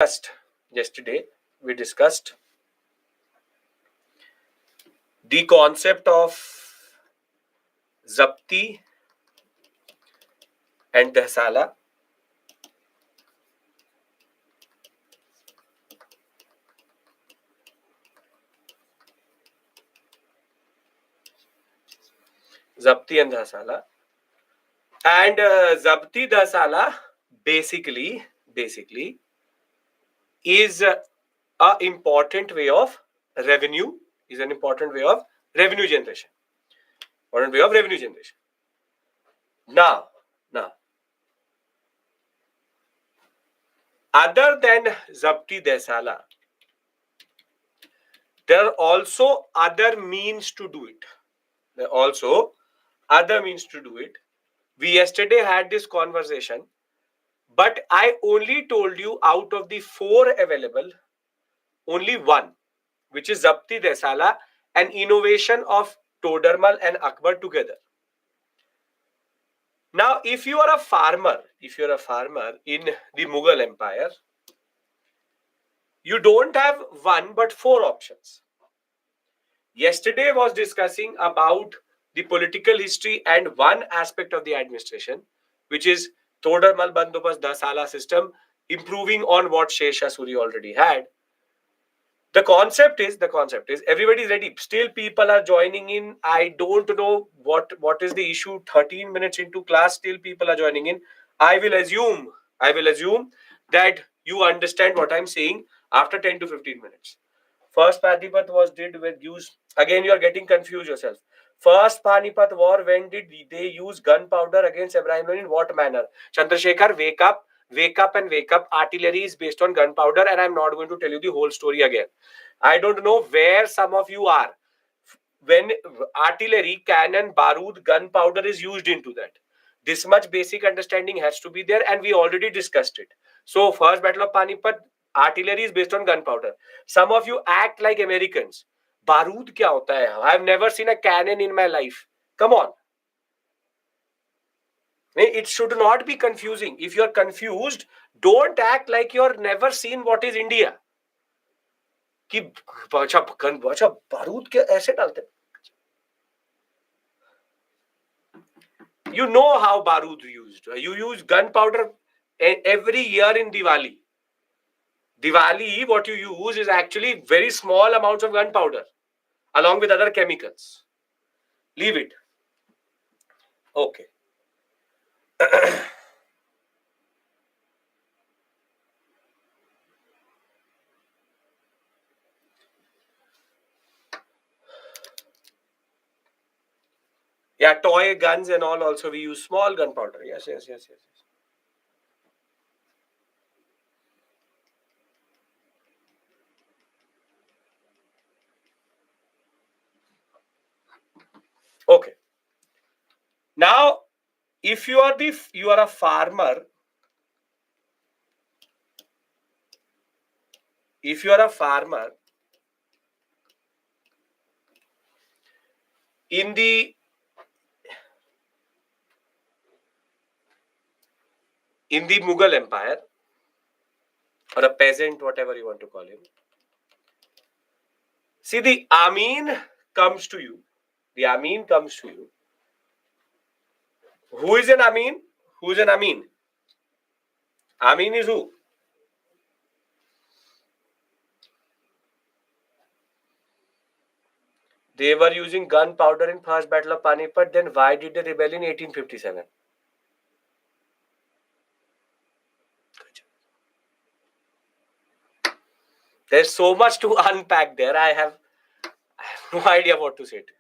Yesterday, we discussed the concept of Zapti and Dahsala. Zapti and Dahsala. And Zapti Dahsala basically is a important way of revenue, is an important way of revenue generation. Important way of revenue generation. Now, other than Zapti Dahsala, there are also other means to do it. There are also other means to do it. We yesterday had this conversation, but I only told you out of the 4 available, only one, which is Zapti Dahsala, an innovation of Todermal and Akbar together. Now, if you are a farmer in the Mughal Empire, you don't have one but 4 options. Yesterday was discussing about the political history and one aspect of the administration, which is Todermal Bandobast Dahsala system, improving on what Sher Shah Suri already had. The concept is everybody is ready. Still people are joining in. I don't know what is the issue. 13 minutes into class, still people are joining in. I will assume that you understand what I'm saying after 10 to 15 minutes. First Panipat was did with use. Again, you are getting confused yourself. First Panipat war, when did they use gunpowder against Ibrahim Lodi? In what manner? Chandrasekhar, wake up and wake up. Artillery is based on gunpowder, and I'm not going to tell you the whole story again. I don't know where some of you are. When artillery, cannon, barood, gunpowder is used into that. This much basic understanding has to be there, and we already discussed it. So, first Battle of Panipat, artillery is based on gunpowder. Some of you act like Americans. Barood kya hota hai? I've never seen a cannon in my life. Come on. It should not be confusing. If you're confused, don't act like you've never seen what is India. कि अच्छा बारूद के ऐसे डालते You know how barood used. You use gunpowder every year in Diwali. Diwali, what you use is actually very small amounts of gunpowder along with other chemicals. Leave it. Okay. Yeah, toy guns and all also we use small gunpowder. Yes. Okay. Now, if you are a farmer, if you are a farmer in the Mughal Empire, or a peasant, whatever you want to call him. See, the Amin comes to you. The Amin comes to you. Who is an Amin? Who is an Amin? Amin is who? They were using gunpowder in First Battle of Panipat. Then why did they rebel in 1857? There's so much to unpack there. I have no idea what to say to you.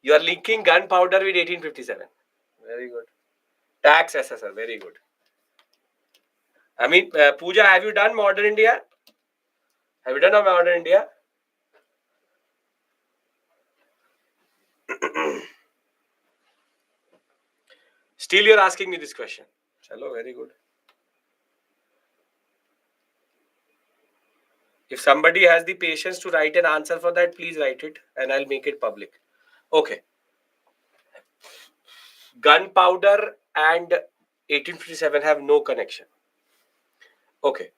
You are linking gunpowder with 1857. Very good. Tax assessor. Very good. I mean, Pooja, have you done Modern India? Have you done a Modern India? Still, you're asking me this question. Chalo, very good. If somebody has the patience to write an answer for that, please write it and I'll make it public. Okay. Gunpowder and 1857 have no connection. Okay.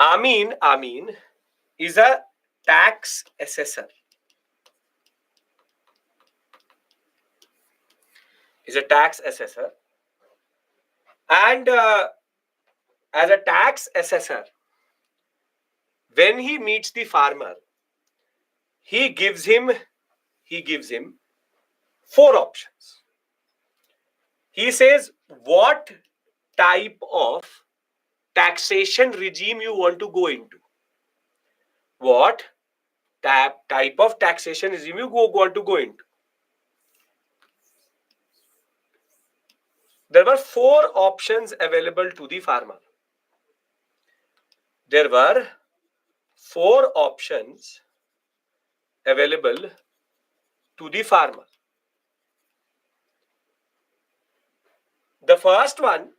Amin is a tax assessor. And as a tax assessor, when he meets the farmer, he gives him four options. He says what type of taxation regime you want to go into. What type of taxation regime you want to go into. There were four options available to the farmer. There were four options available to the farmer. The first one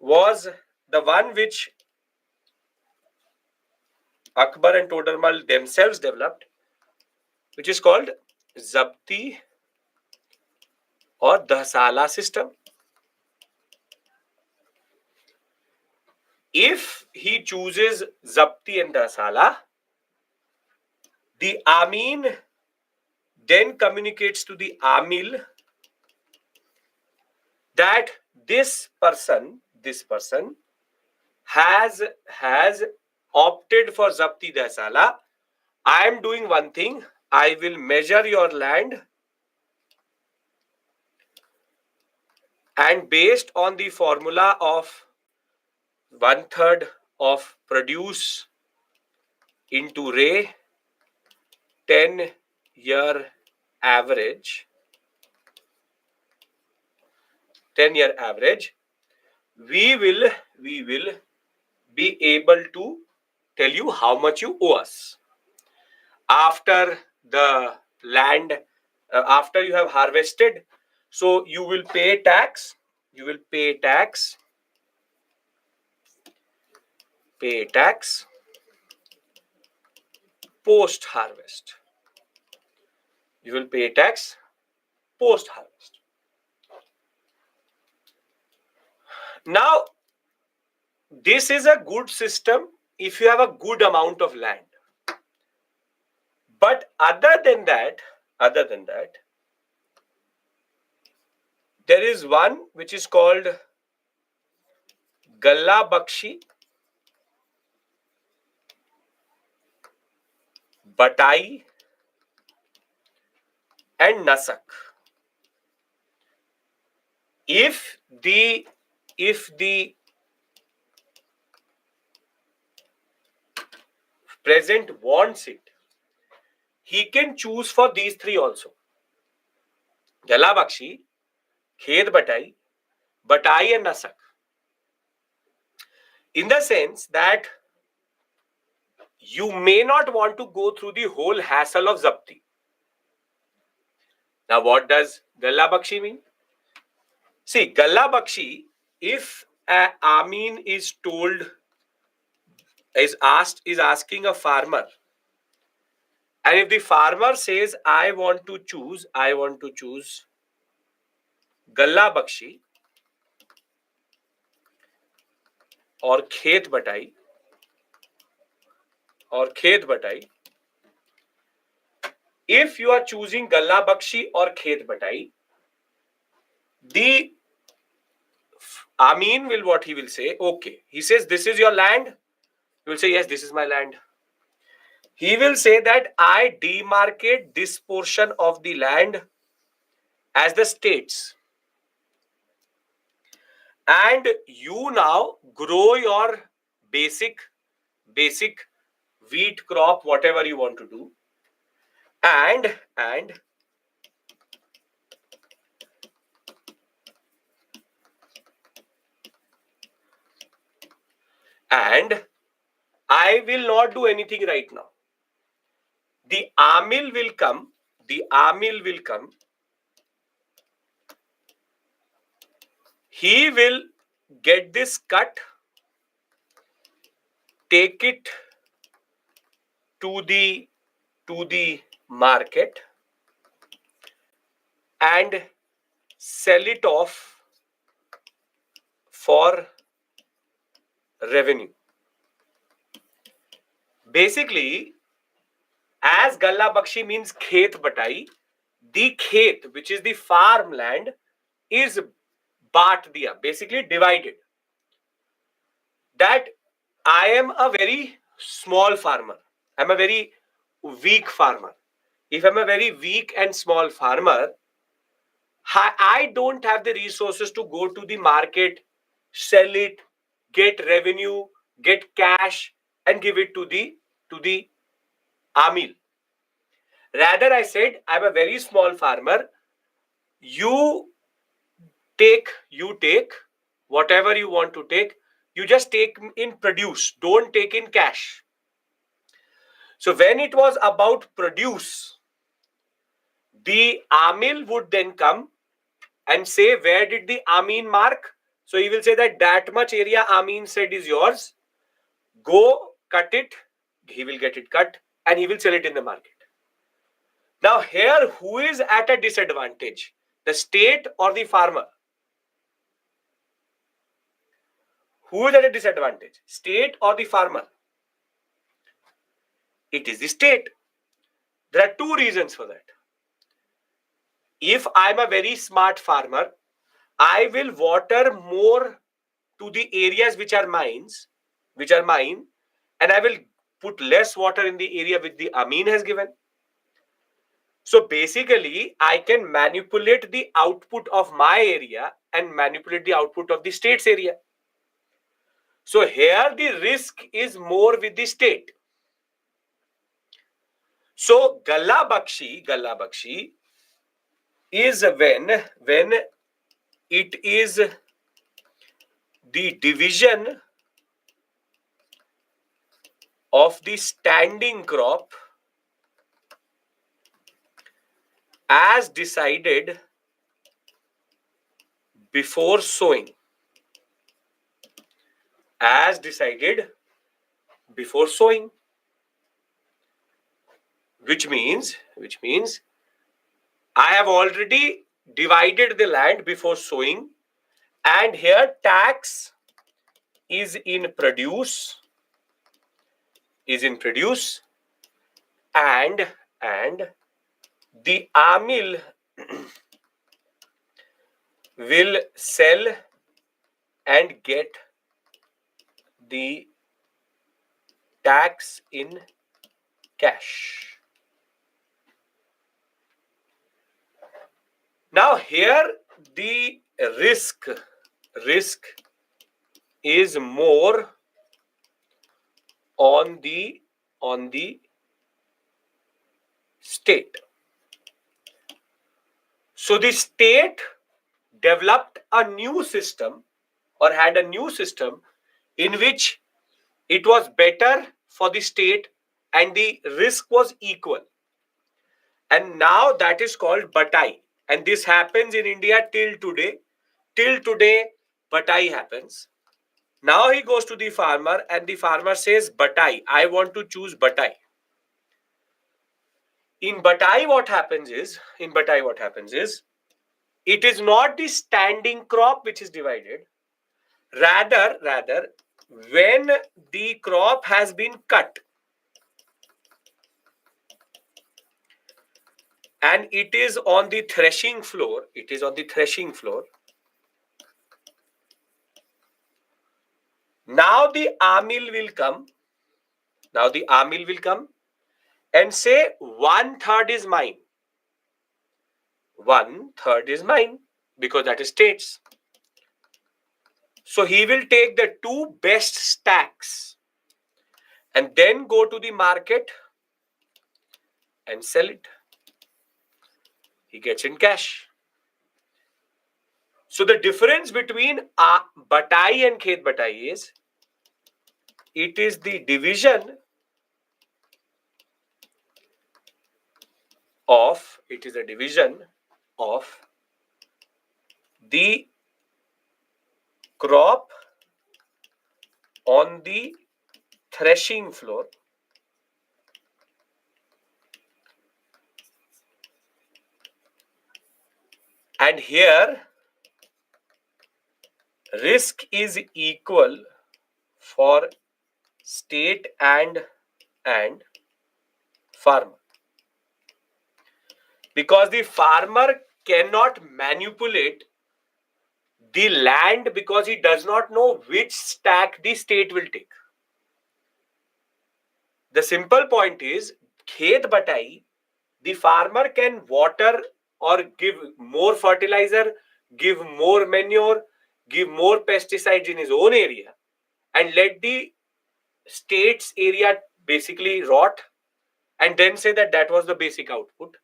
was the one which Akbar and Todermal themselves developed, which is called Zabti or Dhasala system. If he chooses Zabti and Dhasala, the Amin then communicates to the Amil that this person has opted for Zabti Dhasala. I am doing one thing. I will measure your land, and based on the formula of 1/3 of produce into Ray, 10-year average, we will be able to tell you how much you owe us. After the land, after you have harvested, so you will pay tax. Post harvest. You will pay tax post harvest. Now, this is a good system if you have a good amount of land. But other than that, there is one which is called Galla Bakshi, Batai, and Nasak. If the present wants it, he can choose for these three also. Galla Bakshi, Khed Batai, and Nasak. In the sense that you may not want to go through the whole hassle of Zabti. Now, what does Galla Bakshi mean? See, Galla Bakshi, if Amin is asking a farmer, and if the farmer says, I want to choose Galla Bakshi or Khet Batai, if you are choosing Galla Bakshi or Khet Batai, the Amin will, what he will say, okay. He says, this is your land. You will say, yes, this is my land. He will say that I demarcate this portion of the land as the states. And you now grow your basic wheat crop, whatever you want to do. And I will not do anything right now. The Amil will come. He will get this cut, take it to the market and sell it off for revenue. Basically, as Galla Bakshi means Khet Batai, the Khet, which is the farmland, is baat diya, basically divided. That I am a very small farmer. I'm a very weak farmer. If I'm a very weak and small farmer, I don't have the resources to go to the market, sell it, get revenue, get cash, and give it to the amil. Rather, I said I'm a very small farmer. You take whatever you want to take. You just take in produce. Don't take in cash. So when it was about produce, the amil would then come and say, where did the Amin mark? So he will say that much area Amin said is yours. Go cut it. He will get it cut and he will sell it in the market. Now here, who is at a disadvantage? The state or the farmer? Who is at a disadvantage? State or the farmer? It is the state. There are two reasons for that. If I'm a very smart farmer, I will water more to the areas which are mine, and I will put less water in the area which the Amin has given. So basically, I can manipulate the output of my area and manipulate the output of the state's area. So here the risk is more with the state. So Galla Bakshi is when it is the division of the standing crop as decided before sowing. As decided before sowing. Which means I have already divided the land before sowing, and here tax is in produce, and the amil will sell and get the tax in cash. Now here the risk is more on the state. So the state developed a new system or had a new system in which it was better for the state and the risk was equal. And now that is called Batai. And this happens in India till today. Till today, Batai happens. Now he goes to the farmer and the farmer says, Batai, I want to choose Batai. In Batai, what happens is, it is not the standing crop which is divided. Rather, when the crop has been cut and it is on the threshing floor, now the amil will come. And say 1/3 is mine. 1/3 is mine because that is states. So he will take the two best stacks and then go to the market and sell it. He gets in cash. So the difference between Batai and Khet Batai is it is the division of the crop on the threshing floor and here risk is equal for state and and farmer. Because the farmer cannot manipulate the land because he does not know which stack the state will take. The simple point is, khet batai, the farmer can water or give more fertilizer, give more manure, give more pesticides in his own area, and let the state's area basically rot, and then say that that was the basic output.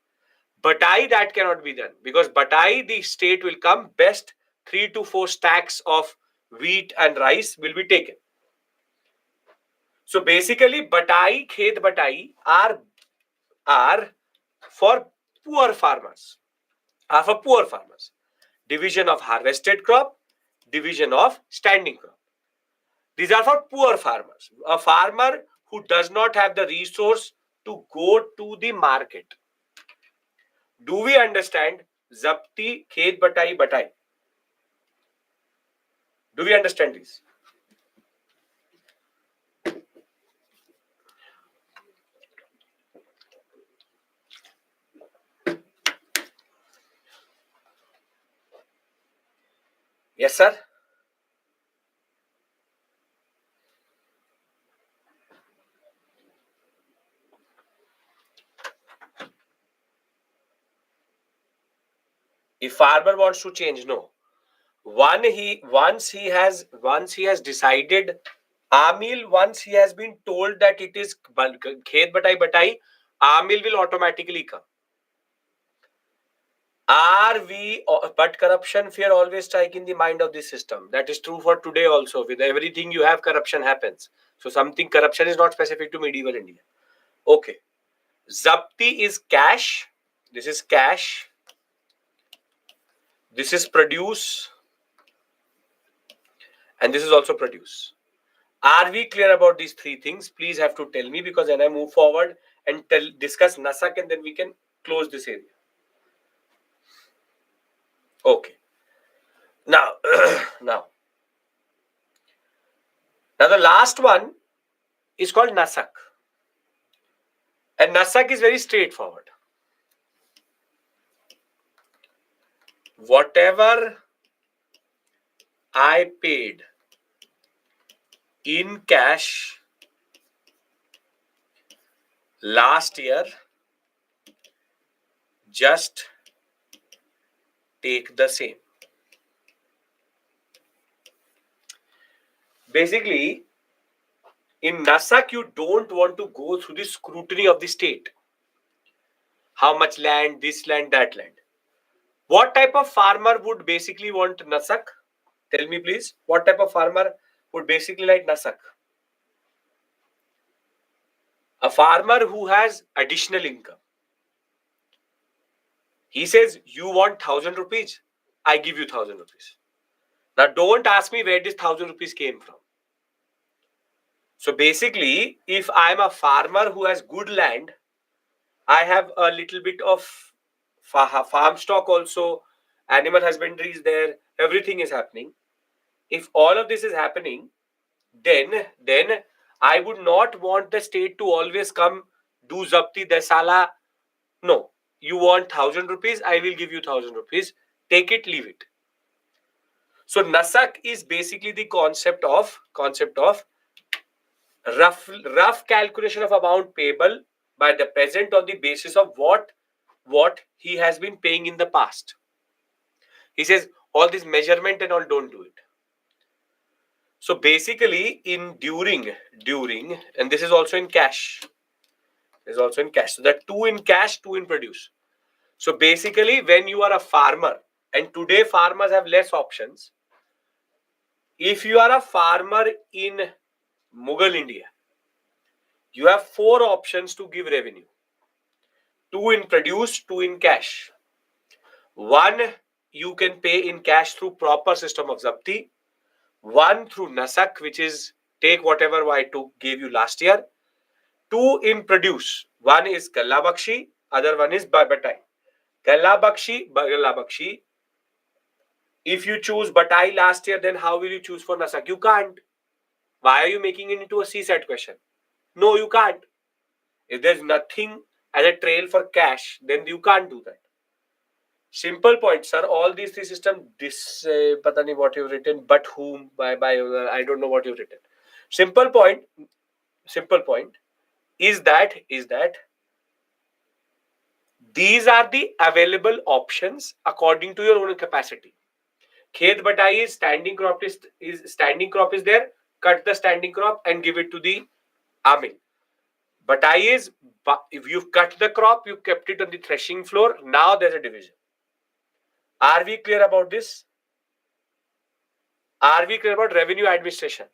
Batai, that cannot be done, because Batai, the state will come, best 3 to 4 stacks of wheat and rice will be taken. So basically, Batai, Khet Batai are for poor farmers. Are for poor farmers. Division of harvested crop, division of standing crop. These are for poor farmers. A farmer who does not have the resource to go to the market. Do we understand Zapti, Khet Batai, Batai? Do we understand this? Yes, sir. If farmer wants to change, no. Once he has decided, Amil, once he has been told that it is Khet Batai Batai, Amil will automatically come. But corruption fear always strike in the mind of this system. That is true for today also. With everything you have, corruption happens. So corruption is not specific to medieval India. Okay. Zapti is cash. This is cash. This is produce. And this is also produce. Are we clear about these three things? Please have to tell me, because then I move forward and discuss Nasak, and then we can close this area. Okay. Now, now the last one is called Nasak. And Nasak is very straightforward. Whatever I paid in cash last year, just take the same. Basically, in Nasak, you don't want to go through the scrutiny of the state. How much land, this land, that land. What type of farmer would basically want Nasak? Tell me, please. What type of farmer would basically like Nasak? A farmer who has additional income. He says, you want 1,000 rupees? I give you 1,000 rupees. Now, don't ask me where this 1,000 rupees came from. So basically, if I'm a farmer who has good land, I have a little bit of farm stock also, animal husbandry is there, everything is happening. If all of this is happening, then I would not want the state to always come do Zapti Desala. No, you want 1,000 rupees, I will give you 1,000 rupees. Take it, leave it. So Nasak is basically the concept of rough calculation of amount payable by the peasant on the basis of what he has been paying in the past. He says all this measurement and all, don't do it. So basically, in during, and this is also in cash. This is also in cash. So that 2 in cash, 2 in produce. So basically, when you are a farmer, and today farmers have less options. If you are a farmer in Mughal India, you have 4 options to give revenue. 2 in produce, 2 in cash. 1, you can pay in cash through proper system of Zapti. 1 through Nasak, which is take whatever I gave you last year. 2 in produce. 1 is Galla Bakshi, other one is Batai. Galla Bakshi. If you choose Batai last year, then how will you choose for Nasak? You can't. Why are you making it into a CSAT question? No, you can't. If there's nothing as a trail for cash, then you can't do that. Simple point, sir. All these three systems, this pata nahi what you've written, but whom, by I don't know what you've written. Simple point is that these are the available options according to your own capacity. Khed batai is standing crop is there. Cut the standing crop and give it to the amil. Batai is, if you've cut the crop, you kept it on the threshing floor. Now there's a division. Are we clear about this? Are we clear about revenue administration?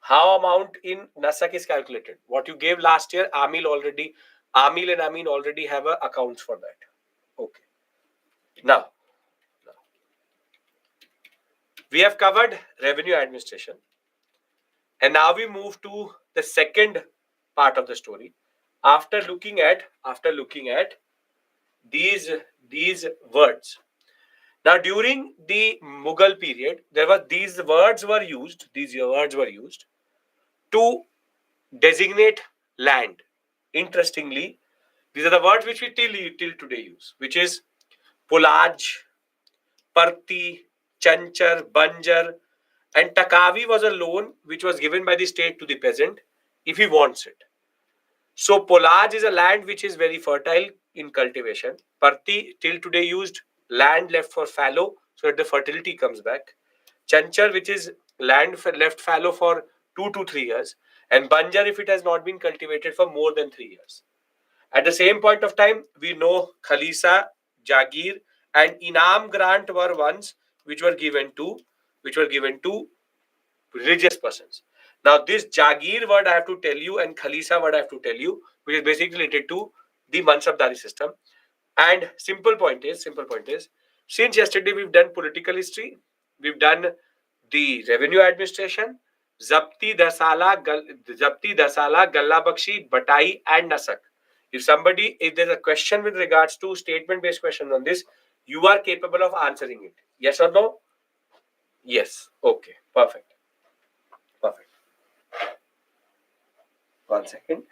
How amount in NASAC is calculated? What you gave last year, Amil and Amin already have accounts for that. Okay. Now, we have covered revenue administration. And now we move to the second part of the story. After looking at these words. Now, during the Mughal period, these words were used to designate land. Interestingly, these are the words which we till today use, which is Pulaj, Parti, Chanchar, Banjar, and Takavi was a loan which was given by the state to the peasant if he wants it. So Polaj is a land which is very fertile in cultivation. Parti till today used land left for fallow so that the fertility comes back. Chanchar, which is land left fallow for 2 to 3 years, and Banjar if it has not been cultivated for more than 3 years. At the same point of time, we know Khalisa, Jagir, and Inam grant were ones which were given to religious persons. Now, this Jagir word I have to tell you and Khalisa word I have to tell you, which is basically related to the Mansabdari system. And simple point is, since yesterday we've done political history, we've done the revenue administration, Zapti, Dasala, Galla Bakshi, Batai, and Nasak. If there's a question with regards to statement-based question on this, you are capable of answering it. Yes or no? Yes. Okay. Perfect. One second.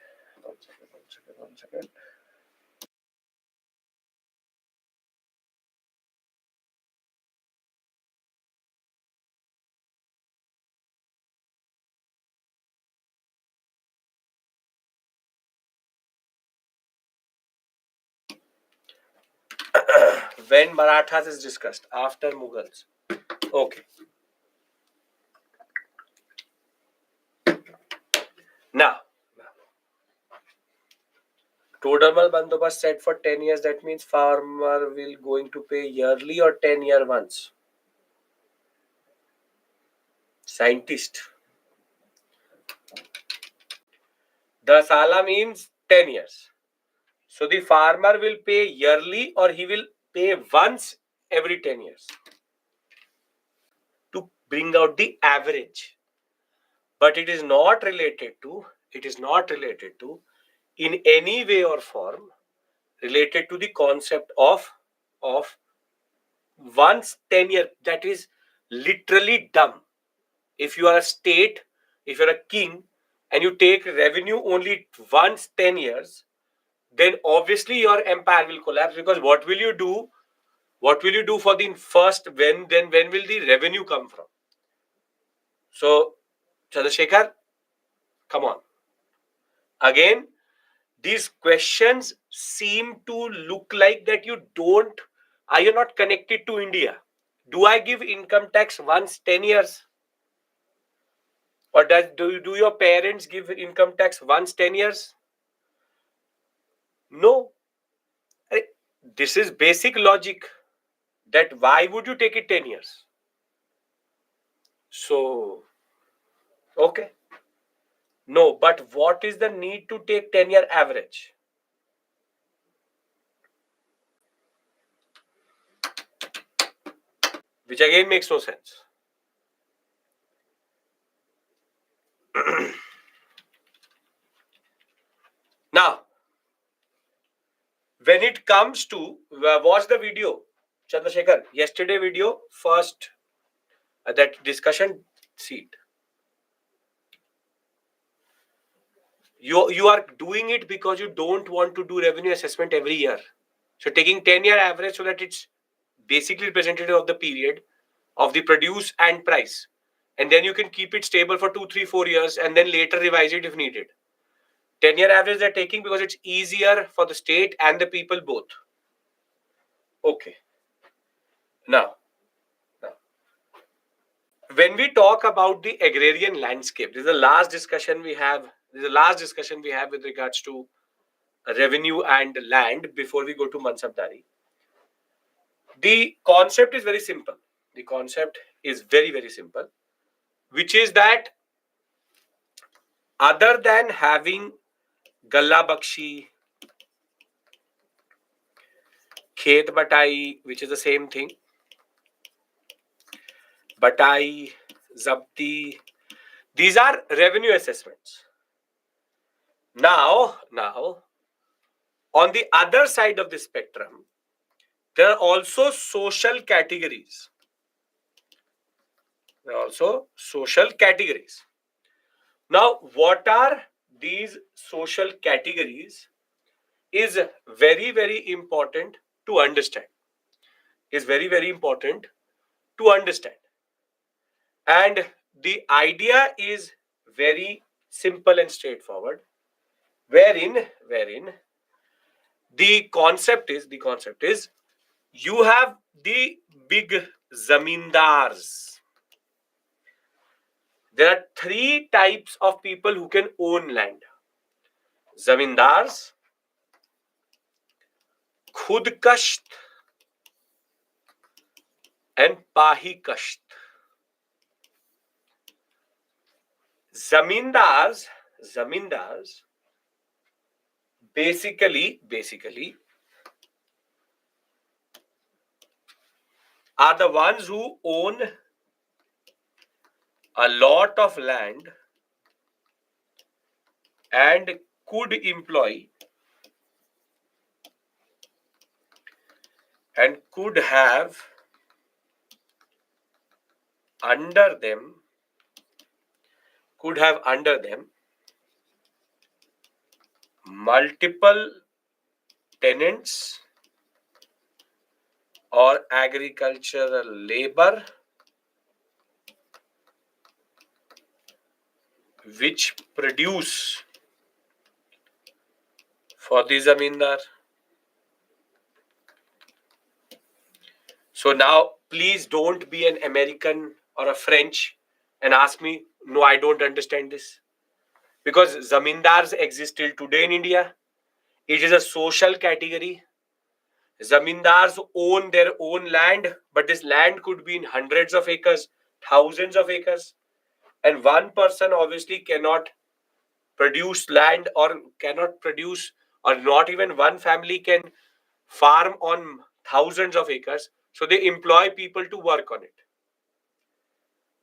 When Marathas is discussed after Mughals. Okay. Now, Todarmal Bandobast said for 10 years, that means farmer will going to pay yearly or 10-year once. Scientist. The Sala means 10 years. So the farmer will pay yearly or he will pay once every 10 years to bring out the average. But it is not related to in any way or form related to the concept of once 10-year. That is literally dumb. If you are a state, if you're a king and you take revenue only once 10 years, then obviously your empire will collapse, because what will you do for the first, when will the revenue come from? So Chandrasekhar, come on. Again, these questions seem to look like that you're not connected to India. Do I give income tax once 10 years? Or do your parents give income tax once 10 years? No. This is basic logic, that why would you take it 10 years? So, okay. No, but what is the need to take 10-year average? Which again makes no sense. Now, when it comes to, watch the video, Chandrasekhar, yesterday video, first, that discussion seat. You are doing it because you don't want to do revenue assessment every year. So taking 10-year average so that it's basically representative of the period of the produce and price. And then you can keep it stable for 2, 3, 4 years and then later revise it if needed. 10-year average they're taking because it's easier for the state and the people both. Okay. Now, when we talk about the agrarian landscape, this is the last discussion we have. This is the last discussion we have with regards to revenue and land before we go to Mansabdari. The concept is very simple. The concept is very, very simple, which is that other than having Galla Bakshi, Khet Batai, which is the same thing, Batai, Zabti, these are revenue assessments. Now, on the other side of the spectrum, there are also social categories. Now, what are these social categories is very, very important to understand. And the idea is very simple and straightforward, wherein the concept is you have the big zamindars. There are 3 types of people who can own land. Zamindars, Khudkasht, and Pahikasht. Zamindars basically are the ones who own a lot of land and could employ and could have under them multiple tenants or agricultural labor which produce for the zamindar. So now, please don't be an American or a French and ask me, no, I don't understand this. Because zamindars exist till today in India. It is a social category. Zamindars own their own land, but this land could be in hundreds of acres, thousands of acres. And one person obviously cannot produce land or cannot produce, or not even one family can farm on thousands of acres. So they employ people to work on it.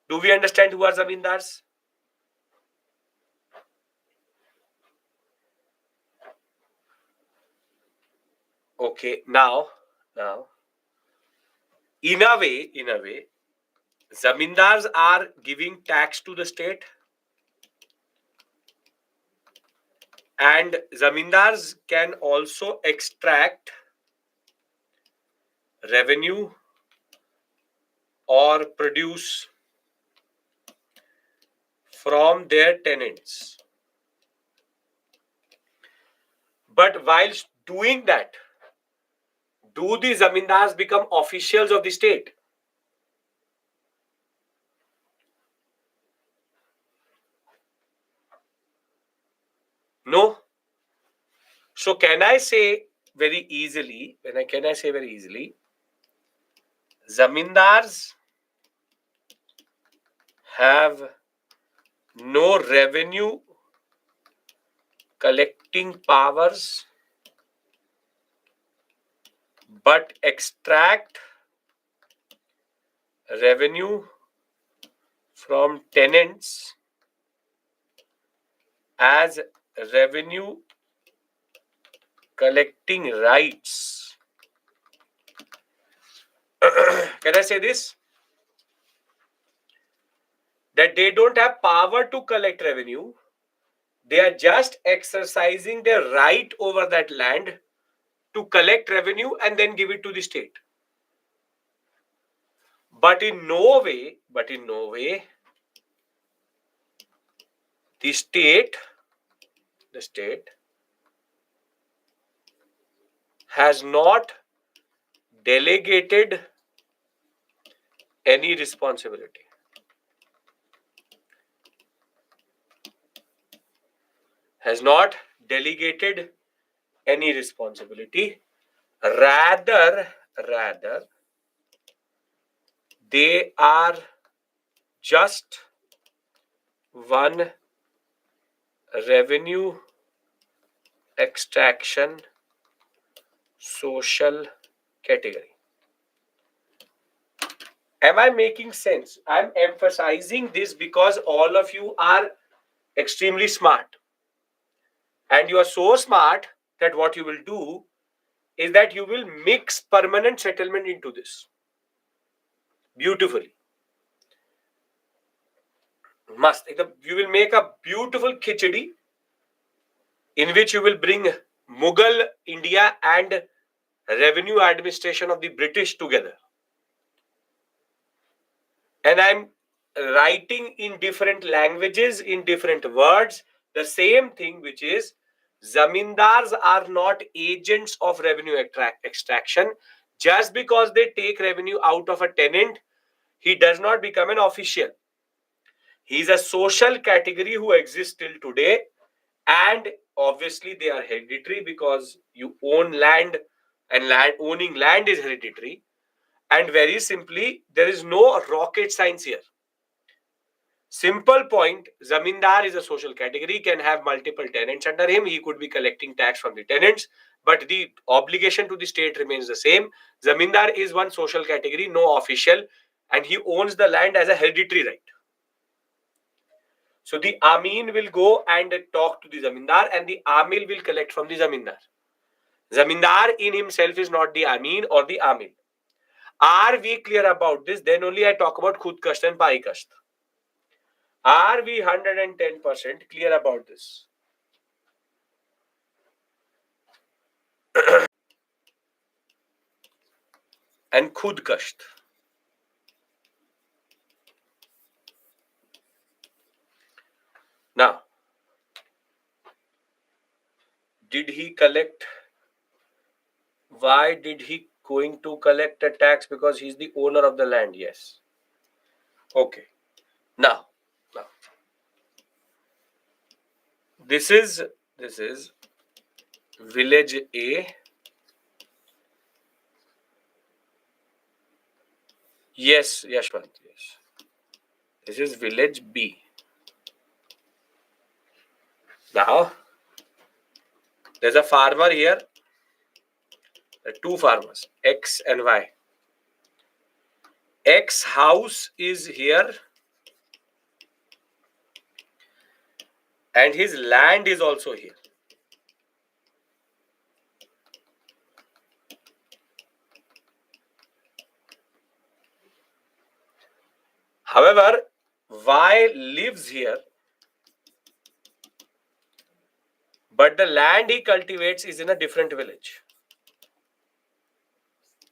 Do we understand who are zamindars? Okay, now, in a way, zamindars are giving tax to the state, and zamindars can also extract revenue or produce from their tenants. But whilst doing that, do the zamindars become officials of the state? No. So can I say very easily, zamindars have no revenue collecting powers but extract revenue from tenants as revenue collecting rights. Can I say this? that they don't have power to collect revenue. They are just exercising their right over that land to collect revenue and then give it to the state. But in no way, the state has not delegated any responsibility. Has not delegated any responsibility. Rather, they are just one revenue extraction social category. Am I making sense? I'm emphasizing this because all of you are extremely smart. And you are so smart that what you will do is that you will mix permanent settlement into this beautifully. Must. You will make a beautiful khichdi in which you will bring Mughal India and revenue administration of the British together. And I'm writing in different languages, in different words, the same thing, which is zamindars are not agents of revenue extraction. Just because they take revenue out of a tenant, he does not become an official. He is a social category who exists till today, and obviously they are hereditary because you own land, and owning land is hereditary. And very simply, there is no rocket science here. Simple point, zamindar is a social category, can have multiple tenants under him. He could be collecting tax from the tenants, but the obligation to the state remains the same. Zamindar is one social category, no official, and he owns the land as a hereditary right. So the Amin will go and talk to the zamindar, and the Amil will collect from the zamindar. Zamindar in himself is not the Amin or the Amil. Are we clear about this? Then only I talk about khud kasht and pai kasht. Are we 110% clear about this? And khud kasht. Now, did he collect? Why did he going to collect a tax? Because he's the owner of the land. Yes. Okay. Now, this is village A. Yes, Yashwant. Yes. This is village B. Now, there's a farmer here. There are two farmers, X and Y. X house is here, and his land is also here. However, Y lives here, but the land he cultivates is in a different village.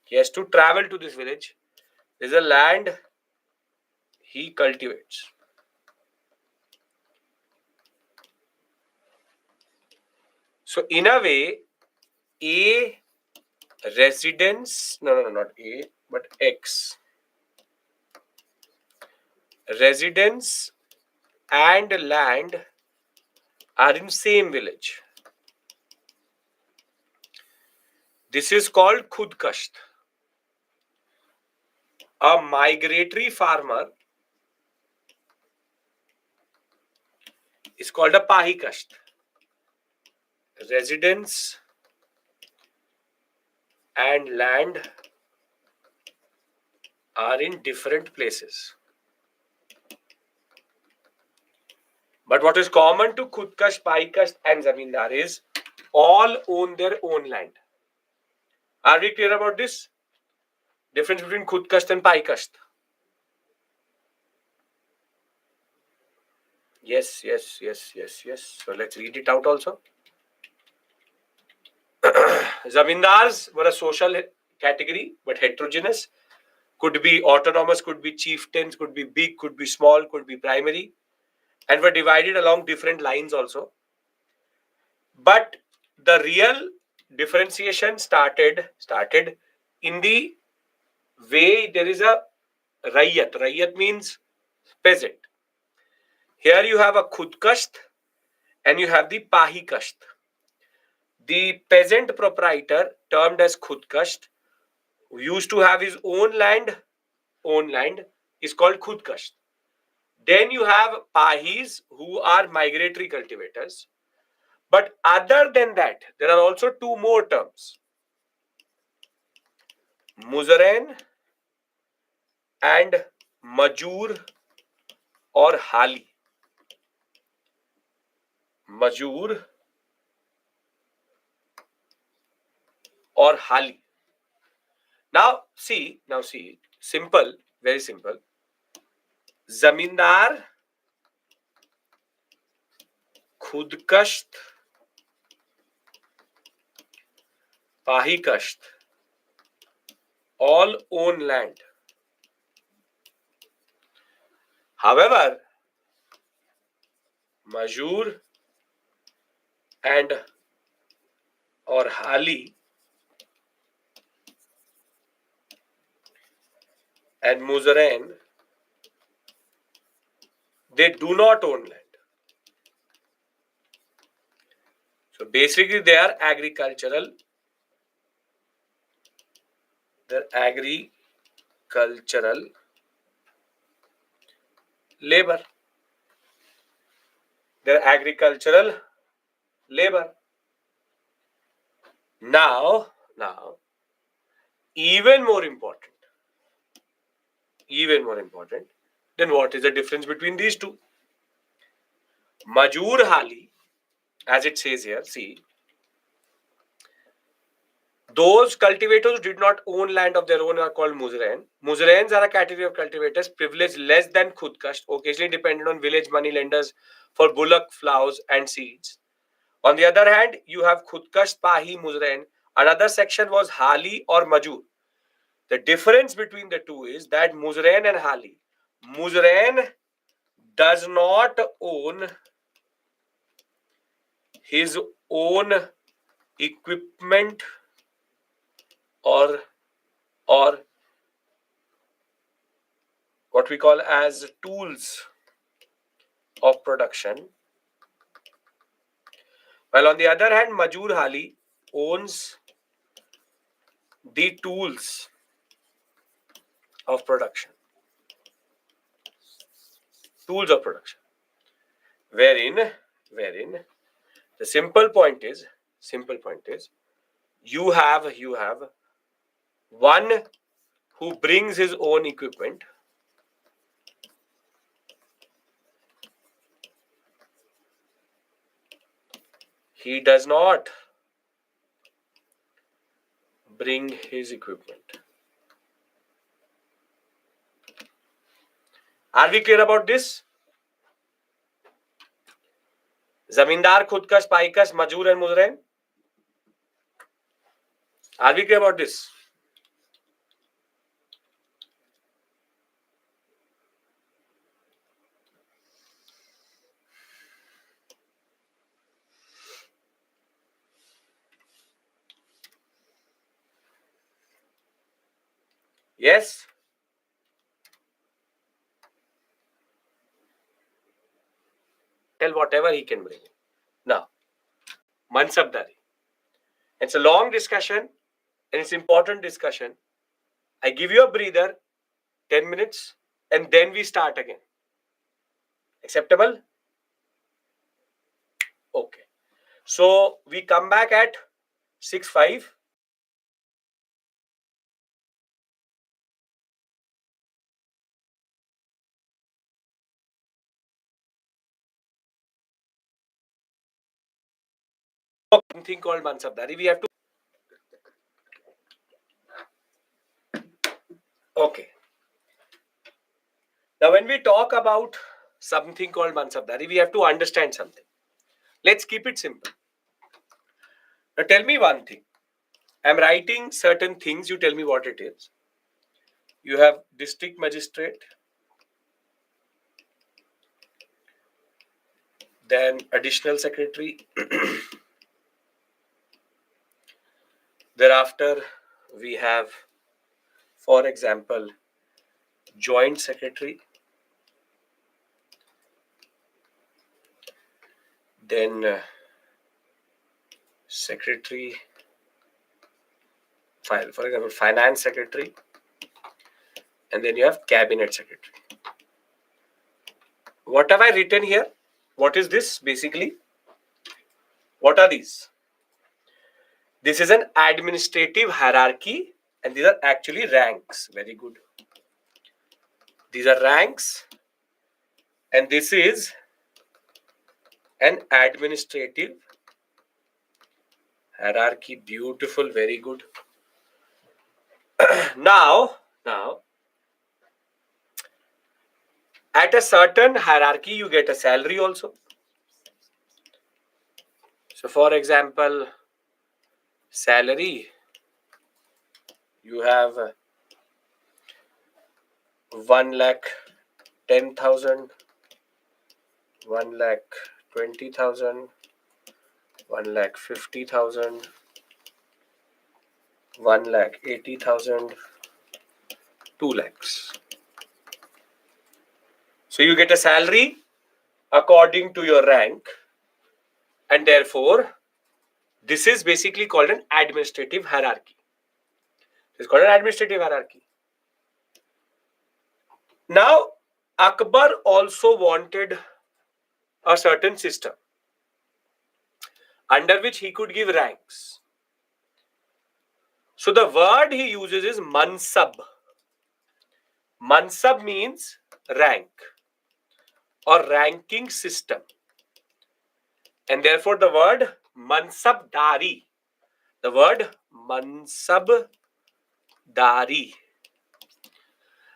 He has to travel to this village. There's a land he cultivates. So in a way, A residence, no, not A, but X. Residence and land are in same village. This is called khud kasht. A migratory farmer is called a pahi kasht. Residence and land are in different places. But what is common to khud kasht, pahi kasht and zamindar is all own their own land. Are we clear about this? Difference between khud kasht and pahi kasht. Yes. So let's read it out also. Zamindars were a social category, but heterogeneous. Could be autonomous, could be chieftains, could be big, could be small, could be primary, and were divided along different lines also. But the real differentiation started in the way there is a Rayat. Rayat means peasant. Here you have a Khudkasht and you have the Pahikasht. The peasant proprietor, termed as Khudkasht, who used to have his own land, is called Khudkasht. Then you have Pahis, who are migratory cultivators. But other than that, there are also two more terms, Muzarain and Majur or Hali. Majur or Hali. Now see, simple, very simple. Zamindar, Khudkasht, Pahikasht, all own land. However, Majur and or Hali and Muzarain, they do not own land. So basically they are agricultural. They're agricultural labor. They're agricultural labor. Now, even more important, then what is the difference between these two? Majur Hali, as it says here, see, those cultivators who did not own land of their own are called Muzrain. Muzrains are a category of cultivators privileged less than Khudkasht, occasionally dependent on village money lenders for bullock, plows, and seeds. On the other hand, you have Khudkasht, Pahi, Muzrain. Another section was Hali or Majur. The difference between the two is that Muzrain and Hali. Muzrain does not own his own equipment or what we call as tools of production. While on the other hand, Majur Hali owns the tools of production. Wherein the simple point is you have one who brings his own equipment. He does not bring his equipment. Are we clear about this? Zamindar, Khudkasht, Pahikasht, Majur and Muzrain. Are we clear about this? Yes? Tell whatever he can bring. Now, Mansabdari. It's a long discussion and it's important discussion. I give you a breather, 10 minutes, and then we start again. Acceptable? Okay. So we come back at 6:05. Something called Mansabdari. We have to. Okay. Now, when we talk about something called Mansabdari. We have to understand something. Let's keep it simple. Now tell me one thing. I'm writing certain things. You tell me what it is. You have district magistrate, then additional secretary. Thereafter, we have, for example, joint secretary. Then secretary, file, for example, finance secretary. And then you have cabinet secretary. What have I written here? What is this basically? What are these? This is an administrative hierarchy, and these are actually ranks. Very good. These are ranks, and this is an administrative hierarchy. Beautiful, very good. Now, at a certain hierarchy, you get a salary also. So, for example, salary, you have 1,10,000, 1,20,000, 1,50,000, 1,80,000, 2 lakhs. So you get a salary according to your rank, and therefore this is basically called an administrative hierarchy. It's called an administrative hierarchy. Now, Akbar also wanted a certain system under which he could give ranks. So the word he uses is mansab. Mansab means rank or ranking system. And therefore the word mansabdari. The word mansabdari.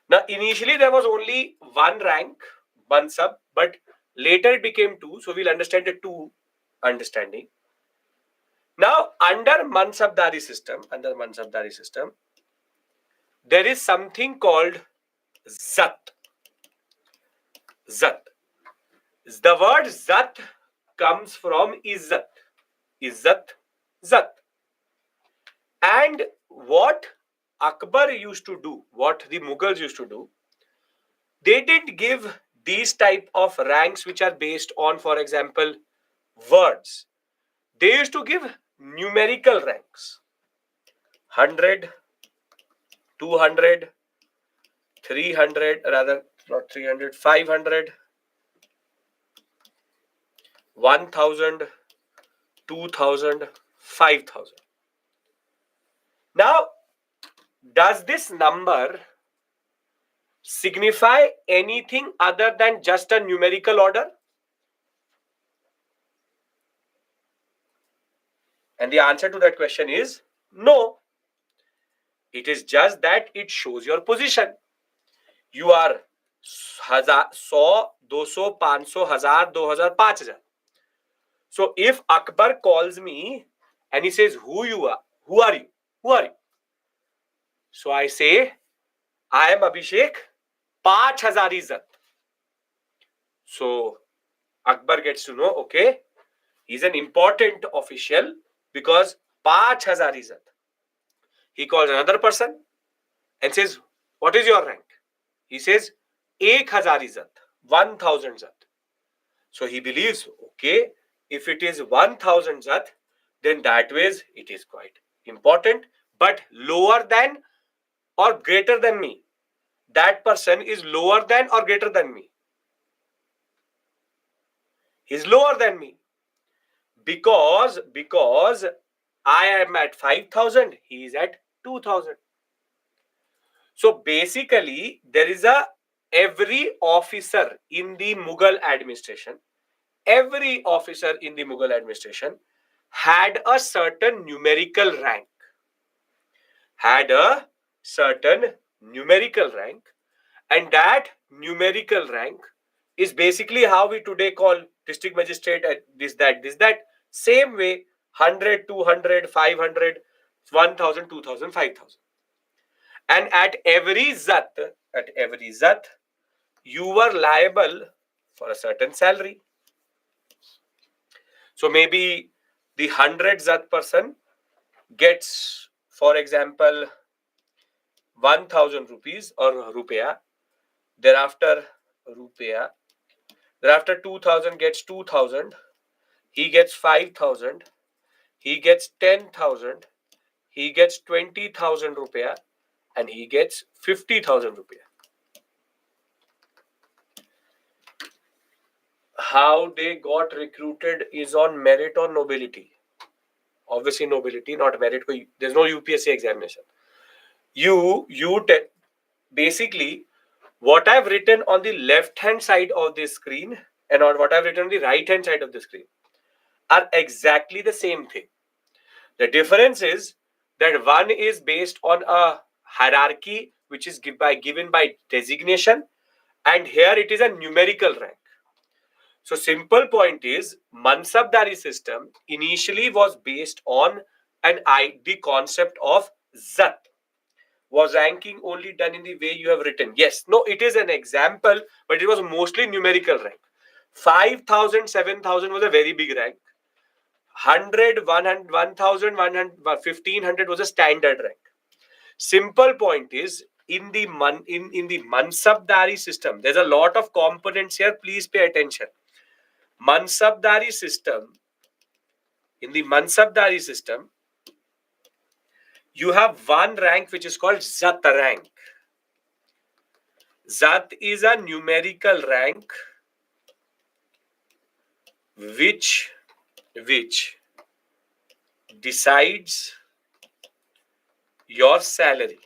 Now initially there was only one rank, mansab, but later it became two. So we'll understand the two understanding. Now under mansabdari system, there is something called zat. Zat. The word zat comes from izzat. Izzat, zat. And what Akbar used to do, what the Mughals used to do, they didn't give these type of ranks which are based on, for example, words. They used to give numerical ranks. 100, 200, 300, rather not 300, 500, 1000, 2000, 5000. Now, does this number signify anything other than just a numerical order? And the answer to that question is no. It is just that it shows your position. You are 100, 200, 500, 1000, 2000, 5000. So if Akbar calls me and he says, who you are? Who are you? Who are you? So I say, I am Abhishek, 5000 izzat. So Akbar gets to know, okay, he's an important official because 5000 izzat. He calls another person and says, what is your rank? He says, 1000 izzat, 1000 zat. So he believes, okay, if it is 1000 zat, then that ways it is quite important, but lower than or greater than me. That person is lower than or greater than me. He's lower than me. Because I am at 5000, he is at 2000. So basically, there is every officer in the Mughal administration, had a certain numerical rank. And that numerical rank is basically how we today call district magistrate at this, that. Same way, 100, 200, 500, 1000, 2000, 5000. And at every zat, you were liable for a certain salary. So maybe the 100 zat person gets, for example, 1000 rupees or rupiah. Thereafter, rupiah. Thereafter, 2000 gets 2000. He gets 5000. He gets 10,000. He gets 20,000 rupiah. And he gets 50,000 rupiah. How they got recruited is on merit or nobility. Obviously, nobility, not merit. There's no UPSC examination. Basically, what I've written on the left hand side of the screen and on what I've written on the right hand side of the screen are exactly the same thing. The difference is that one is based on a hierarchy which is given by designation, and here it is a numerical rank. So simple point is, Mansabdari system initially was based on the concept of Zat. Was ranking only done in the way you have written? Yes. No, it is an example, but it was mostly numerical rank. 5,000, 7,000 was a very big rank. 100, 100, 1,000, 1,500 was a standard rank. Simple point is, in the Mansabdari system, there's a lot of components here. Please pay attention. Mansabdari system, in the Mansabdari system, you have one rank which is called Zat rank. Zat is a numerical rank which decides your salary.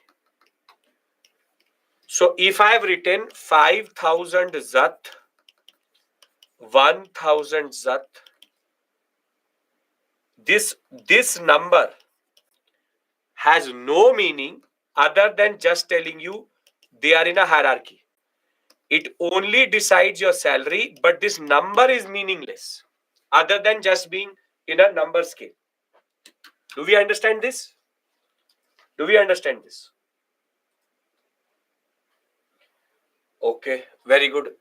So if I have written 5,000 Zat, 1,000 Zat, this number has no meaning other than just telling you they are in a hierarchy. It only decides your salary, but this number is meaningless other than just being in a number scale. Do we understand this? Do we understand this? Okay, very good.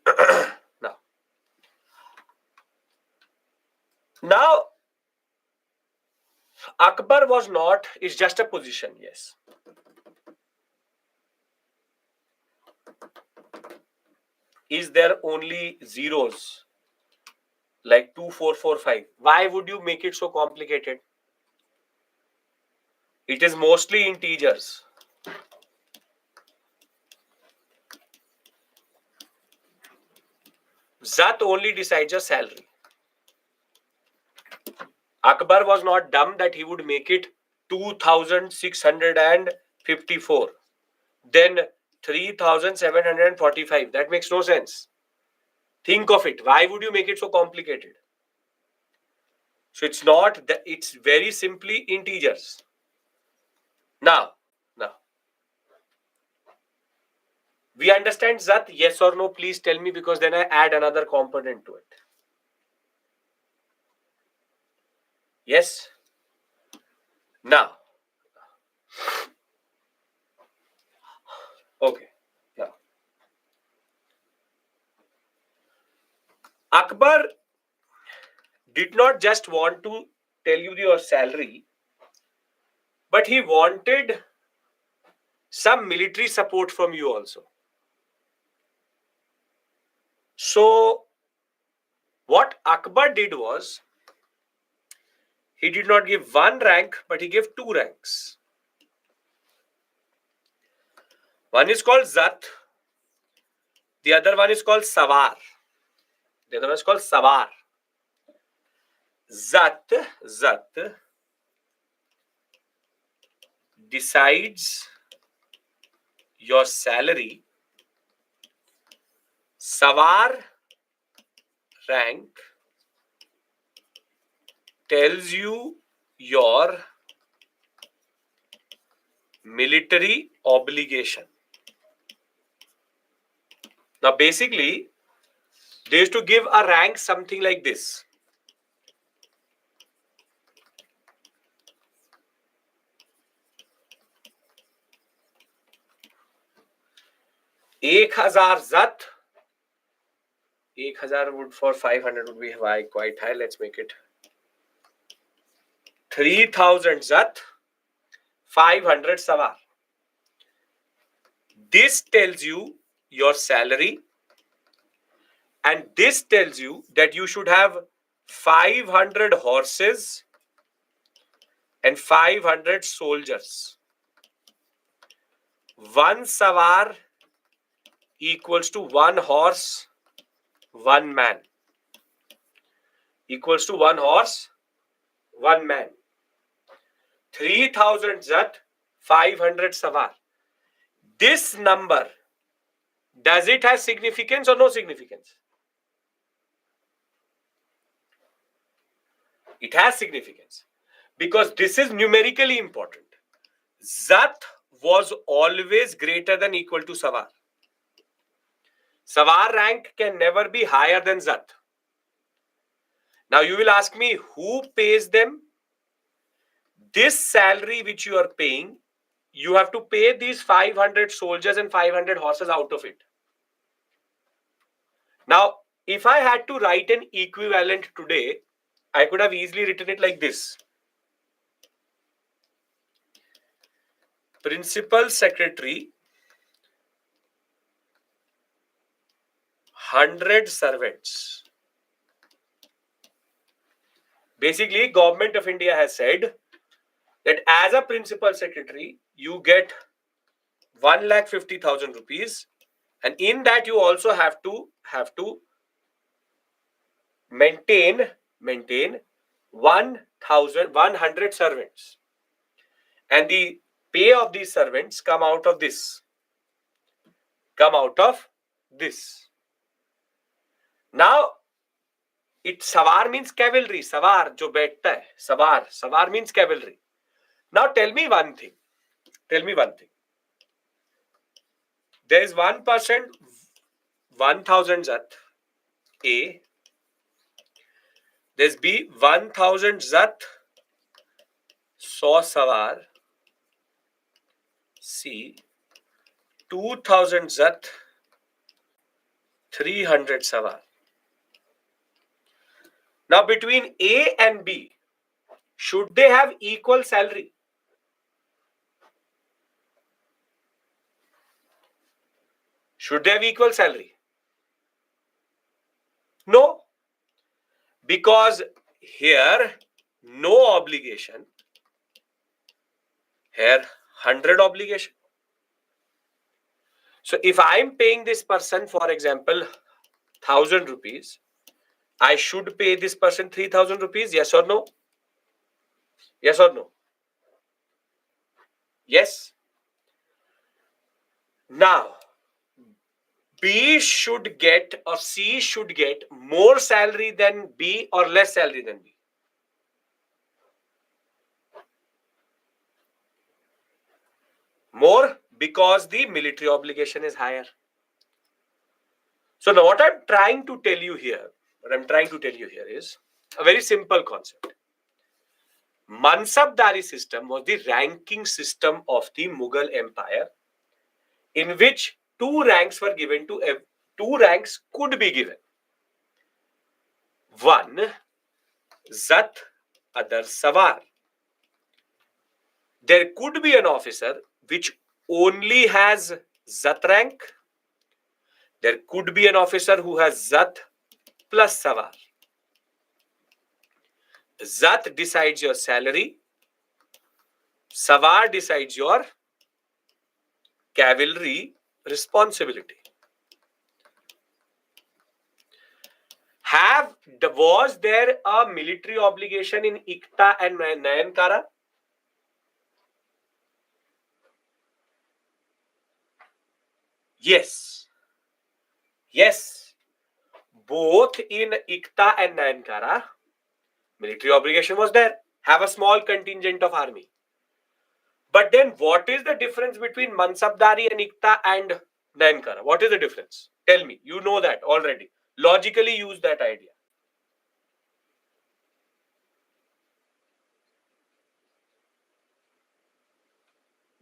Now, Akbar was not, it's just a position, yes. Is there only zeros like 2, 4, 4, 5? Why would you make it so complicated? It is mostly integers. Zat only decides your salary. Akbar was not dumb that he would make it 2,654. Then 3,745. That makes no sense. Think of it. Why would you make it so complicated? So it's not that, it's very simply integers. Now, we understand Zat, yes or no? Please tell me, because then I add another component to it. Yes? Now, okay. Now, Akbar did not just want to tell you your salary, but he wanted some military support from you also. So, what Akbar did was, he did not give one rank, but he gave two ranks. One is called Zat. The other one is called Sawar. The other one is called Sawar. Zat decides your salary. Sawar rank tells you your military obligation. Now, basically, They used to give a rank something like this. एक हजार zat. 1000 would for 500 would be quite high. Let's make it 3000 zat, 500 savar. This tells you your salary, and this tells you that you should have 500 horses and 500 soldiers. One savar equals to one horse, one man. Equals to one horse, one man. 3000 zat, 500 savar. This number, does it have significance or no significance? It has significance because this is numerically important. Zat was always greater than equal to savar. Savar rank can never be higher than zat. Now you will ask me, who pays them? This salary which you are paying, you have to pay these 500 soldiers and 500 horses out of it. Now, if I had to write an equivalent today, I could have easily written it like this. Principal secretary, 100 servants. Basically, Government of India has said that as a principal secretary, you get 1,50,000 rupees, and in that you also have to maintain 100 servants, and the pay of these servants come out of this. Now, savar means cavalry. Savar, jo baithta hai. Savar means cavalry. Now tell me one thing. There is 1%, 1000 zat, A. There's B, 1000 zat, 100 savar, C. 2000 zat, 300 savar. Now between A and B, should they have equal salary? Should they have equal salary? No. Because here, no obligation. Here, 100 obligation. So if I am paying this person, for example, 1000 rupees, I should pay this person 3000 rupees, yes or no? Yes or no? Yes. Now, B should get or C should get more salary than B or less salary than B. More, because the military obligation is higher. So now what I'm trying to tell you here is a very simple concept. Mansabdari system was the ranking system of the Mughal Empire, in which two ranks could be given. One, Zat, other Savar. There could be an officer which only has Zat rank. There could be an officer who has Zat plus Savar. Zat decides your salary. Savar decides your cavalry responsibility. Was there a military obligation in Ikta and Nayankara? Yes. Both in Ikta and Nayankara, military obligation was there. Have a small contingent of army. But then what is the difference between Mansabdari and Ikta and Nayankara? What is the difference? Tell me. You know that already. logically use that idea.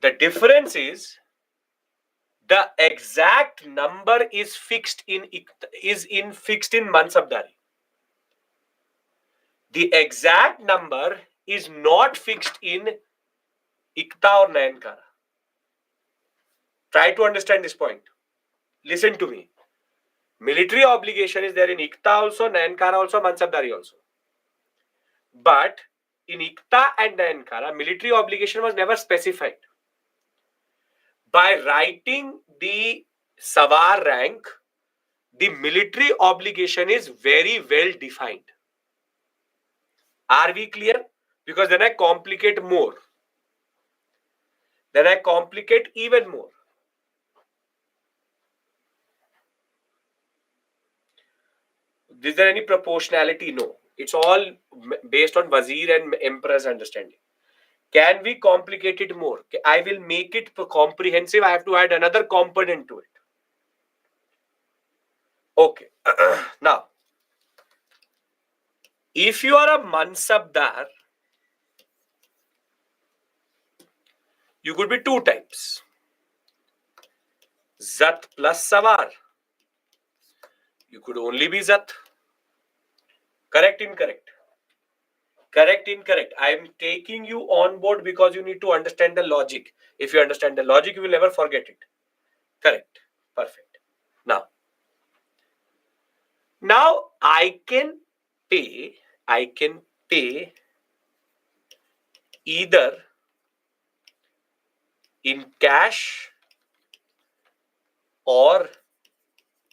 The difference is the exact number is fixed in Mansabdari. The exact number is not fixed in Ikta or Nayankara. Try to understand this point. Listen to me. Military obligation is there in Ikta also, Nayankara also, Mansabdari also. But in Ikta and Nayankara, military obligation was never specified. By writing the Savar rank, the military obligation is very well defined. Are we clear? Because then I complicate more. Then I complicate even more. Is there any proportionality? No. It's all based on Wazir and Emperor's understanding. Can we complicate it more? I will make it comprehensive. I have to add another component to it. Okay. Now, if you are a Mansabdar, you could be two types. Zat plus Savar. You could only be Zat. Correct, incorrect? Correct, incorrect. I am taking you on board because you need to understand the logic. If you understand the logic, you will never forget it. Correct. Perfect. Now I can pay either in cash or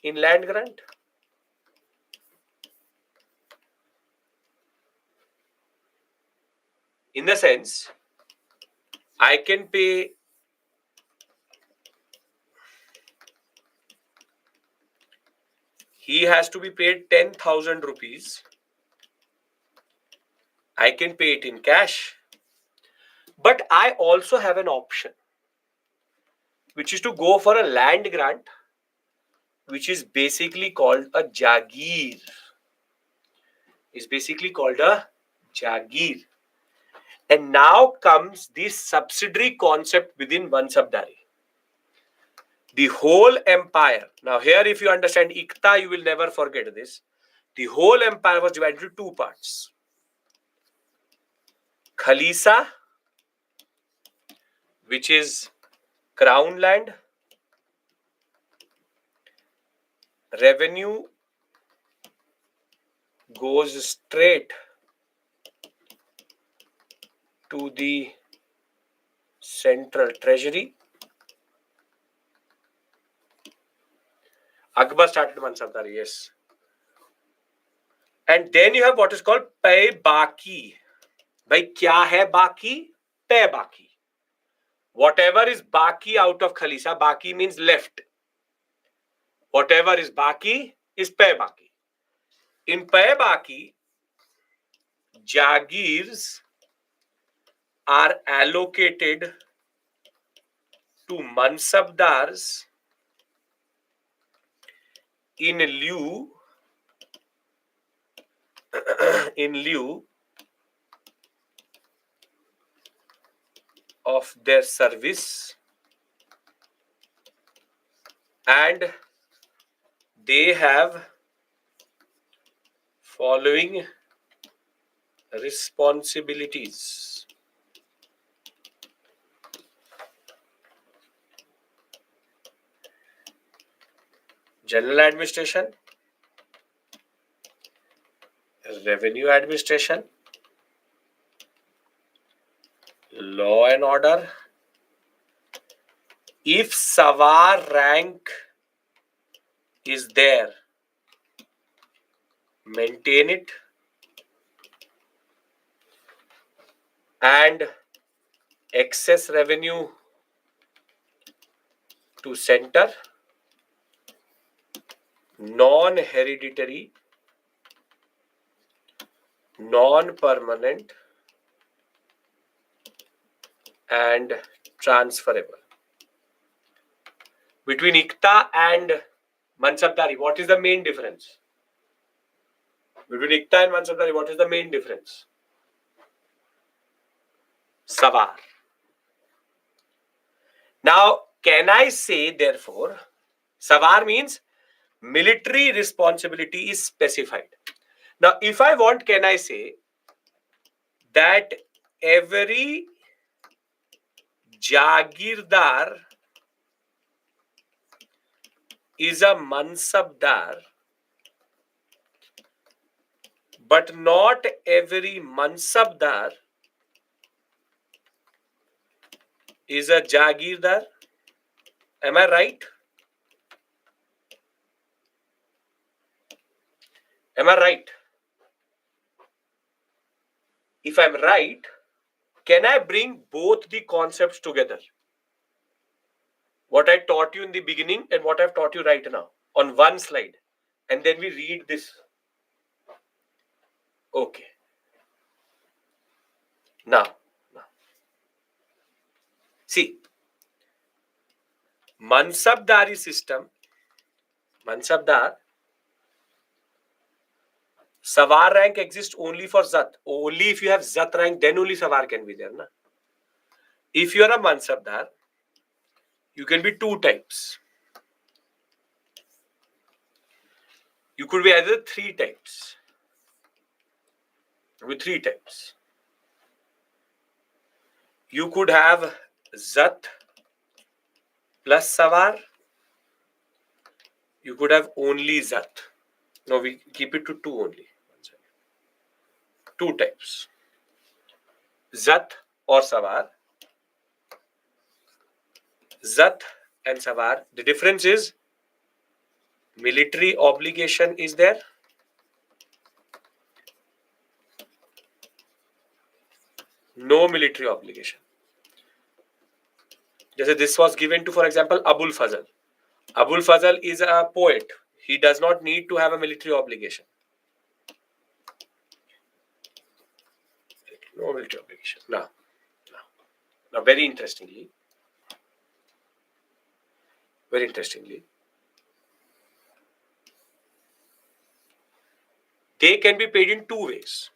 in land grant. In the sense, I can pay he has to be paid 10,000 rupees. I can pay it in cash. But I also have an option, which is to go for a land grant, which is basically called a Jagir. Is basically called a Jagir. And now comes this subsidiary concept within Mansabdari. The whole empire. Now here, if you understand Ikta, you will never forget this. The whole empire was divided into two parts. Khalisa, which is crown land. Revenue goes straight to the central treasury. Akbar started Mansabdari, yes. And then you have what is called Pay Baki. Bhai, kya hai Baki? Pay Baki. Whatever is Baki out of Khalisa, Baki means left. Whatever is Baki is Pay Baki. In Pay Baki, Jagirs are allocated to Mansabdars in lieu of their service, and they have following responsibilities. General administration, revenue administration, law and order. If Savar rank is there, maintain it, and excess revenue to center, non-hereditary, non-permanent, and transferable. Between Ikta and Mansabdari, what is the main difference? Between Ikta and Mansabdar, what is the main difference? Savar. Now, can I say, therefore, Savar means military responsibility is specified. Now, if I want, can I say that every Jagirdar is a Mansabdar, but not every Mansabdar is a Jagirdar? Am I right? Am I right? If I'm right, can I bring both the concepts together? What I taught you in the beginning and what I've taught you right now on one slide. And then we read this. Okay. Now. See, Mansabdari system, Mansabdar, Savar rank exists only for Zat. Only if you have Zat rank, then only Savar can be there. Na? If you are a Mansabdar, you can be two types. You could be either three types. With three types. You could have Zat plus Savar. You could have only Zat. No, we keep it to two only. Two types. Zat or Savar. Zat and Savar. The difference is military obligation is there. No military obligation. Just this was given to, for example, Abul Fazal. Abul Fazal is a poet. He does not need to have a military obligation. No military obligation. Now, very interestingly, they can be paid in two ways.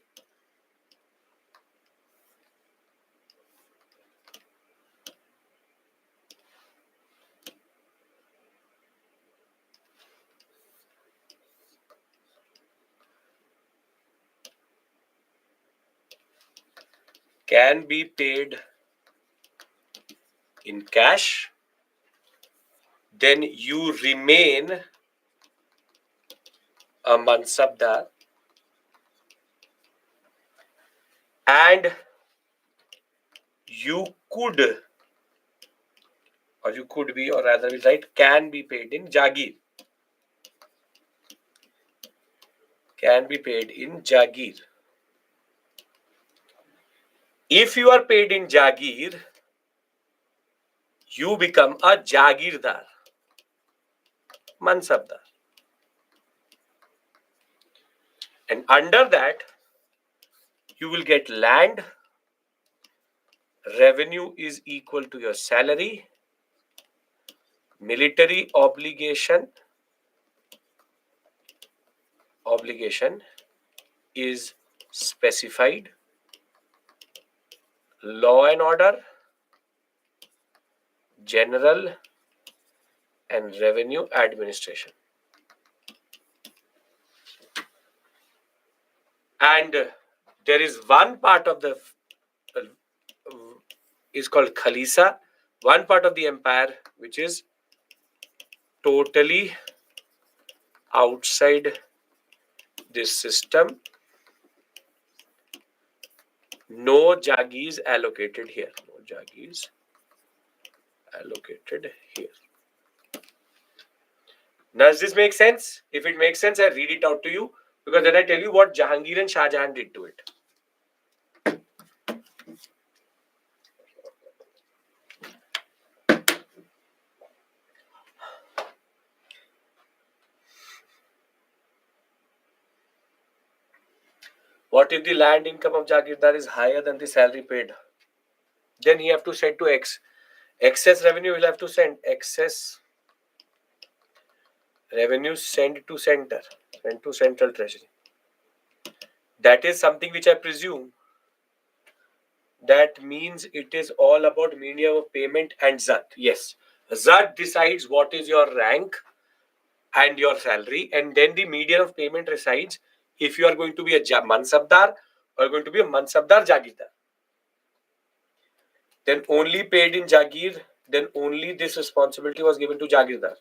Can be paid in cash, then you remain a Mansabdar, and you could, or you could be, or rather we write, can be paid in Jagir. Can be paid in Jagir. If you are paid in Jagir, you become a Jagirdar, Mansabdar. And under that, you will get land. Revenue is equal to your salary. Military obligation is specified. Law and order, general and revenue administration. And there is one part of the is called Khalisa, one part of the empire which is totally outside this system. No Jagirs allocated here. No Jagirs allocated here. Does this make sense? If it makes sense, I read it out to you, because then I tell you what Jahangir and Shah Jahan did to it. What if the land income of Jagirdar is higher than the salary paid? Then he have to send to excess revenue. Will have to send excess revenue, send to center, send to central treasury. That is something which I presume. That means it is all about medium of payment and Zat. Yes. Zat decides what is your rank and your salary, and then the median of payment resides if you are going to be a Mansabdar or going to be a Mansabdar Jagirdar. Then only paid in Jagir, then only this responsibility was given to Jagirdar.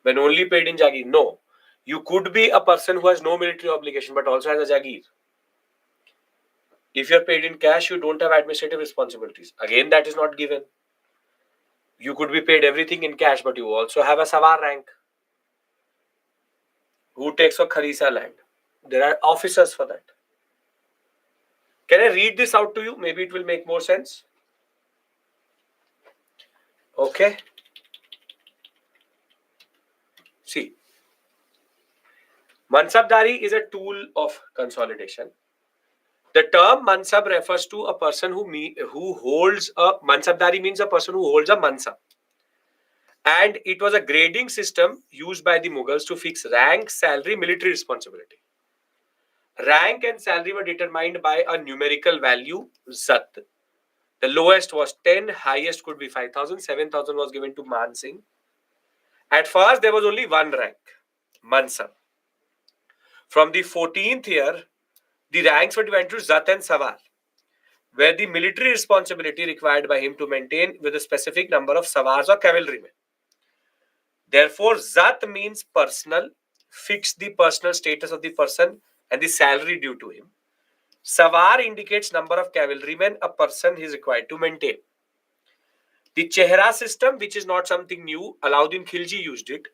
When only paid in Jagir, no. You could be a person who has no military obligation but also has a Jagir. If you're paid in cash, you don't have administrative responsibilities. Again, that is not given. You could be paid everything in cash, but you also have a Savar rank. Who takes for Kharisa land? There are officers for that. Can I read this out to you? Maybe it will make more sense. Okay. See, Mansabdari is a tool of consolidation. The term Mansab refers to a person who holds a Mansabdari means a person who holds a Mansab. And it was a grading system used by the Mughals to fix rank, salary, military responsibility. Rank and salary were determined by a numerical value, Zat. The lowest was 10, highest could be 5,000, 7,000 was given to Man Singh. At first, there was only one rank, Mansab. From the 14th year, the ranks were divided to Zat and Savar, where the military responsibility required by him to maintain with a specific number of Savars or cavalrymen. Therefore, Zat means personal, fix the personal status of the person and the salary due to him. Savar indicates number of cavalrymen a person is required to maintain. The Chehra system, which is not something new, Alauddin Khilji used it.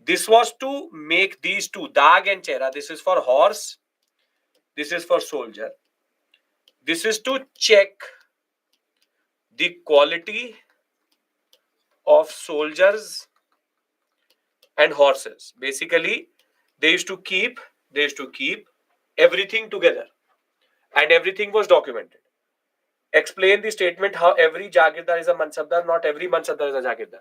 This was to make these two, Dag and Chehra. This is for horse. This is for soldier. This is to check the quality of soldiers and horses. Basically, they used to keep everything together, and everything was documented. Explain the statement how every Jagirdar is a Mansabdar, not every Mansabdar is a Jagirdar.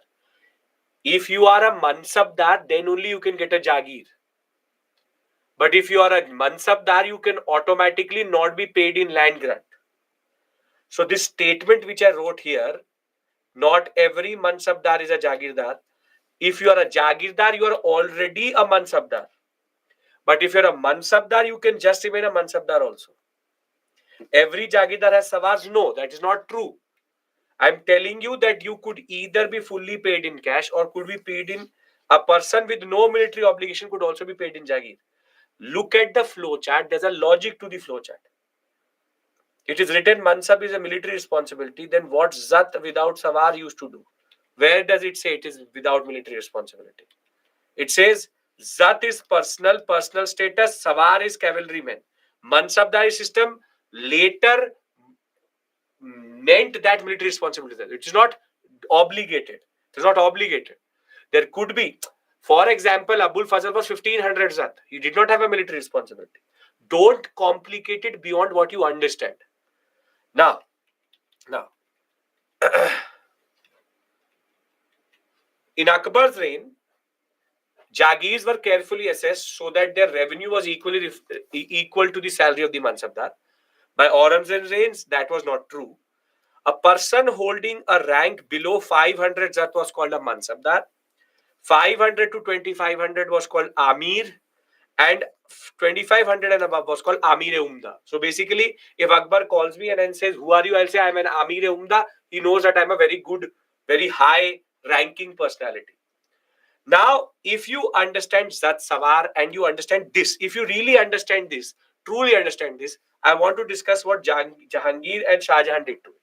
If you are a Mansabdar, then only you can get a Jagir. But if you are a Mansabdar, you can automatically not be paid in land grant. So this statement which I wrote here, not every Mansabdar is a Jagirdar. If you are a Jagirdar, you are already a Mansabdar. But if you're a Mansabdar, you can just remain a Mansabdar also. Every Jagirdar has Savars? No, that is not true. I'm telling you that you could either be fully paid in cash or could be paid in a person with no military obligation could also be paid in Jagir. Look at the flow chart. There's a logic to the flow chart. It is written Mansab is a military responsibility. Then what Zat without Savar used to do? Where does it say it is without military responsibility? It says Zat is personal status, Savar is cavalryman. Mansabdari system later meant that military responsibility. It is not obligated. It is not obligated. There could be, for example, Abul Fazal was 1500 Zat. He did not have a military responsibility. Don't complicate it beyond what you understand. Now, in Akbar's reign, Jagirs were carefully assessed so that their revenue was equal to the salary of the Mansabdar. By Aurangzeb's reigns, that was not true. A person holding a rank below 500 Zat was called a Mansabdar. 500 to 2500 was called Amir, and 2500 and above was called Amir-e-Umda. So basically, if Akbar calls me and then says, "Who are you?" I'll say, "I'm an Amir-e-Umda." He knows that I'm a very good, very high ranking personality. Now, if you understand Zat Savar and you understand this, if you really understand this, truly understand this, I want to discuss what Jahangir and Shah Jahan did to it.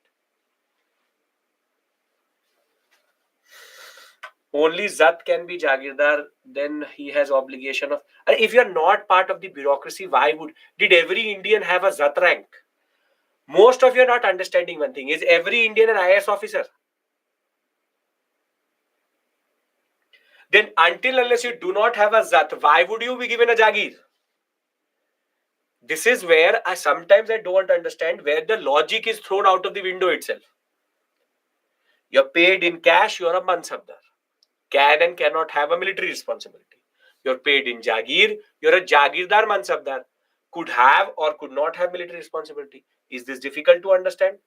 Only Zat can be Jagirdar, then he has obligation of. And if you are not part of the bureaucracy, why did every Indian have a Zat rank? Most of you are not understanding one thing. Is every Indian an IAS officer? Then until unless you do not have a Zat, why would you be given a Jagir? This is where sometimes I don't understand where the logic is thrown out of the window itself. You're paid in cash, you're a Mansabdar. Can and cannot have a military responsibility. You're paid in Jagir, you're a Jagirdar Mansabdar. could have or could not have military responsibility. Is this difficult to understand?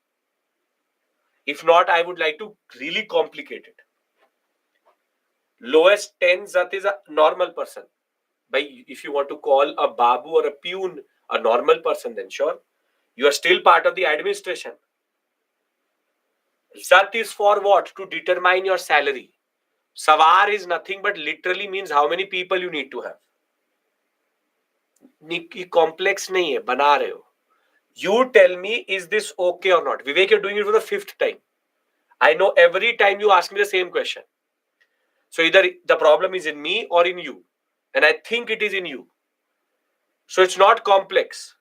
If not, I would like to really complicate it. Lowest 10 Zat is a normal person. By if you want to call a babu or a peon a normal person, then sure, you are still part of the administration. Zat is for what? To determine your salary. Sawar is nothing but literally means how many people you need to have. Complex nahi hai, bana rahe ho. You tell me, is this okay or not? Vivek, you're doing it for the 5th time. I know every time you ask me the same question. So either the problem is in me or in you. And I think it is in you. So it's not complex.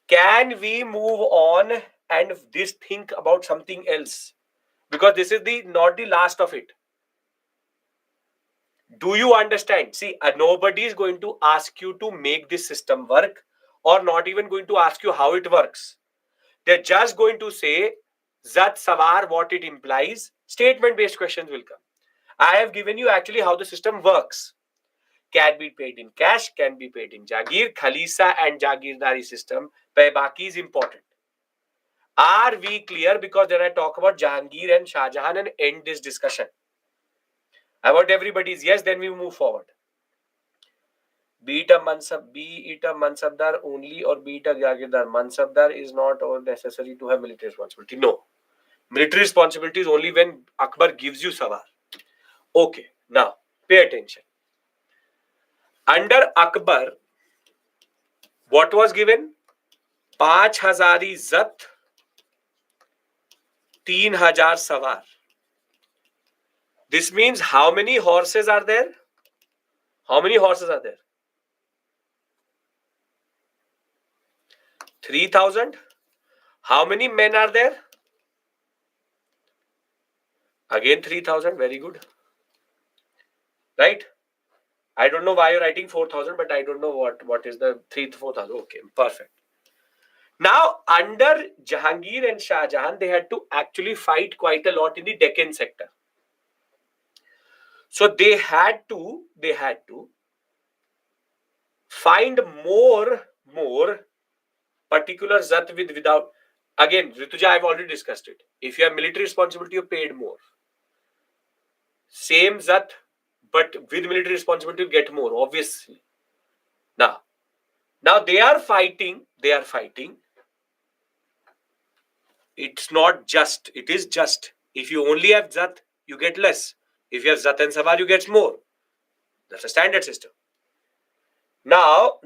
Can we move on and this think about something else? Because this is not the last of it. Do you understand? See, nobody is going to ask you to make this system work, or not even going to ask you how it works. They're just going to say, Zat Sawar, what it implies. Statement-based questions will come. I have given you actually how the system works. Can be paid in cash, can be paid in Jagir. Khalisa and Jagirdari system, Paybaki is important. Are we clear? Because then I talk about Jahangir and Shah Jahan and end this discussion. I want everybody's yes, then we move forward. Be it a Mansabdar only or be it a Jagirdar. Mansabdar is not all necessary to have military responsibility. No. Military responsibility is only when Akbar gives you Sawar. Okay, now pay attention. Under Akbar, what was given? 5,000 Zat, 3,000 Sawar. This means how many horses are there? How many horses are there? 3,000. How many men are there? Again 3,000. Very good. Right? I don't know why you're writing 4,000, but I don't know what is the 4,000. Okay, perfect. Now, under Jahangir and Shah Jahan, they had to actually fight quite a lot in the Deccan sector. So they had to find more particular Zat without. Again, Rituja, I've already discussed it. If you have military responsibility, you're paid more. Same Zat, but with military responsibility, you get more, obviously. Now they are fighting. It's not just. It is just. If you only have Zat, you get less. If you have Zat and Sawar, you get more. That's a standard system. Now,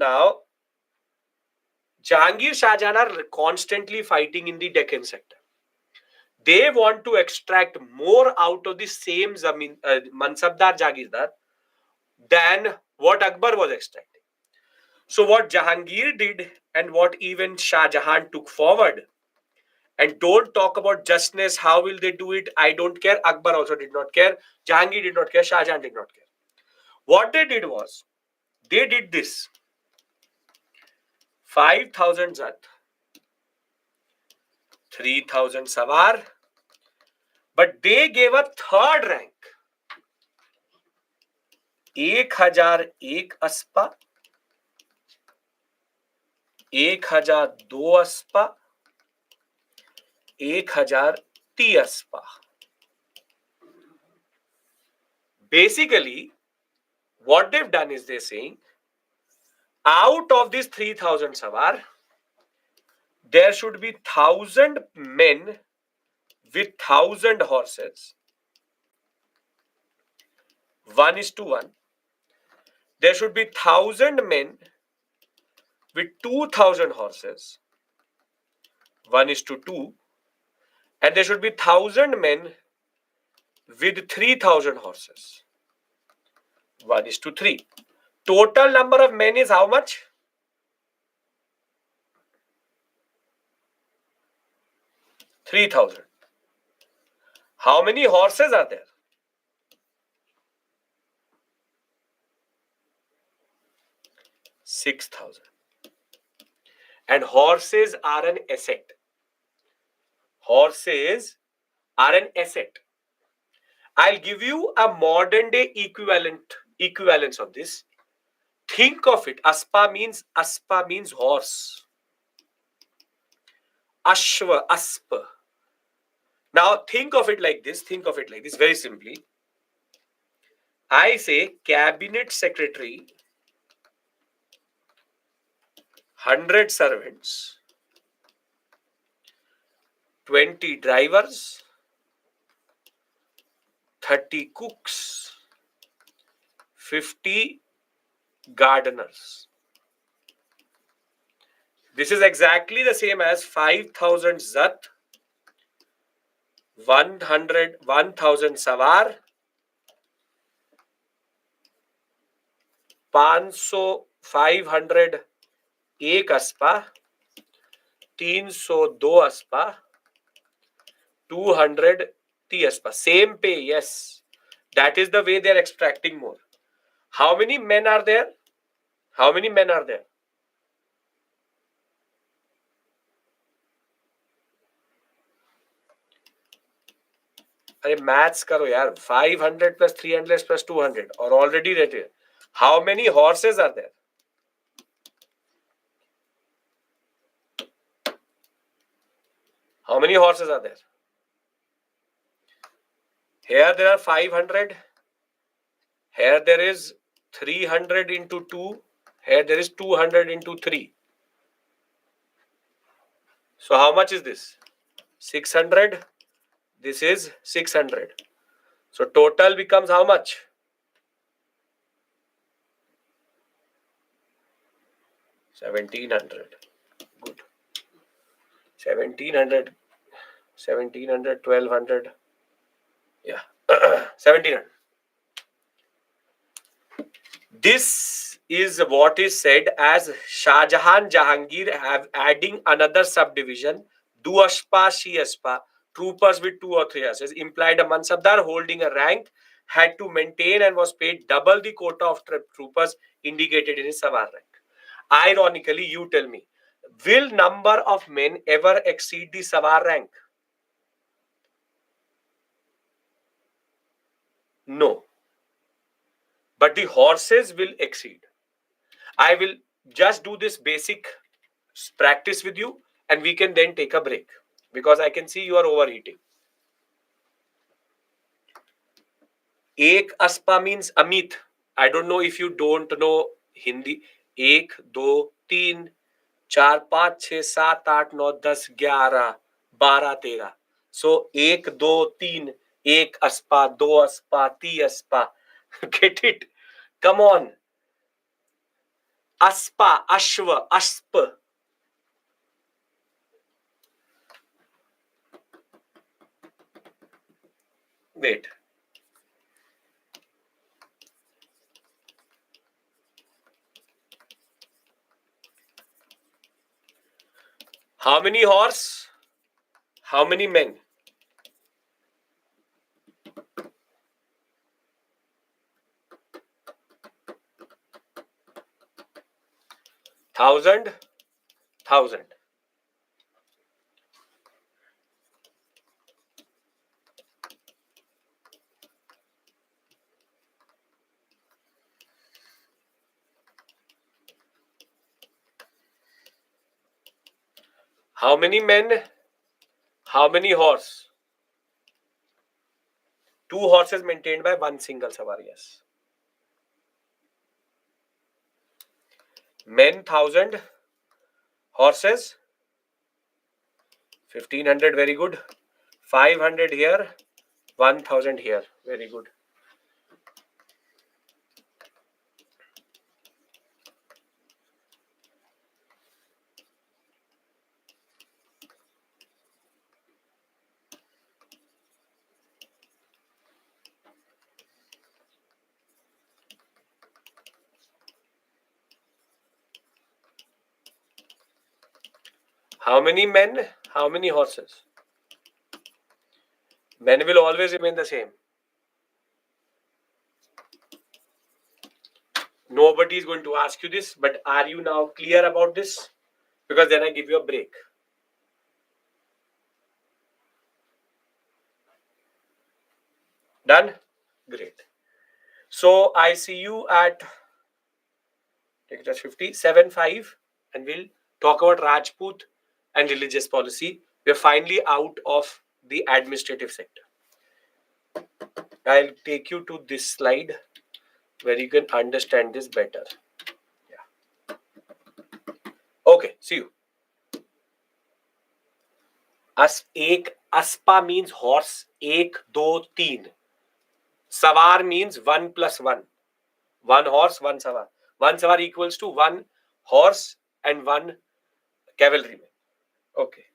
Jahangir, Shah Jahan are constantly fighting in the Deccan sector. They want to extract more out of the same Mansabdar Jagirdar than what Akbar was extracting. So what Jahangir did and what even Shah Jahan took forward, and don't talk about justness, how will they do it? I don't care. Akbar also did not care. Jahangir did not care. Shah Jahan did not care. What they did was, they did this. 5,000 Zat, 3,000 Sawar, but they gave a third rank. 1,001 Aspa, 1,002 Aspa, 1,003 Aspa. Basically, what they've done is they're saying, out of this 3,000 Sawar, there should be 1,000 men with 1,000 horses. 1:1. There should be 1,000 men with 2,000 horses. 1:2. And there should be 1,000 men with 3,000 horses. 1:3. Total number of men is how much? 3,000. How many horses are there? 6,000. And horses are an asset. Horses are an asset. I'll give you a modern day equivalence of this. Think of it. Aspa means horse. Ashva, aspa. Now think of it like this. Think of it like this very simply. I say cabinet secretary, 100 servants, 20 drivers, 30 cooks, 50 gardeners. This is exactly the same as 5,000 zat, 1,000 sawar, 500 एक अस्पा, 302 अस्पा, 200 ती aspa. Same pay, yes. That is the way they are extracting more. How many men are there? How many men are there? अरे maths करो यार. 500 plus 300 plus 200 or already rated. How many horses are there? How many horses are there? Here there are 500. Here there is 300 into 2. Here there is 200 into 3. So how much is this? 600. This is 600. So total becomes how much? 1700. Good. 1700. 1700, 1200. Yeah. 1700. This is what is said as Shah Jahan Jahangir have adding another subdivision, Duashpa, Shiaspa, troopers with 2 or 3 asses, implied a Mansabdar holding a rank had to maintain and was paid double the quota of troopers indicated in his Sawar rank. Ironically, you tell me, will number of men ever exceed the Sawar rank? No. But the horses will exceed. I will just do this basic practice with you and we can then take a break because I can see you are overheating. Ek aspa means Amit. I don't know if you don't know Hindi. Ek, do, teen, 4, 5, 6, 7, 8, 9, 10, 11, 12, 13. So ek, do, teen, ek aspa, do aspa, ti aspa. Get it? Come on. Aspa, ashva, asp. Wait. How many horse? How many men? 1,000. How many men? How many horse? 2 horses maintained by 1 single sawar, yes. Men 1,000, horses 1,500, very good. 500 here, 1,000 here, very good. How many men? How many horses? Men will always remain the same. Nobody is going to ask you this, but are you now clear about this? Because then I give you a break. Done? Great. So I see you at Take it as 50, 7-5, and we'll talk about Rajput and religious policy. We're finally out of the administrative sector. I'll take you to this slide where you can understand this better. Yeah. Okay, see you. Aspa means horse. Ek, do, teen. Savar means 1 plus 1. One horse, one savar. One savar equals to 1 horse and 1 cavalryman. Okay.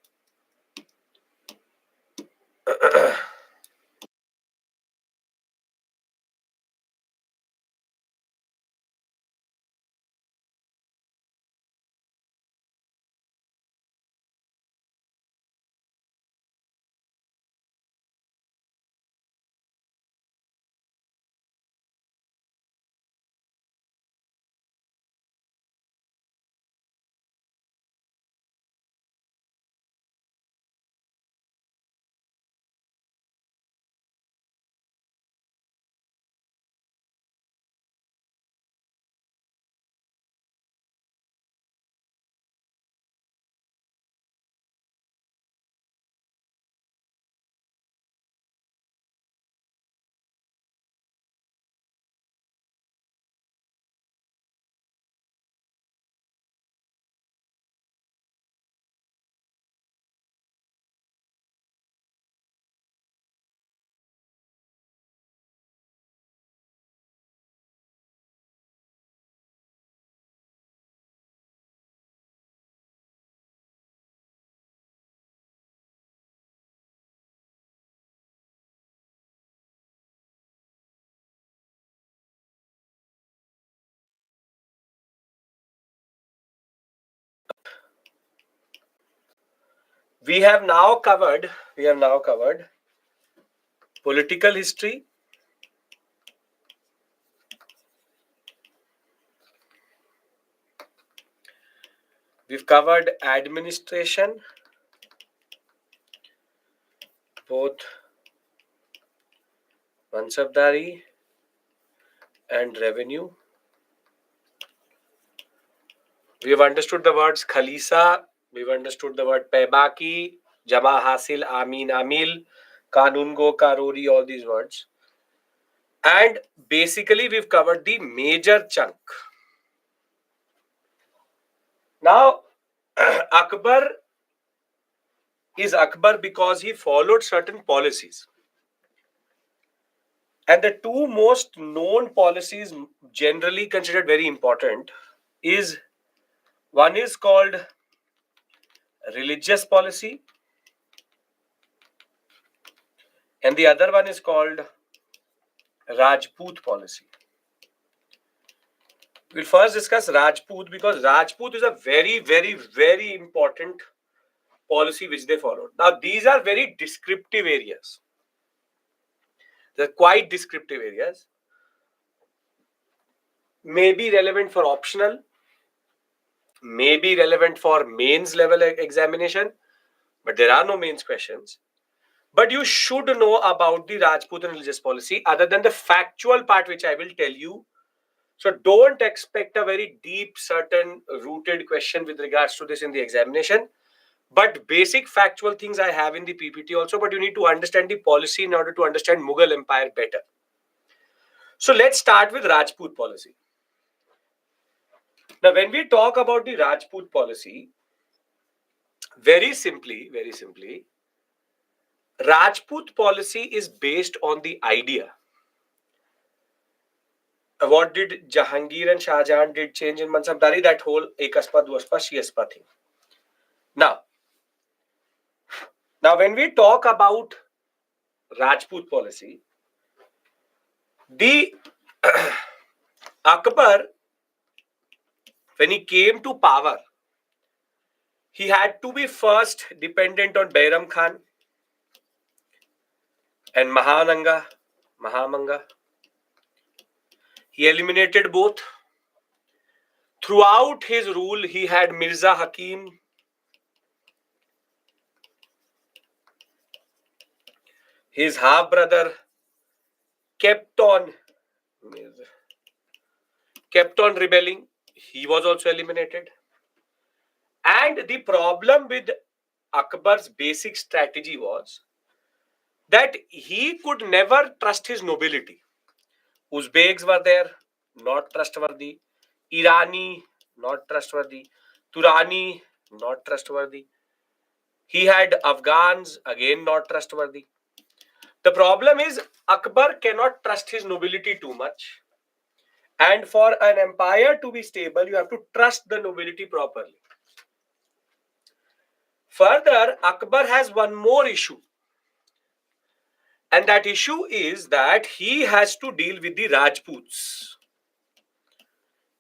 We have now covered political history, we've covered administration, both Mansabdari and revenue. We've understood the words Khalisa, we've understood the word Pebaki, Jama Hasil, Amin Amil, Kanungo, Karori, all these words. And basically, we've covered the major chunk. Now, Akbar is Akbar because he followed certain policies. And the two most known policies generally considered very important is one is called religious policy and the other one is called Rajput policy. We'll first discuss Rajput because Rajput is a very, very, very important policy which they followed. Now, these are very descriptive areas. They're quite descriptive areas. May be relevant for optional, may be relevant for mains level examination, but there are no mains questions. But you should know about the Rajput and religious policy other than the factual part which I will tell you. So don't expect a very deep, certain rooted question with regards to this in the examination. But basic factual things I have in the PPT also, but you need to understand the policy in order to understand Mughal Empire better. So let's start with Rajput policy. Now, when we talk about the Rajput policy, very simply, Rajput policy is based on the idea. What did Jahangir and Shah Jahan did change in Mansabdari? That whole Ekaspa, Duaspa, Shiaspa thing. Now, when we talk about Rajput policy, the Akbar, when he came to power, he had to be first dependent on Bairam Khan and Mahamanga. He eliminated both. Throughout his rule, he had Mirza Hakim, his half brother, kept on rebelling. he was also eliminated. And the problem with Akbar's basic strategy was that he could never trust his nobility. Uzbeks were there, not trustworthy. Irani, not trustworthy. Turani, not trustworthy. He had Afghans, again not trustworthy. The problem is Akbar cannot trust his nobility too much. And for an empire to be stable, you have to trust the nobility properly. Further, Akbar has one more issue. And that issue is that he has to deal with the Rajputs.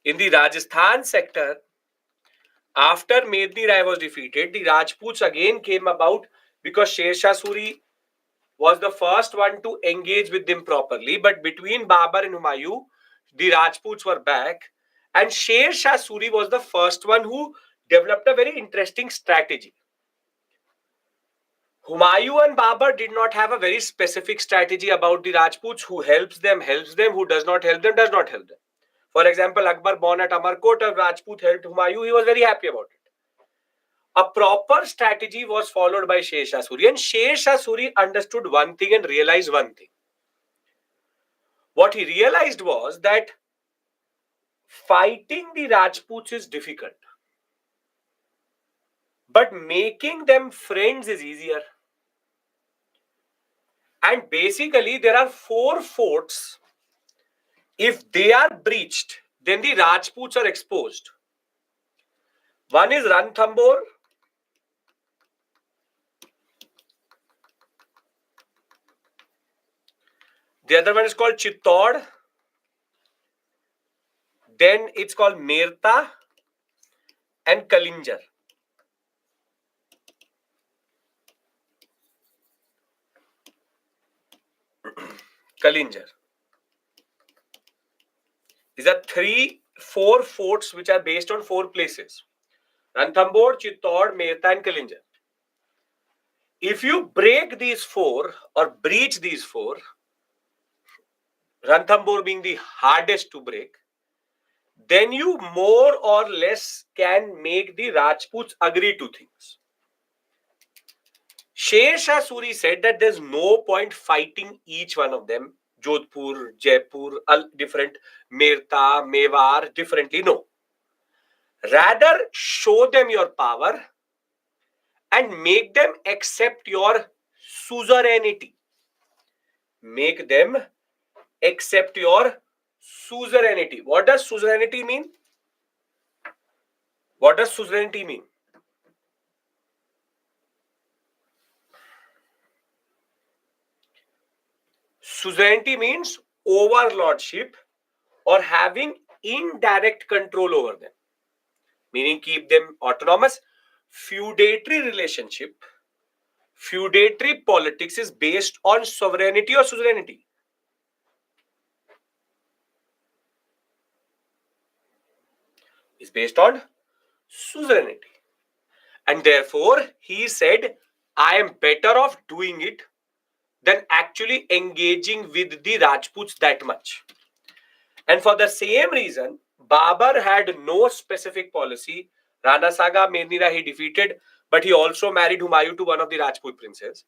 In the Rajasthan sector, after Medni Rai was defeated, the Rajputs again came about because Sher Shah Suri was the first one to engage with them properly. But between Babur and Humayun, the Rajputs were back. And Sher Shah Suri was the first one who developed a very interesting strategy. Humayun and Babur did not have a very specific strategy about the Rajputs. Who helps them, who does not help them, does not help them. For example, Akbar born at Amarkot, a Rajput helped Humayun, he was very happy about it. A proper strategy was followed by Sher Shah Suri, and Sher Shah Suri understood one thing and realized one thing. What he realized was that fighting the Rajputs is difficult, but making them friends is easier. And basically, there are 4 forts. If they are breached, then the Rajputs are exposed. One is Ranthambore. The other one is called Chittor. Then it's called Merta and Kalinjar. Kalinjar. These are 4 forts which are based on 4 places. Ranthambore, Chittor, Merta and Kalinjar. If you break these 4 or breach these 4, Ranthambore being the hardest to break, then you more or less can make the Rajputs agree to things. Sher Shah Suri said that there's no point fighting each one of them. Jodhpur, Jaipur, different, Merta, Mewar, differently. No. Rather, show them your power and make them accept your suzerainty. Make them accept your suzerainty. What does suzerainty mean? What does suzerainty mean? Suzerainty means overlordship or having indirect control over them, meaning keep them autonomous. Feudatory relationship, feudatory politics is based on sovereignty or suzerainty. It's based on suzerainty. And therefore, he said, I am better off doing it than actually engaging with the Rajputs that much. And for the same reason, Babur had no specific policy. Rana Saga, Medni Rai he defeated, but he also married Humayun to one of the Rajput princes.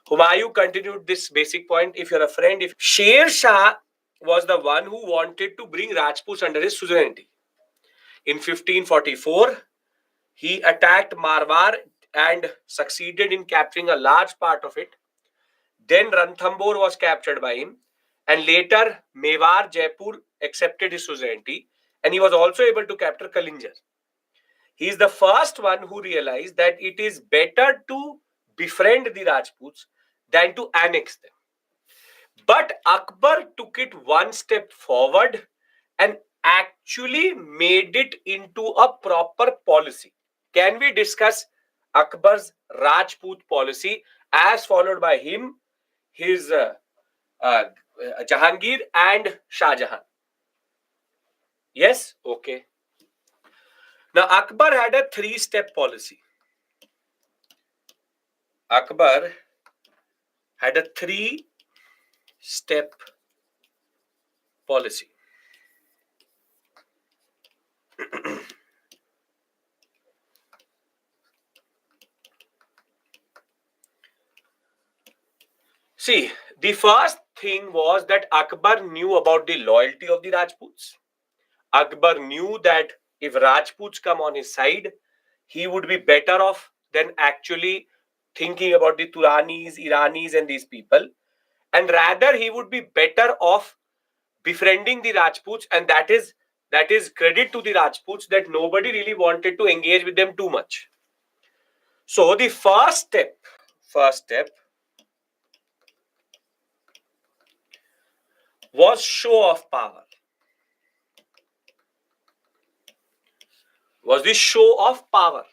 Humayun continued this basic point. If you're a friend, if Sher Shah was the one who wanted to bring Rajputs under his suzerainty. In 1544, he attacked Marwar and succeeded in capturing a large part of it. Then Ranthambore was captured by him, and later Mewar, Jaipur accepted his suzerainty, and he was also able to capture Kalinjar. He is the first one who realized that it is better to befriend the Rajputs than to annex them. But Akbar took it one step forward and actually made it into a proper policy. Can we discuss Akbar's Rajput policy as followed by him, his Jahangir and Shah Jahan? Yes? Okay. Now, Akbar had a 3-step policy. Akbar had a 3-step policy. See, the first thing was that Akbar knew about the loyalty of the Rajputs. Akbar knew that if Rajputs come on his side, he would be better off than actually thinking about the Turanis, Iranis, and these people. And rather, he would be better off befriending the Rajputs, and that is credit to the Rajputs that nobody really wanted to engage with them too much. So the first step was show of power. Was the show of power.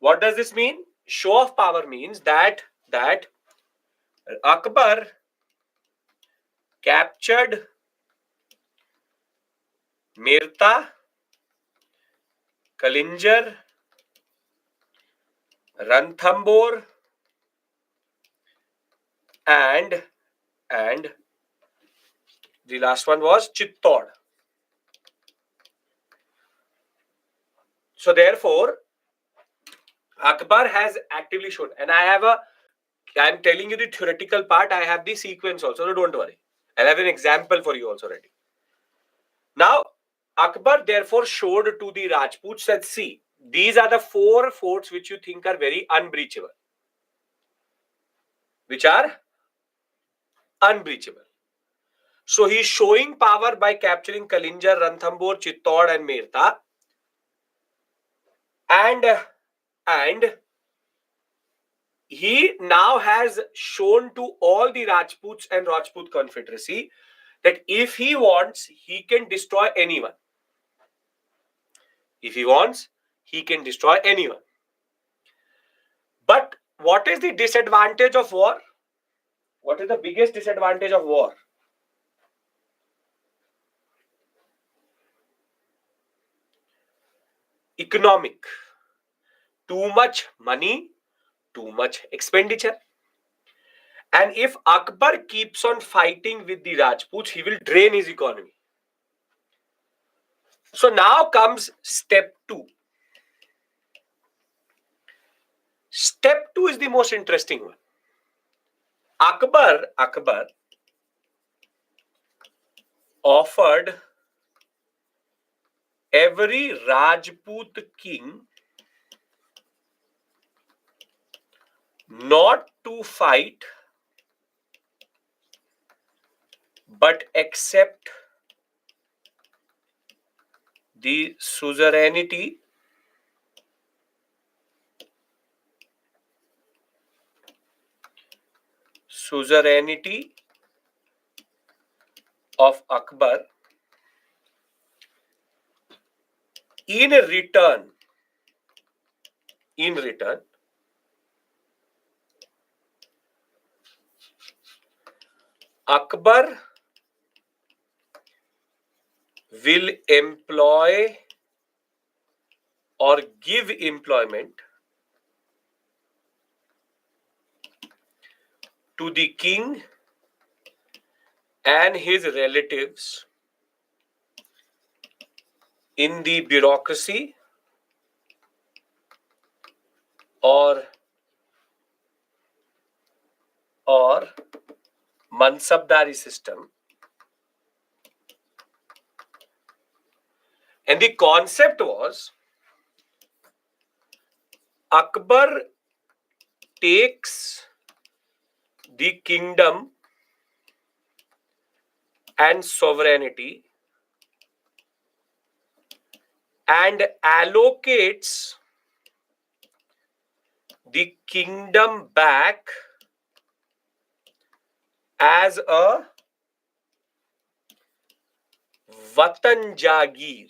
What does this mean? Show of power means that Akbar captured Mirta, Kalinjar, Ranthambore, and the last one was Chittor. So therefore, Akbar has actively shown, and I'm telling you the theoretical part. I have the sequence also, so don't worry. I'll have an example for you also ready. Now, Akbar therefore showed to the Rajputs that, see, these are the 4 forts which you think are very unbreachable. Which are unbreachable. So he's showing power by capturing Kalinjar, Ranthambore, Chittor, and Mirta. And he now has shown to all the Rajputs and Rajput Confederacy that if he wants, he can destroy anyone. If he wants, he can destroy anyone. But what is the disadvantage of war? What is the biggest disadvantage of war? Economic. Too much money, too much expenditure. And if Akbar keeps on fighting with the Rajputs, he will drain his economy. So now comes step 2. Step 2 is the most interesting one. Akbar offered every Rajput king not to fight but accept the suzerainty of Akbar in return. Akbar will employ or give employment to the king and his relatives in the bureaucracy or Mansabdari system. And the concept was Akbar takes the kingdom and sovereignty and allocates the kingdom back as a Vatan Jagir.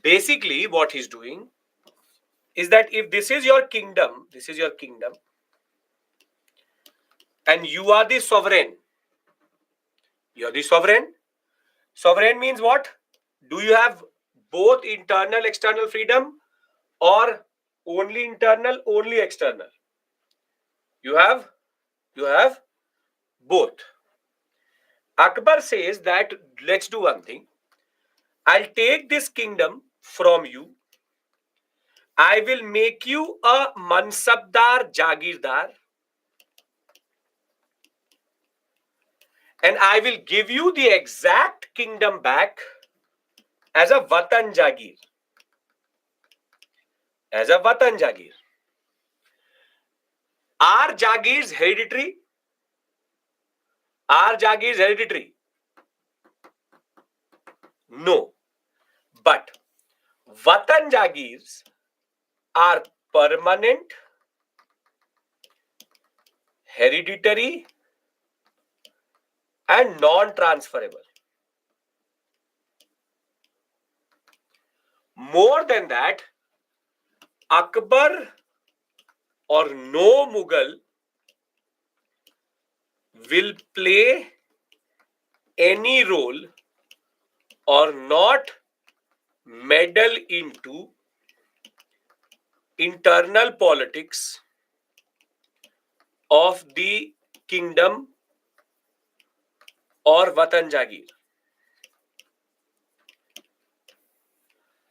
Basically, what he's doing is that if this is your kingdom, and you are the sovereign. Sovereign means what? Do you have both internal, external freedom, or only internal, only external? You have both. Akbar says that let's do one thing. I'll take this kingdom from you I will make you a Mansabdar Jagirdar, and I will give you the exact kingdom back as a Vatan Jagir. As a Vatan Jagir. Are Jagirs hereditary? Are Jagirs hereditary? No. But Vatan Jagirs are permanent, hereditary, and non-transferable. More than that, Akbar or no Mughal will play any role or not meddle into internal politics of the kingdom or Vatan Jagir.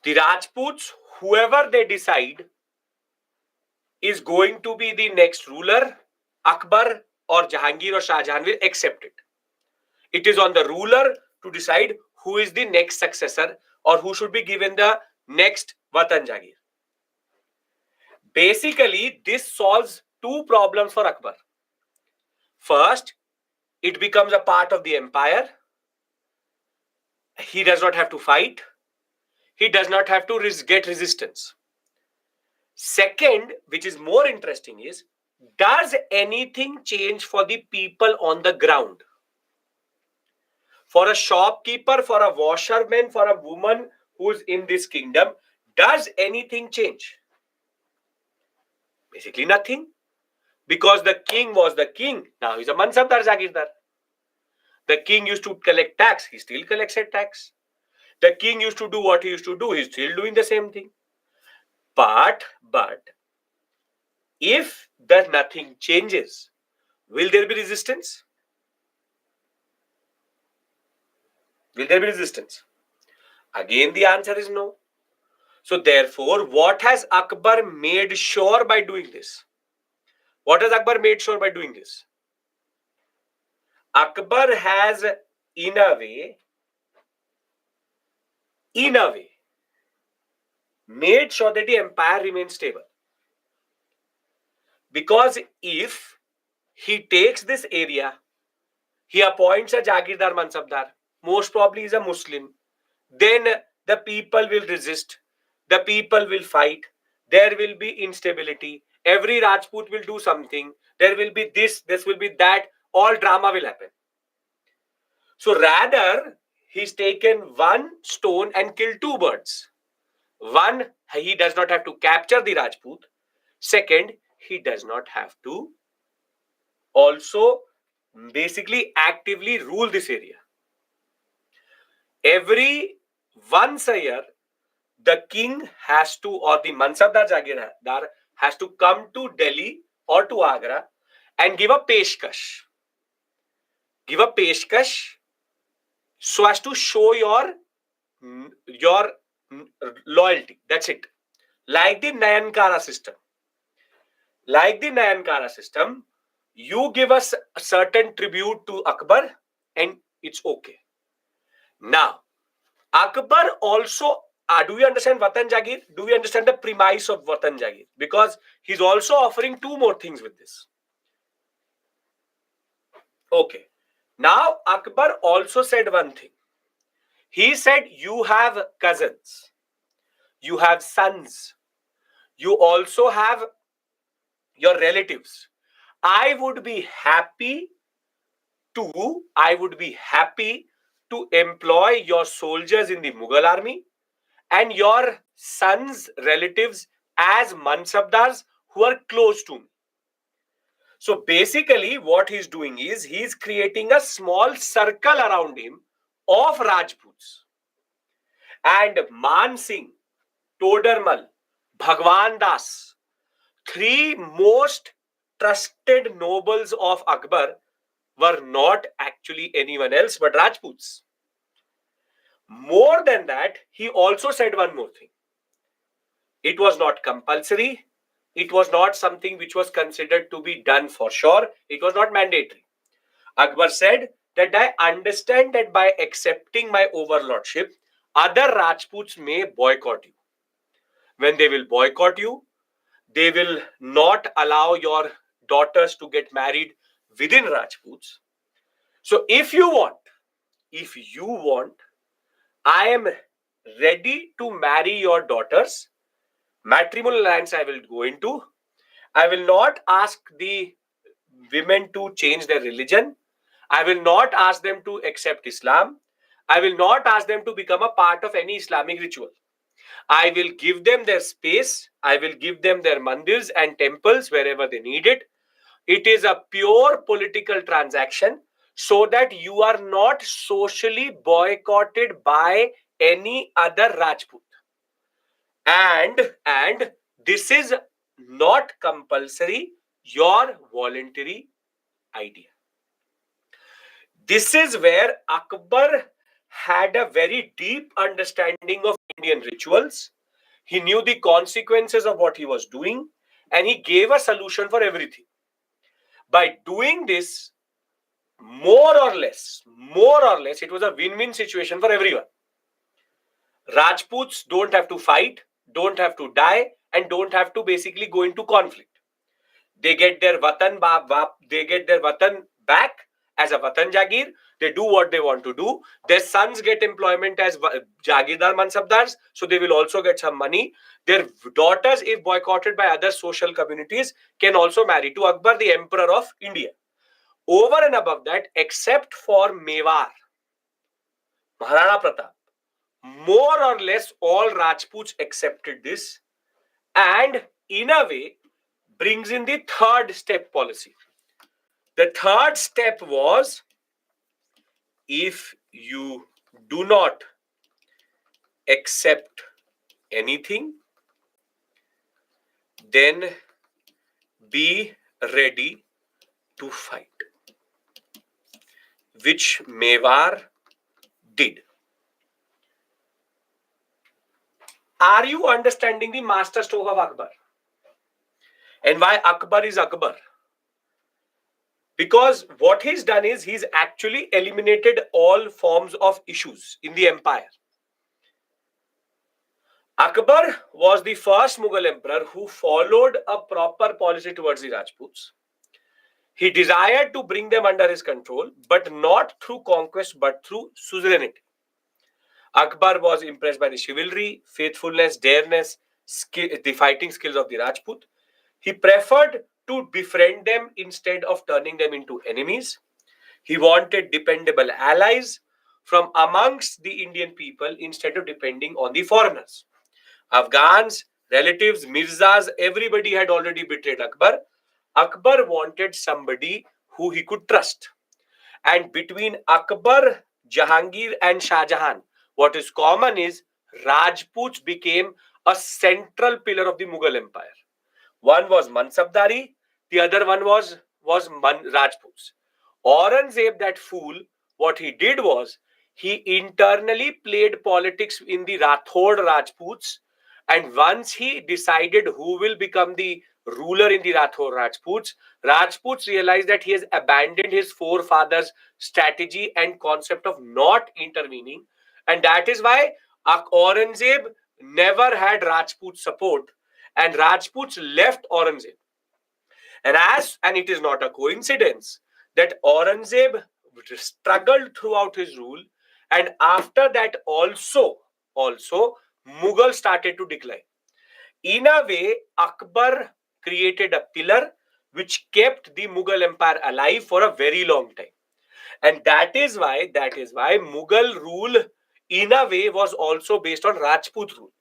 The Rajputs, whoever they decide, is going to be the next ruler. Akbar or Jahangir or Shah Jahan will accept it. It is on the ruler to decide who is the next successor or who should be given the next Vatan Jagir. Basically, this solves two problems for Akbar. First, it becomes a part of the empire. He does not have to fight. He does not have to get resistance. Second, which is more interesting, is does anything change for the people on the ground? For a shopkeeper, for a washerman, for a woman who's in this kingdom, does anything change? Basically nothing. Because the king was the king. Now he's a Mansabdar Jagirdar. The king used to collect tax. He still collects a tax. The king used to do what he used to do. He's still doing the same thing. But if that nothing changes, will there be resistance? Will there be resistance? Again, the answer is no. So therefore, what has Akbar made sure by doing this? What has Akbar made sure by doing this? Akbar has, in a way, made sure that the empire remains stable. Because if he takes this area, he appoints a Jagirdar Mansabdar, most probably is a Muslim, then the people will resist, the people will fight, there will be instability, every Rajput will do something, there will be this will be that, all drama will happen. So rather, he's taken one stone and killed two birds. One, he does not have to capture the Rajput. Second, he does not have to also basically actively rule this area. Every once a year, the king has to, or the Mansabdar Jagirdar has to come to Delhi or to Agra and give a peshkash. Give a peshkash so as to show your loyalty. That's it. Like the Nayankara system. Like the Nayankara system, you give us a certain tribute to Akbar and it's okay. Now, Akbar also, do we understand Vatan Jagir? Do we understand the premise of Vatan Jagir? Because he's also offering two more things with this. Okay. Now, Akbar also said one thing. He said, you have cousins. You have sons. You also have your relatives. I would be happy to employ your soldiers in the Mughal army and your sons' relatives as Mansabdars who are close to me. So basically, what he's doing is he's creating a small circle around him of Rajputs. And Man Singh, Todarmal, Bhagwan Das, three most trusted nobles of Akbar were not actually anyone else but It was not compulsory. It was not something which was considered to be done for sure. It was not mandatory. Akbar said that I understand that by accepting my overlordship, other Rajputs may boycott you. When they will boycott you, they will not allow your daughters to get married within Rajputs. So if you want, I am ready to marry your daughters. Matrimonial alliance I will go into. I will not ask the women to change their religion. I will not ask them to accept Islam. I will not ask them to become a part of any Islamic ritual. I will give them their space. I will give them their mandirs and temples wherever they need it. It is a pure political transaction so that you are not socially boycotted by any other Rajput. And this is not compulsory, your voluntary idea. This is where Akbar had a very deep understanding of Indian rituals. He knew the consequences of what he was doing, and he gave a solution for everything. By doing this, more or less, it was a win-win situation for everyone. Rajputs don't have to fight, don't have to die, and don't have to basically go into conflict. They get their watan back as a watan jagir. They do what they want to do. Their sons get employment as jagirdar mansabdars, so they will also get some money. Their daughters, if boycotted by other social communities, can also marry to Akbar, the emperor of India. Over and above that, except for Mewar, Maharana Pratap, more or less all Rajputs accepted this, and in a way brings in the third step policy. The third step was, if you do not accept anything, then be ready to fight, which Mewar did. Are you understanding the master stroke of Akbar? And why Akbar is Akbar? Because what he's done is he's actually eliminated all forms of issues in the empire. Akbar was the first Mughal emperor who followed a proper policy towards the Rajputs. He desired to bring them under his control, but not through conquest, but through suzerainty. Akbar was impressed by the chivalry, faithfulness, dareness, the fighting skills of the Rajput. He preferred to befriend them instead of turning them into enemies. He wanted dependable allies from amongst the Indian people instead of depending on the foreigners. Afghans, relatives, Mirzas, everybody had already betrayed Akbar. Akbar wanted somebody who he could trust. And between Akbar, Jahangir, and Shah Jahan, what is common is Rajputs became a central pillar of the Mughal Empire. One was Mansabdari, the other one was Rajputs. Aurangzeb, that fool, what he did was he internally played politics in the Rathod Rajputs, and once he decided who will become the ruler in the Rathod Rajputs realized that he has abandoned his forefathers' strategy and concept of not intervening, and that is why Aurangzeb never had Rajput support, and Rajputs left Aurangzeb. And it is not a coincidence that Aurangzeb struggled throughout his rule, and after that also Mughal started to decline. In a way, Akbar created a pillar which kept the Mughal Empire alive for a very long time. And that is why Mughal rule in a way was also based on Rajput rule.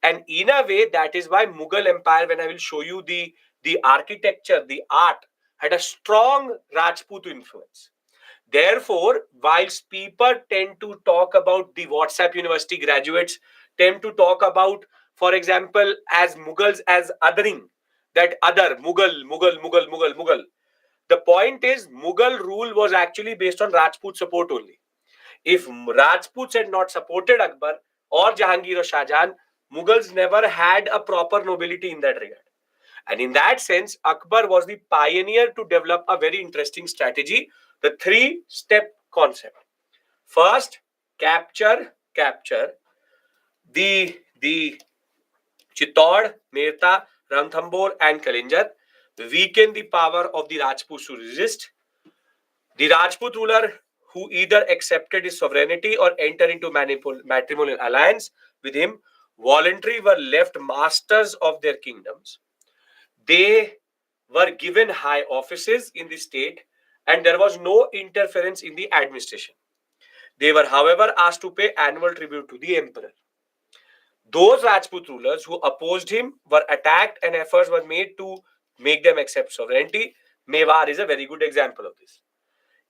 And in a way, that is why Mughal Empire, when I will show you the architecture, the art, had a strong Rajput influence. Therefore, whilst people tend to talk about the WhatsApp University graduates, tend to talk about, for example, as Mughals as othering, that other, Mughal. The point is, Mughal rule was actually based on Rajput support only. If Rajputs had not supported Akbar or Jahangir or Shah Jahan, Mughals never had a proper nobility in that regard. And in that sense, Akbar was the pioneer to develop a very interesting strategy, the three-step concept. First, capture the Chittor, Merta, Ranthambore, and Kalinjar, weaken the power of the Rajputs to resist. The Rajput ruler who either accepted his sovereignty or entered into matrimonial alliance with him voluntarily were left masters of their kingdoms. They were given high offices in the state and there was no interference in the administration. They were, however, asked to pay annual tribute to the emperor. Those Rajput rulers who opposed him were attacked and efforts were made to make them accept sovereignty. Mewar is a very good example of this.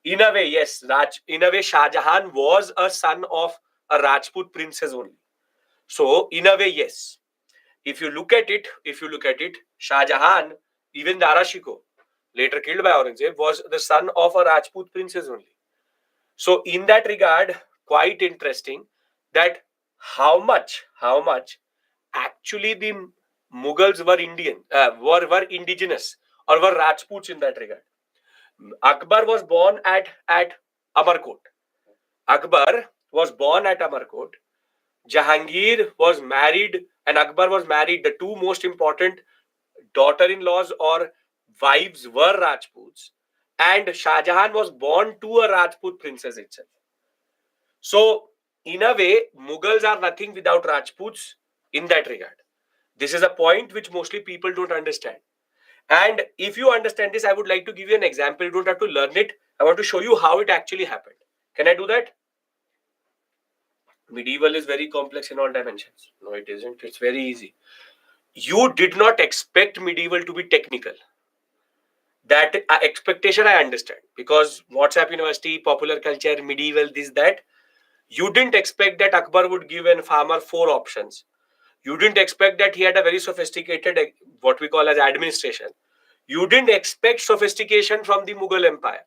In a way, yes, in a way, Shah Jahan was a son of a Rajput princess only. So, in a way, yes. If you look at it, Shah Jahan, even Dara Shikoh, later killed by Aurangzeb, was the son of a Rajput princess only. So, in that regard, quite interesting that how much actually the Mughals were Indian, were indigenous or were Rajputs in that regard. Akbar was born at Amarkot. Akbar was born at Amarkot. Jahangir was married and Akbar was married. The two most important daughter-in-laws or wives were Rajputs. And Shah Jahan was born to a Rajput princess itself. So, in a way, Mughals are nothing without Rajputs in that regard. This is a point which mostly people don't understand. And if you understand this, I would like to give you an example. You don't have to learn it. I want to show you how it actually happened. Can I do that? Medieval is very complex in all dimensions. No, it isn't. It's very easy. You did not expect medieval to be technical. That expectation I understand because WhatsApp University, popular culture, medieval, this, that. You didn't expect that Akbar would give a farmer 4 options. You didn't expect that he had a very sophisticated, what we call as administration. You didn't expect sophistication from the Mughal Empire.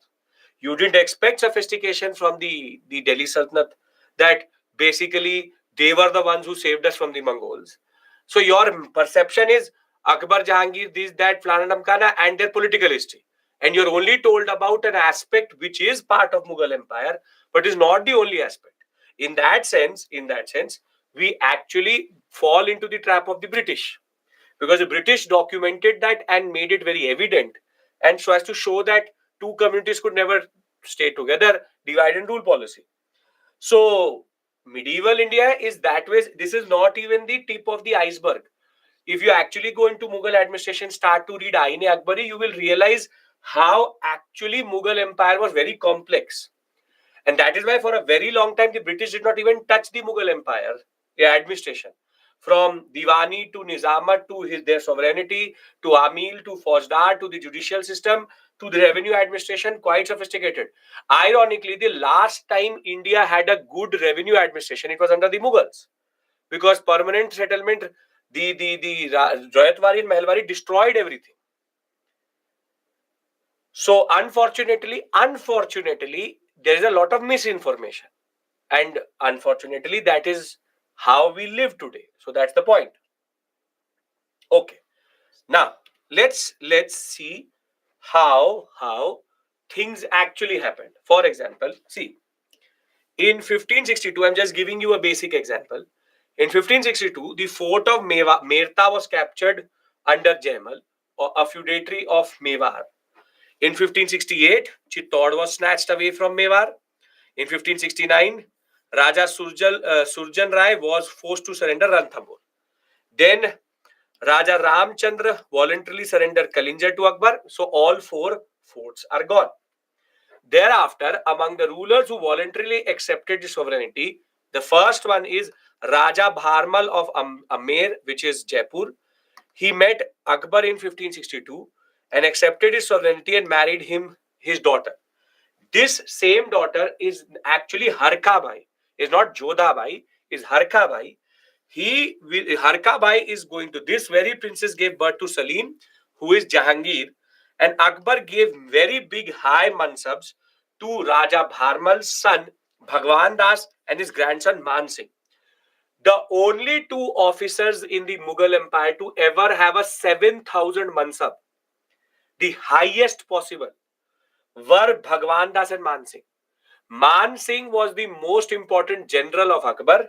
You didn't expect sophistication from the Delhi Sultanate, that basically they were the ones who saved us from the Mongols. So your perception is Akbar, Jahangir, this, that, Flanna Damkana, and their political history. And you're only told about an aspect which is part of Mughal Empire, but is not the only aspect. In that sense, we actually fall into the trap of the British. Because the British documented that and made it very evident, and so as to show that two communities could never stay together, divide and rule policy. So medieval India is that way. This is not even the tip of the iceberg. If you actually go into Mughal administration, start to read Aine Akbari, you will realize how actually Mughal Empire was very complex. And that is why for a very long time, the British did not even touch the Mughal Empire, the administration. From Diwani to Nizamat to their sovereignty, to Amil, to Faujdar, to the judicial system, to the revenue administration, quite sophisticated. Ironically, the last time India had a good revenue administration, it was under the Mughals. Because permanent settlement, the Rayatwari and Mehalwari destroyed everything. So unfortunately, there is a lot of misinformation. And unfortunately, that is how we live today. So that's the point. Okay. Now, let's see how things actually happened. For example, see, in 1562, I'm just giving you a basic example. In 1562, the fort of Merta was captured under Jaimal, a feudatory of Mewar. In 1568, Chittor was snatched away from Mewar. In 1569, Raja Surjan Rai was forced to surrender Ranthambore. Then Raja Ramchandra voluntarily surrendered Kalinjar to Akbar. So all 4 forts are gone. Thereafter, among the rulers who voluntarily accepted the sovereignty, the first one is Raja Bharmal of Amer, which is Jaipur. He met Akbar in 1562 and accepted his sovereignty and married him his daughter. This same daughter is actually Harka Bai, is not Jodha Bai, is Harka Bai. Harka Bai is going to, this very princess gave birth to Salim, who is Jahangir, and Akbar gave very big high mansabs to Raja Bharmal's son Bhagwan Das and his grandson Man Singh. The only two officers in the Mughal Empire to ever have a 7,000 mansab, the highest possible, were Bhagwan Das and Man Singh. Man Singh was the most important general of Akbar,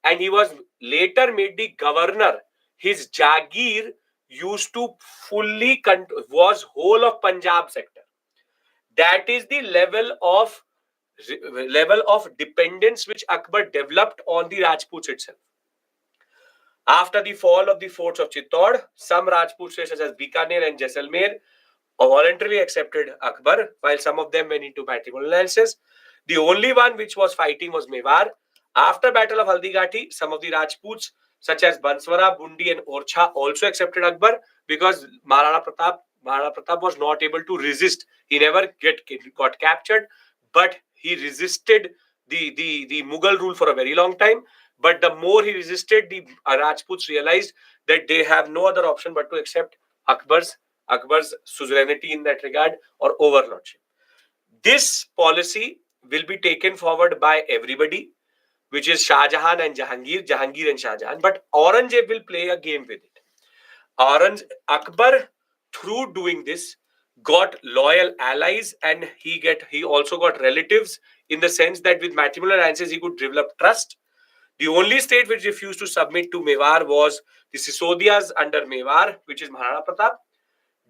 and he was later made the governor. His Jagir used to fully was whole of Punjab sector. That is the level of dependence which Akbar developed on the Rajputs itself. After the fall of the forts of Chittor, some Rajput states such as Bikaner and Jaisalmer voluntarily accepted Akbar, while some of them went into matrimonial alliances. The only one which was fighting was Mewar. After Battle of Haldigati, some of the Rajputs such as Banswara, Bundi and Orcha also accepted Akbar because Maharana Pratap was not able to resist. He never got captured, but he resisted the Mughal rule for a very long time. But the more he resisted, the Rajputs realized that they have no other option but to accept Akbar's suzerainty in that regard or overlordship. This policy will be taken forward by everybody, which is Shah Jahan and Jahangir and Shah Jahan. But Aurangzeb will play a game with it. Akbar, through doing this, got loyal allies, and he also got relatives, in the sense that with matrimonial alliances he could develop trust. The only state which refused to submit to Mewar was the Sisodias under Mewar, which is Maharana Pratap.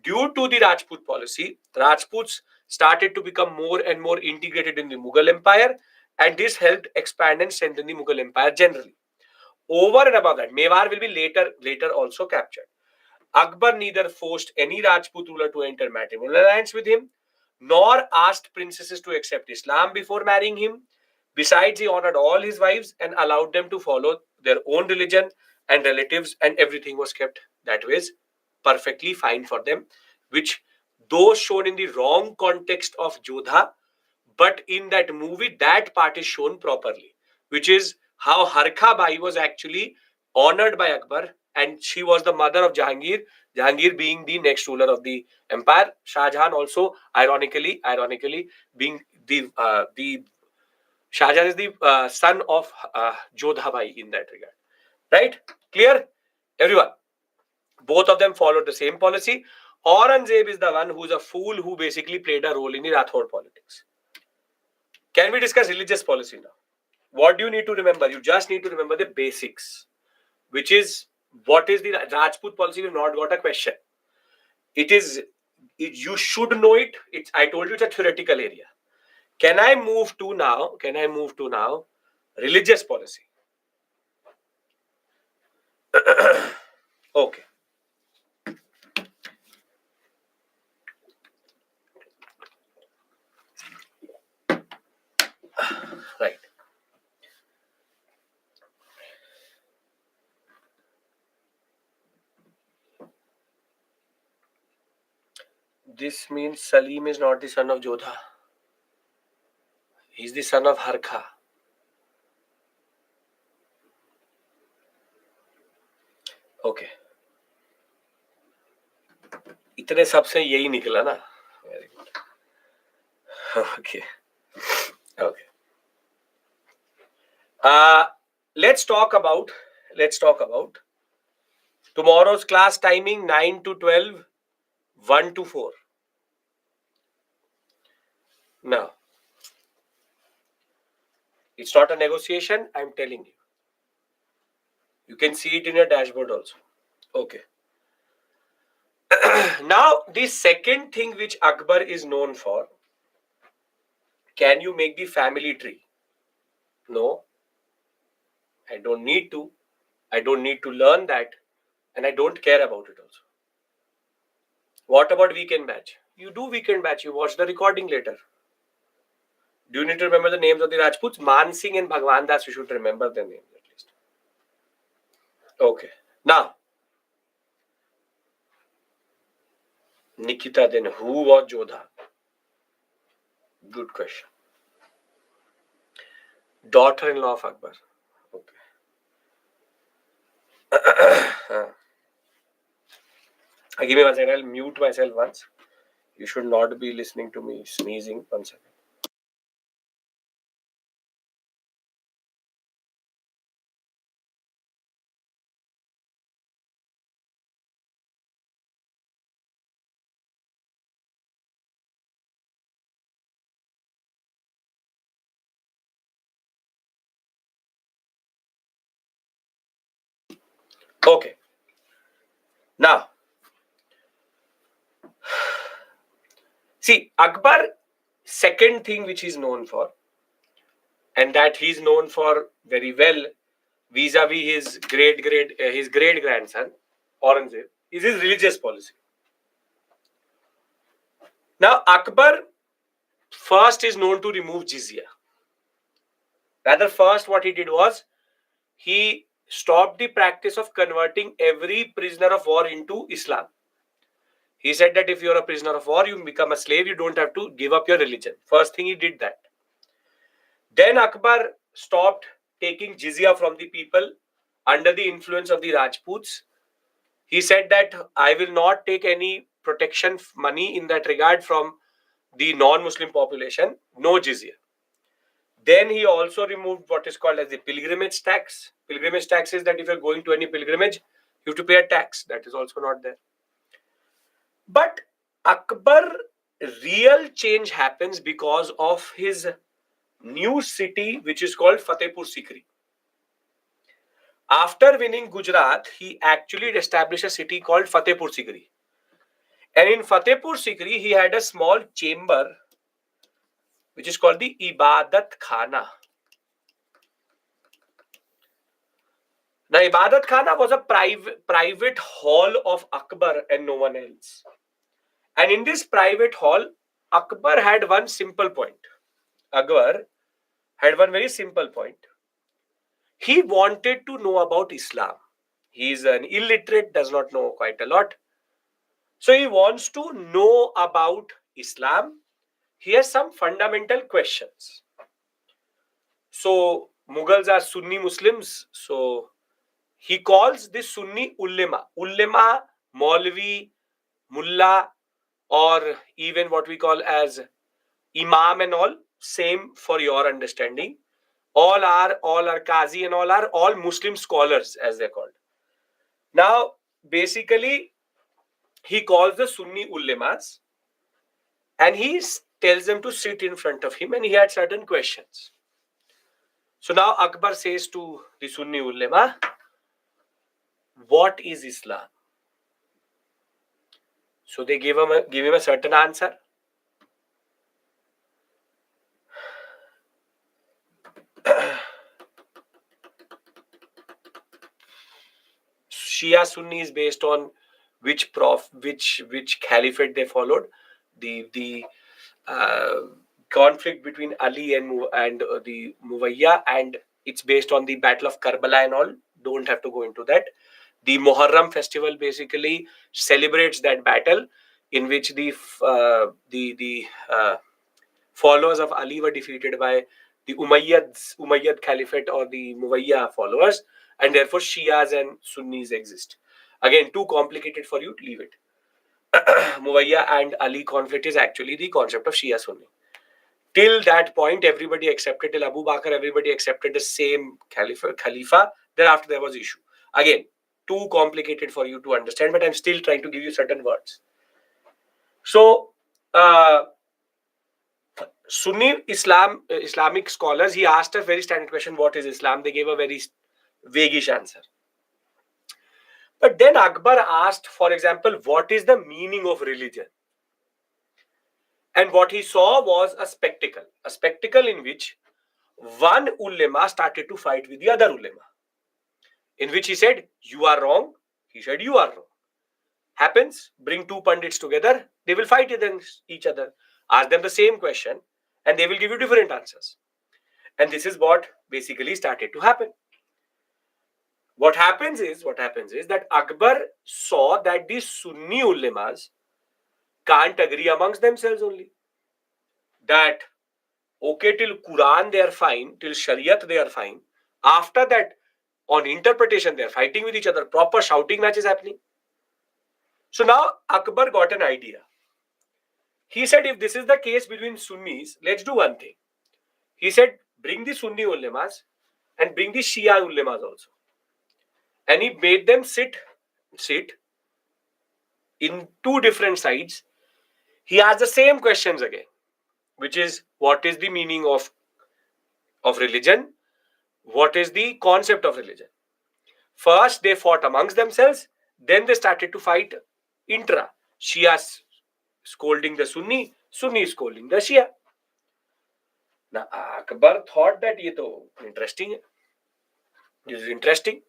Due to the Rajput policy, Rajputs started to become more and more integrated in the Mughal Empire, and this helped expand and strengthen the Mughal Empire generally. Over and above that, Mewar will be later also captured. Akbar neither forced any Rajput ruler to enter matrimonial alliance with him, nor asked princesses to accept Islam before marrying him. Besides, he honored all his wives and allowed them to follow their own religion and relatives, and everything was kept that way, perfectly fine for them, which those shown in the wrong context of Jodha, but in that movie, that part is shown properly, which is how Harkha Bai was actually honored by Akbar, and she was the mother of Jahangir. Jahangir being the next ruler of the empire. Shah Jahan also, ironically, being the Shah Jahan is the son of Jodha Bai in that regard. Right? Clear? Everyone. Both of them followed the same policy. Aurangzeb is the one who's a fool who basically played a role in the Rathod politics. Can we discuss religious policy now? What do you need to remember? You just need to remember the basics, which is what is the Rajput policy. We've not got a question. You should know it. I told you it's a theoretical area. Can I move to now religious policy? Okay. Right. This means Salim is not the son of Jodha. He's the son of Harkha. Okay. इतने सब से यही निकला ना. Very good. Okay. Okay. Let's talk about tomorrow's class timing 9 to 12, 1 to 4. Now, it's not a negotiation, I'm telling you. You can see it in your dashboard also. Okay. Now, the second thing which Akbar is known for, can you make the family tree? No. I don't need to. I don't need to learn that, and I don't care about it also. What about weekend batch? You do weekend batch, you watch the recording later. Do you need to remember the names of the Rajputs? Man Singh and Bhagwan Das, you should remember their names at least. Okay. Now, Nikita, then who was Jodha? Good question. Daughter-in-law of Akbar. Okay. Give me 1 second. I'll mute myself once. You should not be listening to me sneezing. 1 second. Okay. Now, see, Akbar, second thing which he's known for, and that he's known for very well vis-a-vis his great grandson Aurangzeb, is his religious policy. Now, Akbar first is known to remove jizya. Rather, first what he did was he stopped the practice of converting every prisoner of war into Islam. He said that if you're a prisoner of war, you become a slave, you don't have to give up your religion. First thing he did that. Then Akbar stopped taking jizya from the people under the influence of the Rajputs. He said that I will not take any protection money in that regard from the non-Muslim population, no jizya. Then he also removed what is called as the pilgrimage tax. Pilgrimage tax is that if you're going to any pilgrimage, you have to pay a tax. That is also not there. But Akbar, real change happens because of his new city, which is called Fatehpur Sikri. After winning Gujarat, he actually established a city called Fatehpur Sikri. And in Fatehpur Sikri, he had a small chamber, which is called the Ibadat Khana. Now, Ibadat Khana was a private hall of Akbar and no one else. And in this private hall, Akbar had one simple point. Akbar had one very simple point. He wanted to know about Islam. He is an illiterate, does not know quite a lot. So he wants to know about Islam. He has some fundamental questions. So Mughals are Sunni Muslims. So he calls this Sunni ulema. Ulema, Maulvi, Mullah, or even what we call as Imam and all, same for your understanding. All are Qazi and all are all Muslim scholars as they're called. Now, basically, he calls the Sunni ulemas and he tells them to sit in front of him and he had certain questions. So now Akbar says to the Sunni ulema, what is Islam? So they give him a certain answer. Shia Sunni is based on which caliphate they followed. The conflict between Ali and the Muwayya, and it's based on the Battle of Karbala and all. Don't have to go into that. The Muharram festival basically celebrates that battle in which the followers of Ali were defeated by the Umayyad Caliphate or the Muwayya followers, and therefore Shias and Sunnis exist. Again, too complicated for you to leave it. Muwayya and Ali conflict is actually the concept of Shia Sunni. Till that point, everybody accepted, till Abu Bakr, everybody accepted the same Khalifa. Thereafter, there was issue. Again, too complicated for you to understand, but I'm still trying to give you certain words. So, Sunni Islamic scholars, he asked a very standard question, what is Islam? They gave a very vaguish answer. But then Akbar asked, for example, what is the meaning of religion? And what he saw was a spectacle in which one ulema started to fight with the other ulema. In which he said, you are wrong. He said, you are wrong. Happens, bring two pundits together, they will fight against each other. Ask them the same question and they will give you different answers. And this is what basically started to happen. What happens is that Akbar saw that these Sunni ulemas can't agree amongst themselves only. That, okay, till Quran they are fine, till Shariat they are fine. After that, on interpretation, they are fighting with each other. Proper shouting match is happening. So now Akbar got an idea. He said, if this is the case between Sunnis, let's do one thing. He said, bring the Sunni ulemas and bring the Shia ulemas also. And he made them sit in two different sides. He asked the same questions again, which is, what is the meaning of religion? What is the concept of religion? First, they fought amongst themselves. Then they started to fight intra. Shia scolding the Sunni, Sunni scolding the Shia. Now, Akbar thought that ये तो interesting. This is interesting.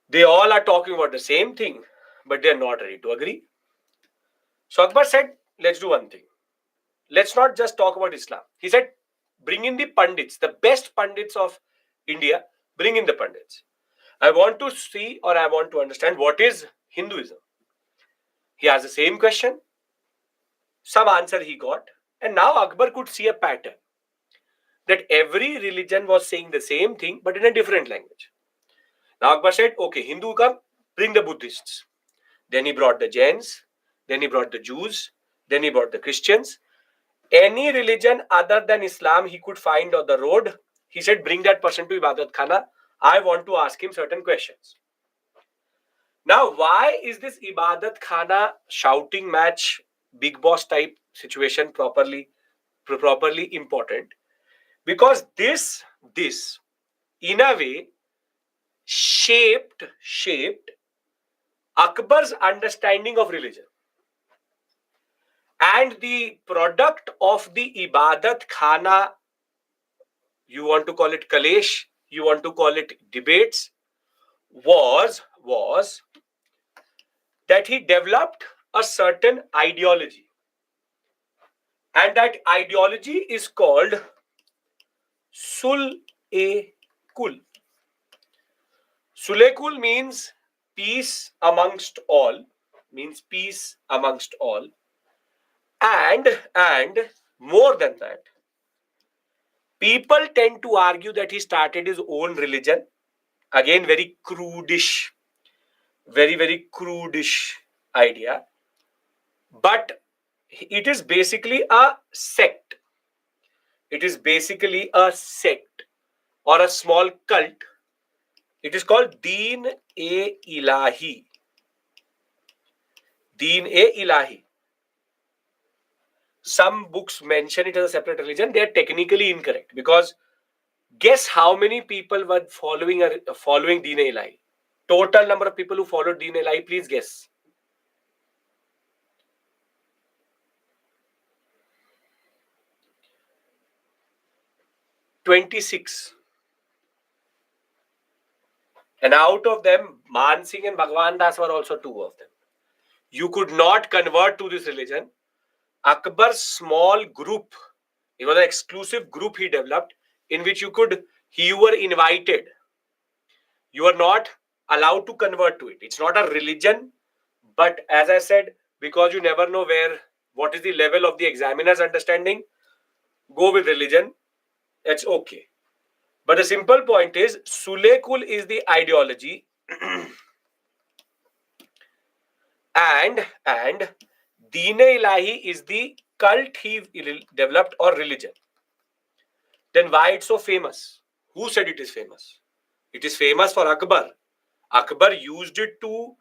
They all are talking about the same thing, but they are not ready to agree. So Akbar said, let's do one thing. Let's not just talk about Islam. He said, bring in the Pandits, the best Pandits of India, bring in the Pandits. I want to see, or I want to understand what is Hinduism. He has the same question. Some answer he got. And now Akbar could see a pattern that every religion was saying the same thing, but in a different language. Now Akbar said, okay, Hindu come, bring the Buddhists. Then he brought the Jains. Then he brought the Jews. Then he brought the Christians. Any religion other than Islam he could find on the road, he said, bring that person to Ibadat Khana. I want to ask him certain questions. Now, why is this Ibadat Khana shouting match, big boss type situation properly important? Because this in a way shaped Akbar's understanding of religion. And the product of the Ibadat Khana, you want to call it Kalesh, you want to call it debates, was that he developed a certain ideology. And that ideology is called Sul-e-Kul. Sul-e-Kul means peace amongst all, and more than that, people tend to argue that he started his own religion. Again, very crudish idea. But it is basically a sect. It is basically a sect or a small cult. It is called Deen-e-Ilahi. Deen-e-Ilahi. Some books mention it as a separate religion. They are technically incorrect because guess how many people were following Deen-e-Ilahi? Total number of people who followed Deen-e-Ilahi, please guess. 26. And out of them, Man Singh and Bhagwan Das were also two of them. You could not convert to this religion. Akbar's small group, it was an exclusive group he developed in which you were invited. You are not allowed to convert to it. It's not a religion, but as I said, because you never know what is the level of the examiner's understanding, go with religion. It's okay. But the simple point is, Sul-e-Kul is the ideology and Deen-e-Ilahi is the cult he developed or religion. Then why it's so famous? Who said it is famous? It is famous for Akbar. Akbar used it to,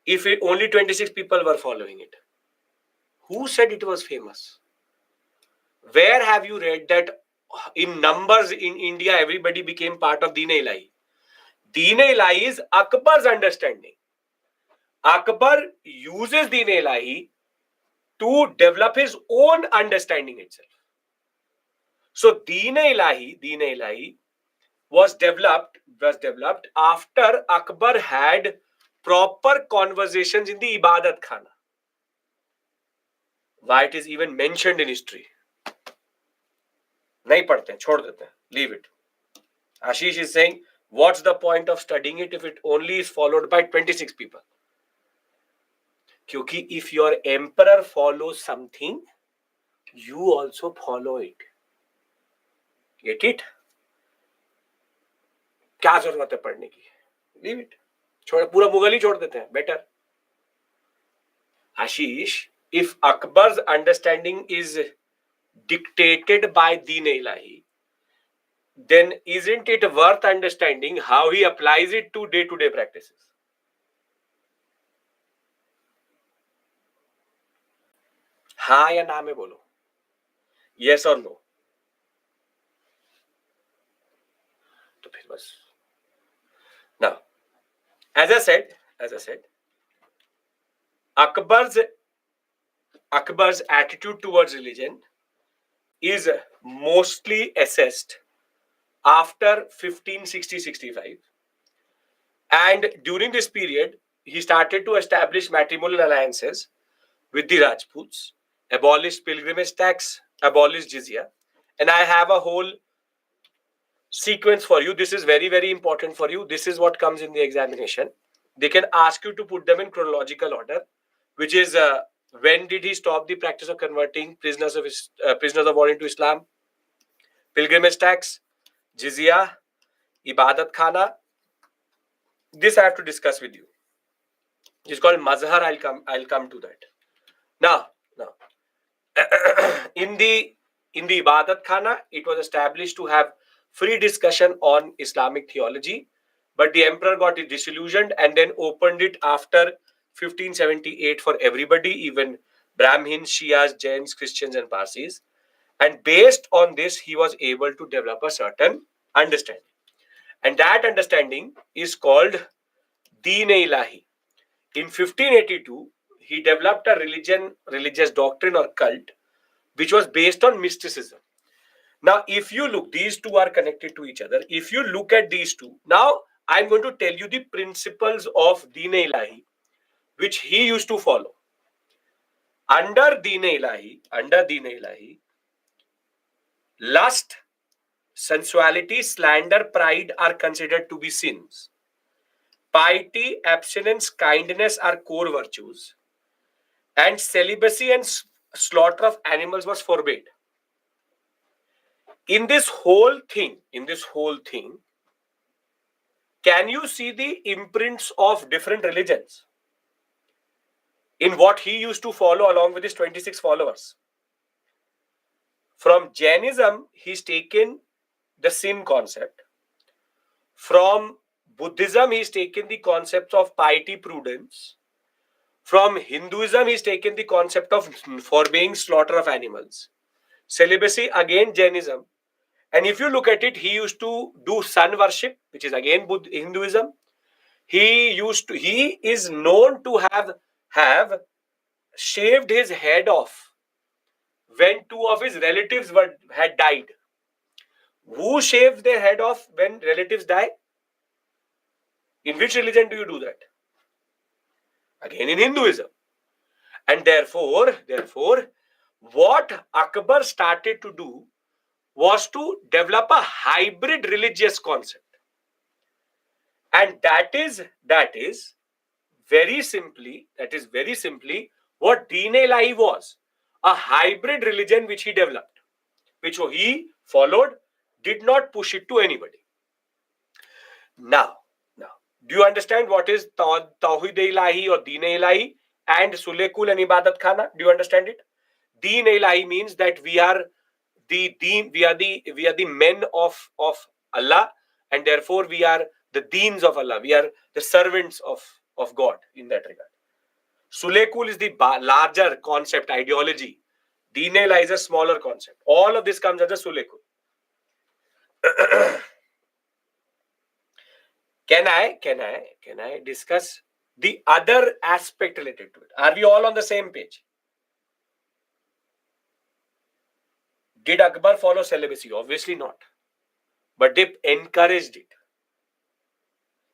if only 26 people were following it. Who said it was famous? Where have you read that in numbers in India everybody became part of Deen-e-Ilahi? Deen-e-Ilahi is Akbar's understanding. Akbar uses Deen-e-Ilahi to develop his own understanding itself. So Deen-e-Ilahi was developed after Akbar had proper conversations in the Ibadat Khana. Why it is even mentioned in history? नहीं पढ़ते हैं, छोड़ देते हैं, leave it. Ashish is saying, what's the point of studying it if it only is followed by 26 people? Kyunki if your emperor follows something, you also follow it. Get it? क्या जरूरत है पढ़ने की? Leave it. पूरा मुगल ही छोड़ देते हैं, better. Ashish, if Akbar's understanding is dictated by Deen-e-Ilahi, then isn't it worth understanding how he applies it to day-to-day practices? हाँ या ना में बोलो. Yes or no? तो फिर बस As I said, Akbar's attitude towards religion is mostly assessed after 1560-65, and during this period he started to establish matrimonial alliances with the Rajputs, abolished pilgrimage tax, abolished jizya, and I have a whole sequence for you. This is very, very important for you. This is what comes in the examination. They can ask you to put them in chronological order, which is when did he stop the practice of converting prisoners of war into Islam, pilgrimage tax, jizya, ibadat khana. This I have to discuss with you. It's called mazhar. I'll come to that. Now, in the ibadat khana, it was established to have free discussion on Islamic theology, but the emperor got it disillusioned and then opened it after 1578 for everybody, even Brahmins, Shias, Jains, Christians, and Parsis. And based on this, he was able to develop a certain understanding. And that understanding is called Deen-e-Ilahi. In 1582, he developed a religious doctrine or cult, which was based on mysticism. Now, if you look, these two are connected to each other. If you look at these two, now I'm going to tell you the principles of Deen-e-Ilahi, which he used to follow. Under Deen-e-Ilahi, lust, sensuality, slander, pride are considered to be sins. Piety, abstinence, kindness are core virtues. And celibacy and slaughter of animals was forbade. In this whole thing, can you see the imprints of different religions in what he used to follow along with his 26 followers? From Jainism, he's taken the sin concept. From Buddhism, he's taken the concepts of piety, prudence. From Hinduism, he's taken the concept of forbidding slaughter of animals. Celibacy, again Jainism. And if you look at it, he used to do sun worship, which is again Hinduism. He is known to have shaved his head off when two of his relatives had died. Who shaves their head off when relatives die? In which religion do you do that? Again in Hinduism. And therefore, what Akbar started to do was to develop a hybrid religious concept. And that is very simply what Deen-e-Ilahi was. A hybrid religion which he developed, which he followed, did not push it to anybody. Now, do you understand what is Tawhid-e-Ilahi or Deen-e-Ilahi and Sulekul and Ibadat Khana? Do you understand it? Deen-e-Ilahi means that we are the men of Allah, and therefore we are the deens of Allah. We are the servants of God in that regard. Sulekul is the larger concept, ideology. Deen-e-Ilahi is a smaller concept. All of this comes as a Sulekul. Can I discuss the other aspect related to it? Are we all on the same page? Did Akbar follow celibacy? Obviously not. But they encouraged it.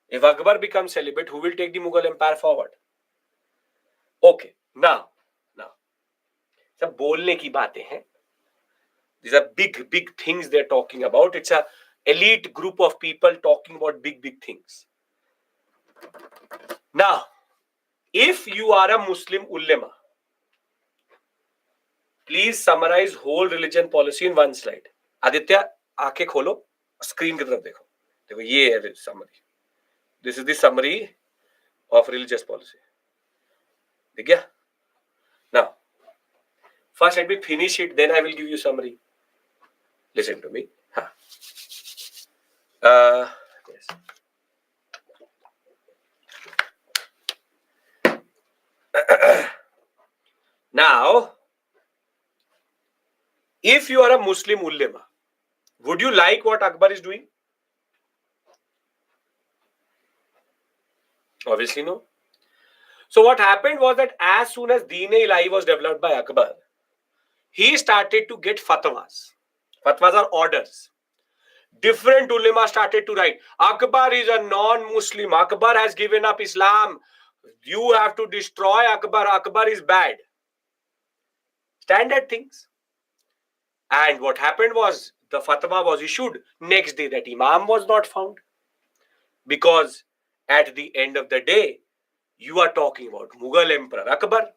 If Akbar becomes celibate, who will take the Mughal Empire forward? Okay, now, सब बोलने की बातें हैं. These are big things they're talking about. It's a elite group of people talking about big things. Now, if you are a Muslim ulema, please summarize whole religion policy in one slide. Aditya, आंखें खोलो, screen की तरफ देखो. देखो ये है summary. This is the summary of religious policy. ठीक है? Now, first let me finish it, then I will give you summary. Listen to me. Yes. Now, if you are a Muslim ulema, would you like what Akbar is doing? Obviously, no. So what happened was that as soon as Deen-e-Ilahi was developed by Akbar, he started to get fatwas. Fatwas are orders. Different ulama started to write, Akbar is a non-Muslim. Akbar has given up Islam. You have to destroy Akbar. Akbar is bad. Standard things. And what happened was the fatwa was issued. Next day, that Imam was not found. Because at the end of the day, you are talking about Mughal Emperor Akbar.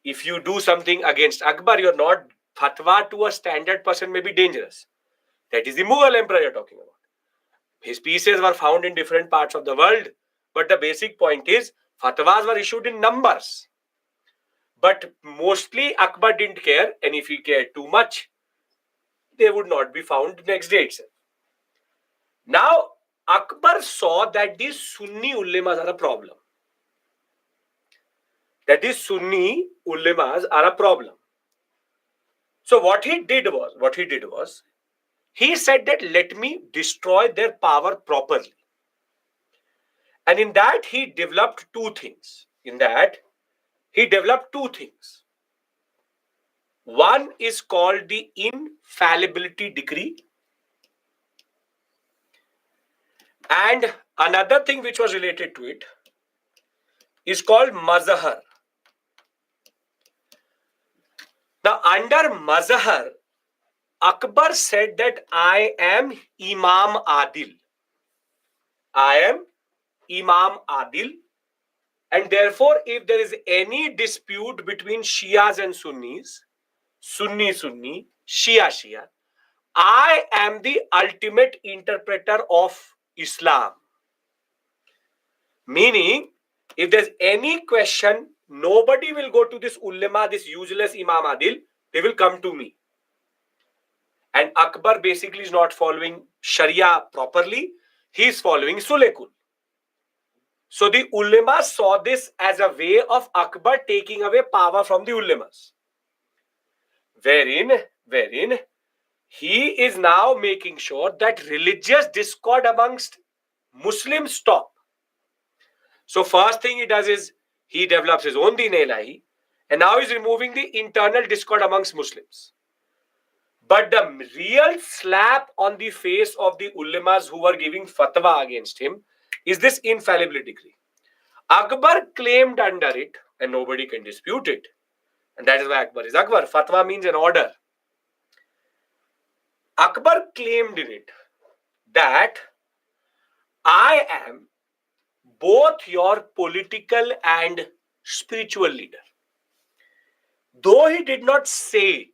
If you do something against Akbar, you're not, fatwa to a standard person may be dangerous. That is the Mughal Emperor you're talking about. His pieces were found in different parts of the world. But the basic point is, fatwas were issued in numbers. But mostly Akbar didn't care, and if he cared too much, they would not be found next day itself. Now, Akbar saw that these Sunni ulemas are a problem. That these Sunni ulemas are a problem. So what he did was, he said that let me destroy their power properly. And in that, he developed two things. One is called the infallibility decree. And another thing which was related to it is called Mazahar. Now, under Mazahar, Akbar said that I am Imam Adil. I am Imam Adil. And therefore, if there is any dispute between Shias and Sunnis, Sunni, Shia, I am the ultimate interpreter of Islam. Meaning, if there's any question, nobody will go to this ulama, this useless Imam Adil. They will come to me. And Akbar basically is not following Sharia properly. He is following Sulekul. So the ulama saw this as a way of Akbar taking away power from the ulamas. Wherein he is now making sure that religious discord amongst Muslims stop. So first thing he does is he develops his own Deen-e-Ilahi, and now he's removing the internal discord amongst Muslims. But the real slap on the face of the ulamas who were giving fatwa against him is this infallibility decree. Akbar claimed under it, and nobody can dispute it. And that is why Akbar is Akbar. Fatwa means an order. Akbar claimed in it that I am both your political and spiritual leader. Though he did not say it,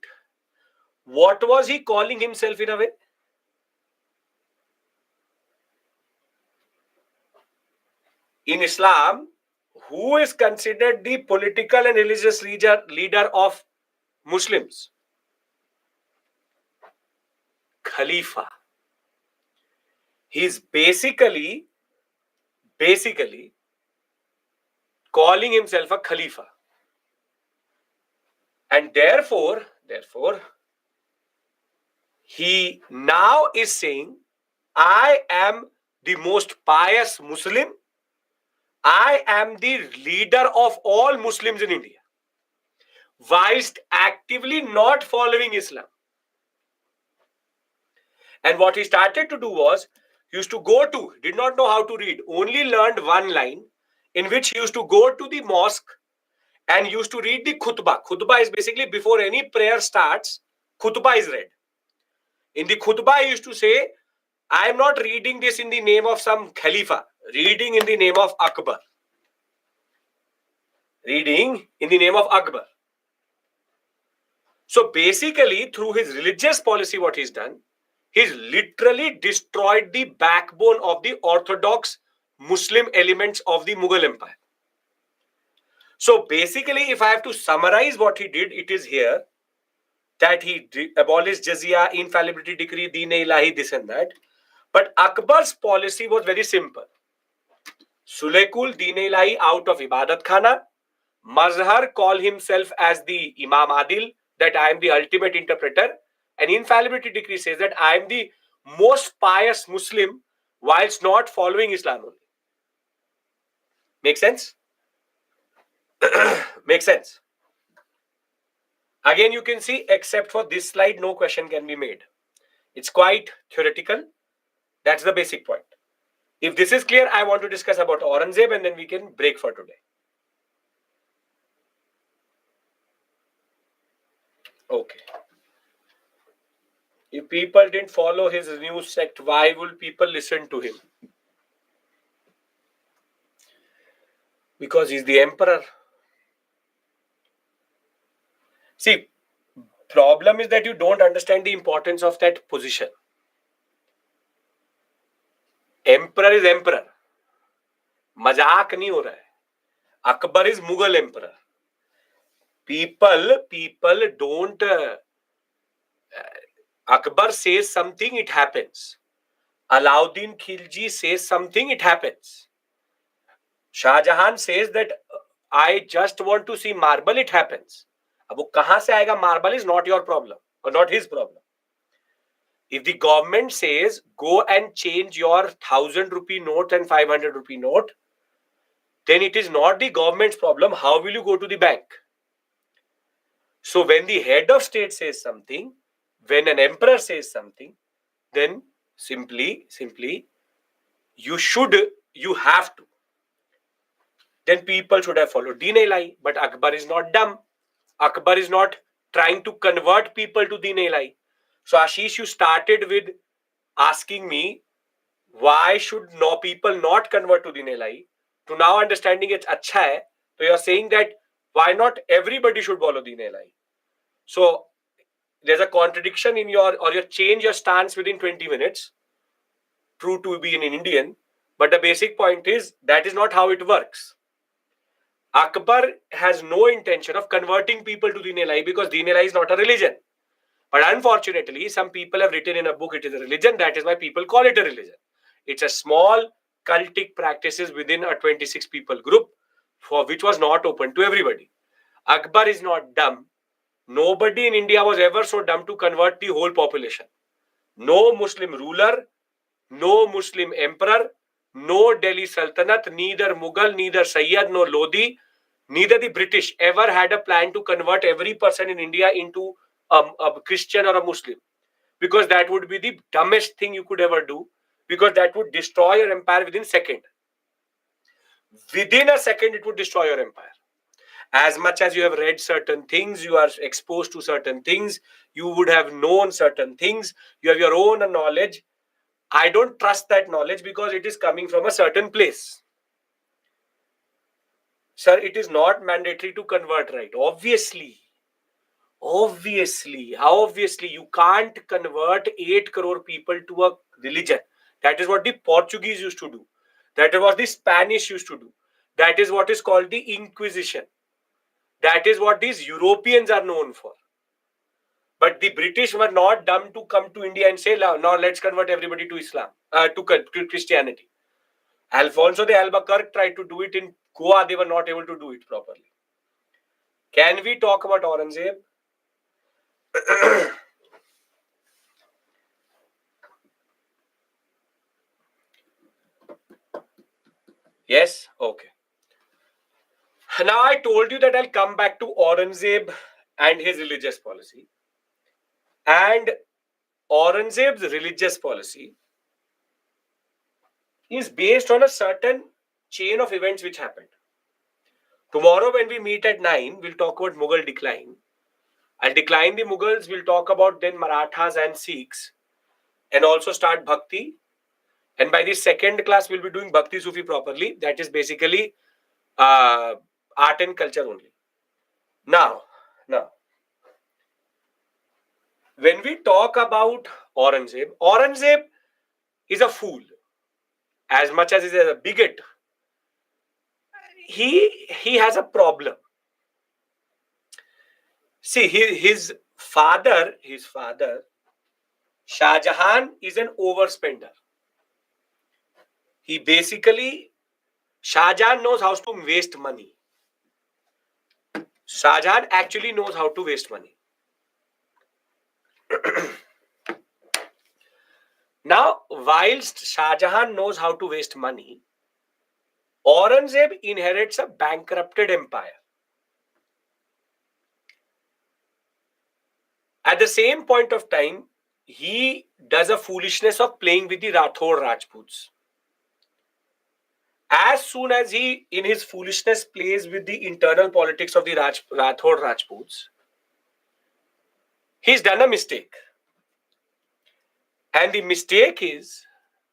what was he calling himself in a way? In Islam, who is considered the political and religious leader of Muslims? Khalifa. He is basically calling himself a Khalifa. And therefore, he now is saying, I am the most pious Muslim. I am the leader of all Muslims in India, whilst actively not following Islam. And what he started to do was, he used to did not know how to read, only learned one line, in which he used to go to the mosque and used to read the khutbah. Khutbah is basically before any prayer starts, khutbah is read. In the khutbah, he used to say, I am not reading this in the name of some Khalifa, reading in the name of Akbar. Reading in the name of Akbar. So basically, through his religious policy, what he's done, he's literally destroyed the backbone of the orthodox Muslim elements of the Mughal Empire. So basically, if I have to summarize what he did, it is here that he abolished Jizya, infallibility decree, Deen-e-Ilahi, this and that. But Akbar's policy was very simple. Sulekul, Deen-e-Ilahi out of Ibadat Khana. Mazhar call himself as the Imam Adil, that I am the ultimate interpreter. And infallibility decree says that I am the most pious Muslim whilst not following Islam only. Make sense? Make sense? Again, you can see, except for this slide, no question can be made. It's quite theoretical. That's the basic point. If this is clear, I want to discuss about Aurangzeb and then we can break for today. Okay. If people didn't follow his news sect, why will people listen to him? Because he's the emperor. See, problem is that you don't understand the importance of that position. Emperor is emperor. मजाक नहीं हो रहा है. Akbar is Mughal emperor. People don't. Akbar says something, it happens. Alauddin Khilji says something, it happens. Shah Jahan says that I just want to see marble, it happens. अब वो कहां से आएगा marble is not your problem or not his problem. If the government says go and change your 1,000 rupee note and 500 rupee note, then it is not the government's problem. How will you go to the bank? So when the head of state says something, when an emperor says something, then simply you have to. Then people should have followed Deen-e-Ilahi. But Akbar is not dumb. Akbar is not trying to convert people to Deen-e-Ilahi. So Ashish, you started with asking me why should people not convert to Deen-e-Ilahi? To now understanding it's अच्छा है. So you are saying that why not everybody should follow Deen-e-Ilahi? So there's a contradiction in your change your stance within 20 minutes. True to be an Indian, but the basic point is that is not how it works. Akbar has no intention of converting people to Deen-e-Ilahi because Deen-e-Ilahi is not a religion. But unfortunately, some people have written in a book it is a religion. That is why people call it a religion. It's a small cultic practices within a 26 people group for which was not open to everybody. Akbar is not dumb. Nobody in India was ever so dumb to convert the whole population. No Muslim ruler, no Muslim emperor, no Delhi Sultanate, neither Mughal, neither Sayyid, nor Lodi, neither the British ever had a plan to convert every person in India into a Christian or a Muslim. Because that would be the dumbest thing you could ever do. Because that would destroy your empire within a second. Within a second, it would destroy your empire. As much as you have read certain things, you are exposed to certain things, you would have known certain things, you have your own knowledge. I don't trust that knowledge because it is coming from a certain place. Sir, it is not mandatory to convert, right? Obviously, you can't convert 8 crore people to a religion. That is what the Portuguese used to do. That is what the Spanish used to do. That is what is called the Inquisition. That is what these Europeans are known for. But the British were not dumb to come to India and say, now let's convert everybody to Islam, to Christianity. Alfonso de Albuquerque tried to do it in Goa. They were not able to do it properly. Can we talk about Aurangzeb? Yes? Okay. Now I told you that I'll come back to Aurangzeb and his religious policy. And Aurangzeb's religious policy is based on a certain chain of events which happened. Tomorrow when we meet at 9, we'll talk about Mughal decline. I'll decline the Mughals, we'll talk about then Marathas and Sikhs and also start Bhakti. And by the second class, we'll be doing Bhakti Sufi properly. That is basically art and culture only. Now, when we talk about Aurangzeb is a fool. As much as he is a bigot, he has a problem. See, his father, Shah Jahan, is an overspender. Shah Jahan knows how to waste money. Shah Jahan actually knows how to waste money. Now, whilst Shah Jahan knows how to waste money, Aurangzeb inherits a bankrupted empire. At the same point of time, he does a foolishness of playing with the Rathod Rajputs. As soon as he, in his foolishness, plays with the internal politics of the Rathod Rajputs, he's done a mistake. And the mistake is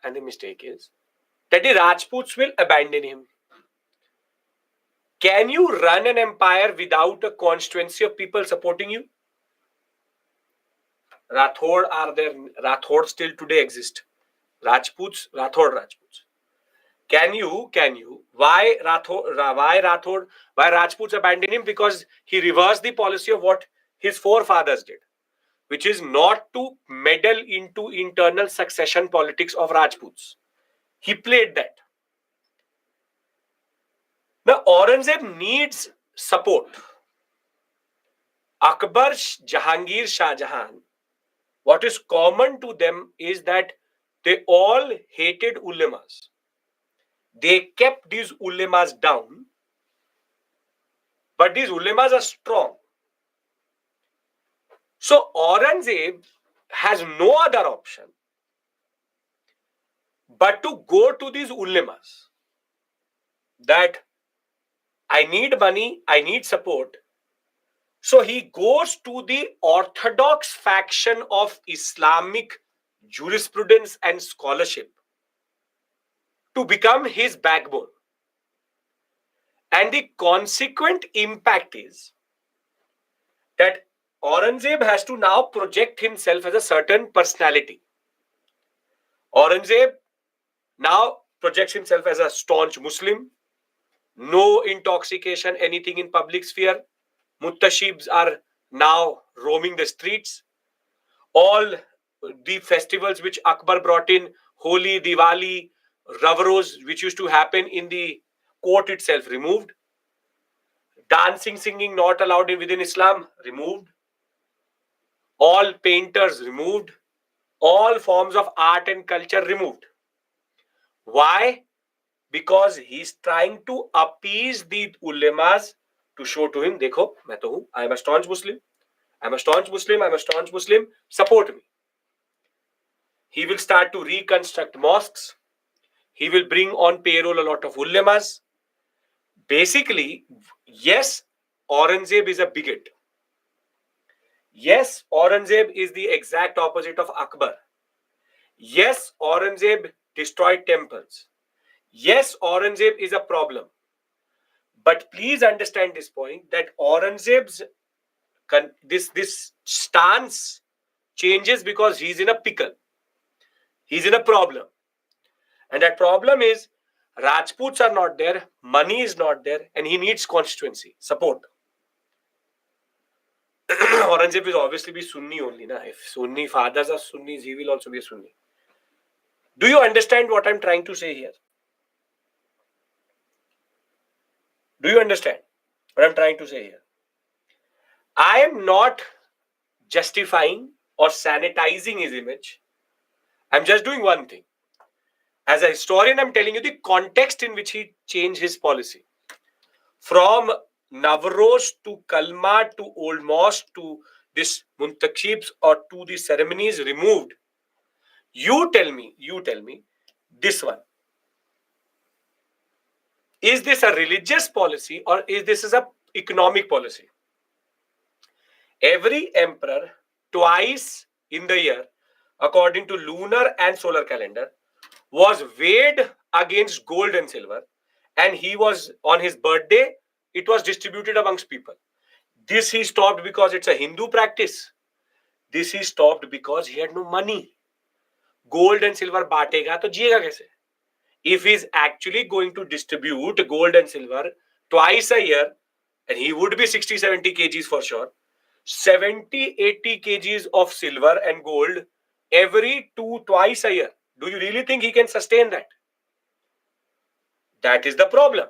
that the Rajputs will abandon him. Can you run an empire without a constituency of people supporting you? Rathod are there. Rathod still today exist. Rajputs, Rathod Rajputs. Can you? Why Rajputs abandon him? Because he reversed the policy of what his forefathers did, which is not to meddle into internal succession politics of Rajputs. He played that. Now, Aurangzeb needs support. Akbar, Jahangir, Shah Jahan, what is common to them is that they all hated ulemas. They kept these ulemas down, but these ulemas are strong. So Aurangzeb has no other option but to go to these ulemas that I need money, I need support. So he goes to the orthodox faction of Islamic jurisprudence and scholarship to become his backbone. And the consequent impact is that Aurangzeb has to now project himself as a certain personality. Aurangzeb now projects himself as a staunch Muslim, no intoxication, anything in public sphere. Muttashibs are now roaming the streets. All the festivals which Akbar brought in, Holi, Diwali, Ravaros, which used to happen in the court itself, removed. Dancing, singing not allowed within Islam, removed. All painters removed. All forms of art and culture removed. Why? Because he's trying to appease the ulemas to show to him, देखो मैं तो हूँ, I am a staunch Muslim, I'm a staunch Muslim, support me. He will start to reconstruct mosques. He will bring on payroll a lot of ulemas. Basically, yes, Aurangzeb is a bigot. Yes, Aurangzeb is the exact opposite of Akbar. Yes, Aurangzeb destroyed temples. Yes, Aurangzeb is a problem. But please understand this point that Aurangzeb's this stance changes because he's in a pickle. He's in a problem. And that problem is Rajputs are not there, money is not there, and he needs constituency, support. Aurangzeb will obviously be Sunni only. Na? If Sunni fathers are Sunnis, he will also be a Sunni. Do you understand what I'm trying to say here? Do you understand what I'm trying to say here? I am not justifying or sanitizing his image. I'm just doing one thing. As a historian, I'm telling you the context in which he changed his policy. From Navroz to Kalma to Old Mosque to this Muntakshibs or to the ceremonies removed. You tell me, this one. Is this a religious policy or is this an economic policy? Every emperor, twice in the year, according to lunar and solar calendar, was weighed against gold and silver, and he was, on his birthday, it was distributed amongst people. This he stopped because it's a Hindu practice. This he stopped because he had no money. Gold and silver baatega to jiyega kaise? If he's actually going to distribute gold and silver twice a year, and he would be 60-70 kgs for sure, 70-80 kgs of silver and gold twice a year. Do you really think he can sustain that? That is the problem.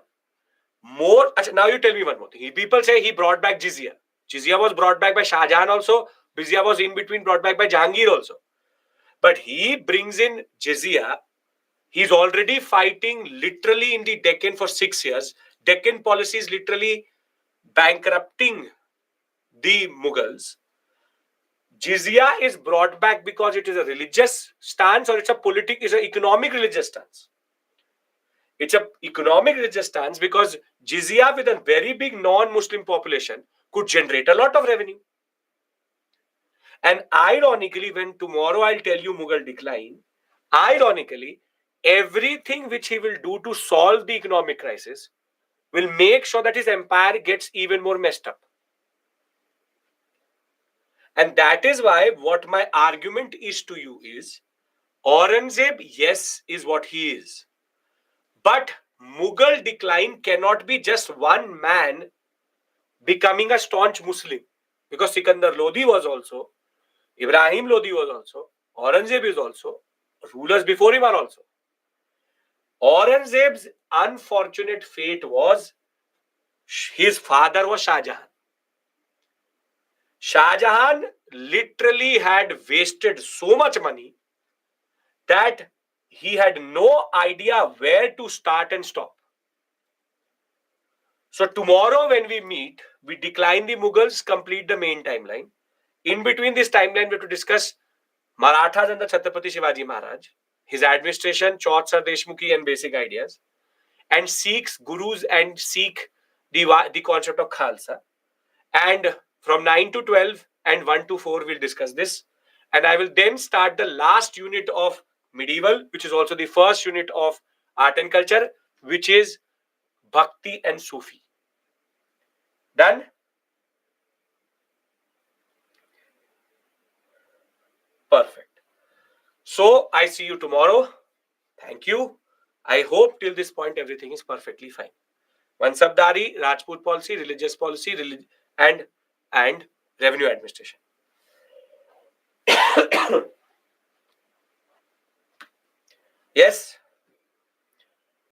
Now you tell me one more thing. People say he brought back jizya. Jizya was brought back by Shah Jahan also. Jizya was in between brought back by Jahangir also. But he brings in jizya. He's already fighting literally in the Deccan for 6 years. Deccan policy is literally bankrupting the Mughals. Jizya is brought back because it is a religious stance, or it's an economic religious stance. It's an economic religious stance because jizya with a very big non-Muslim population could generate a lot of revenue. And ironically, when tomorrow I'll tell you Mughal decline, ironically, everything which he will do to solve the economic crisis will make sure that his empire gets even more messed up. And that is why what my argument is to you is Aurangzeb, yes, is what he is. But Mughal decline cannot be just one man becoming a staunch Muslim. Because Sikandar Lodi was also, Ibrahim Lodi was also, Aurangzeb is also, rulers before him are also. Aurangzeb's unfortunate fate was his father was Shah Jahan. Shah Jahan literally had wasted so much money that he had no idea where to start and stop. So tomorrow when we meet, we decline the Mughals, complete the main timeline. In between this timeline, we have to discuss Marathas and the Chhatrapati Shivaji Maharaj, his administration, Chaudh Sar Deshmukhi and basic ideas, and Sikhs, Gurus, and Sikh the concept of Khalsa. And from 9 to 12 and 1 to 4, we'll discuss this. And I will then start the last unit of medieval, which is also the first unit of art and culture, which is Bhakti and Sufi. Done? Perfect. So I see you tomorrow. Thank you. I hope till this point everything is perfectly fine. Mansabdari, Rajput policy, religious policy, and revenue administration. Yes.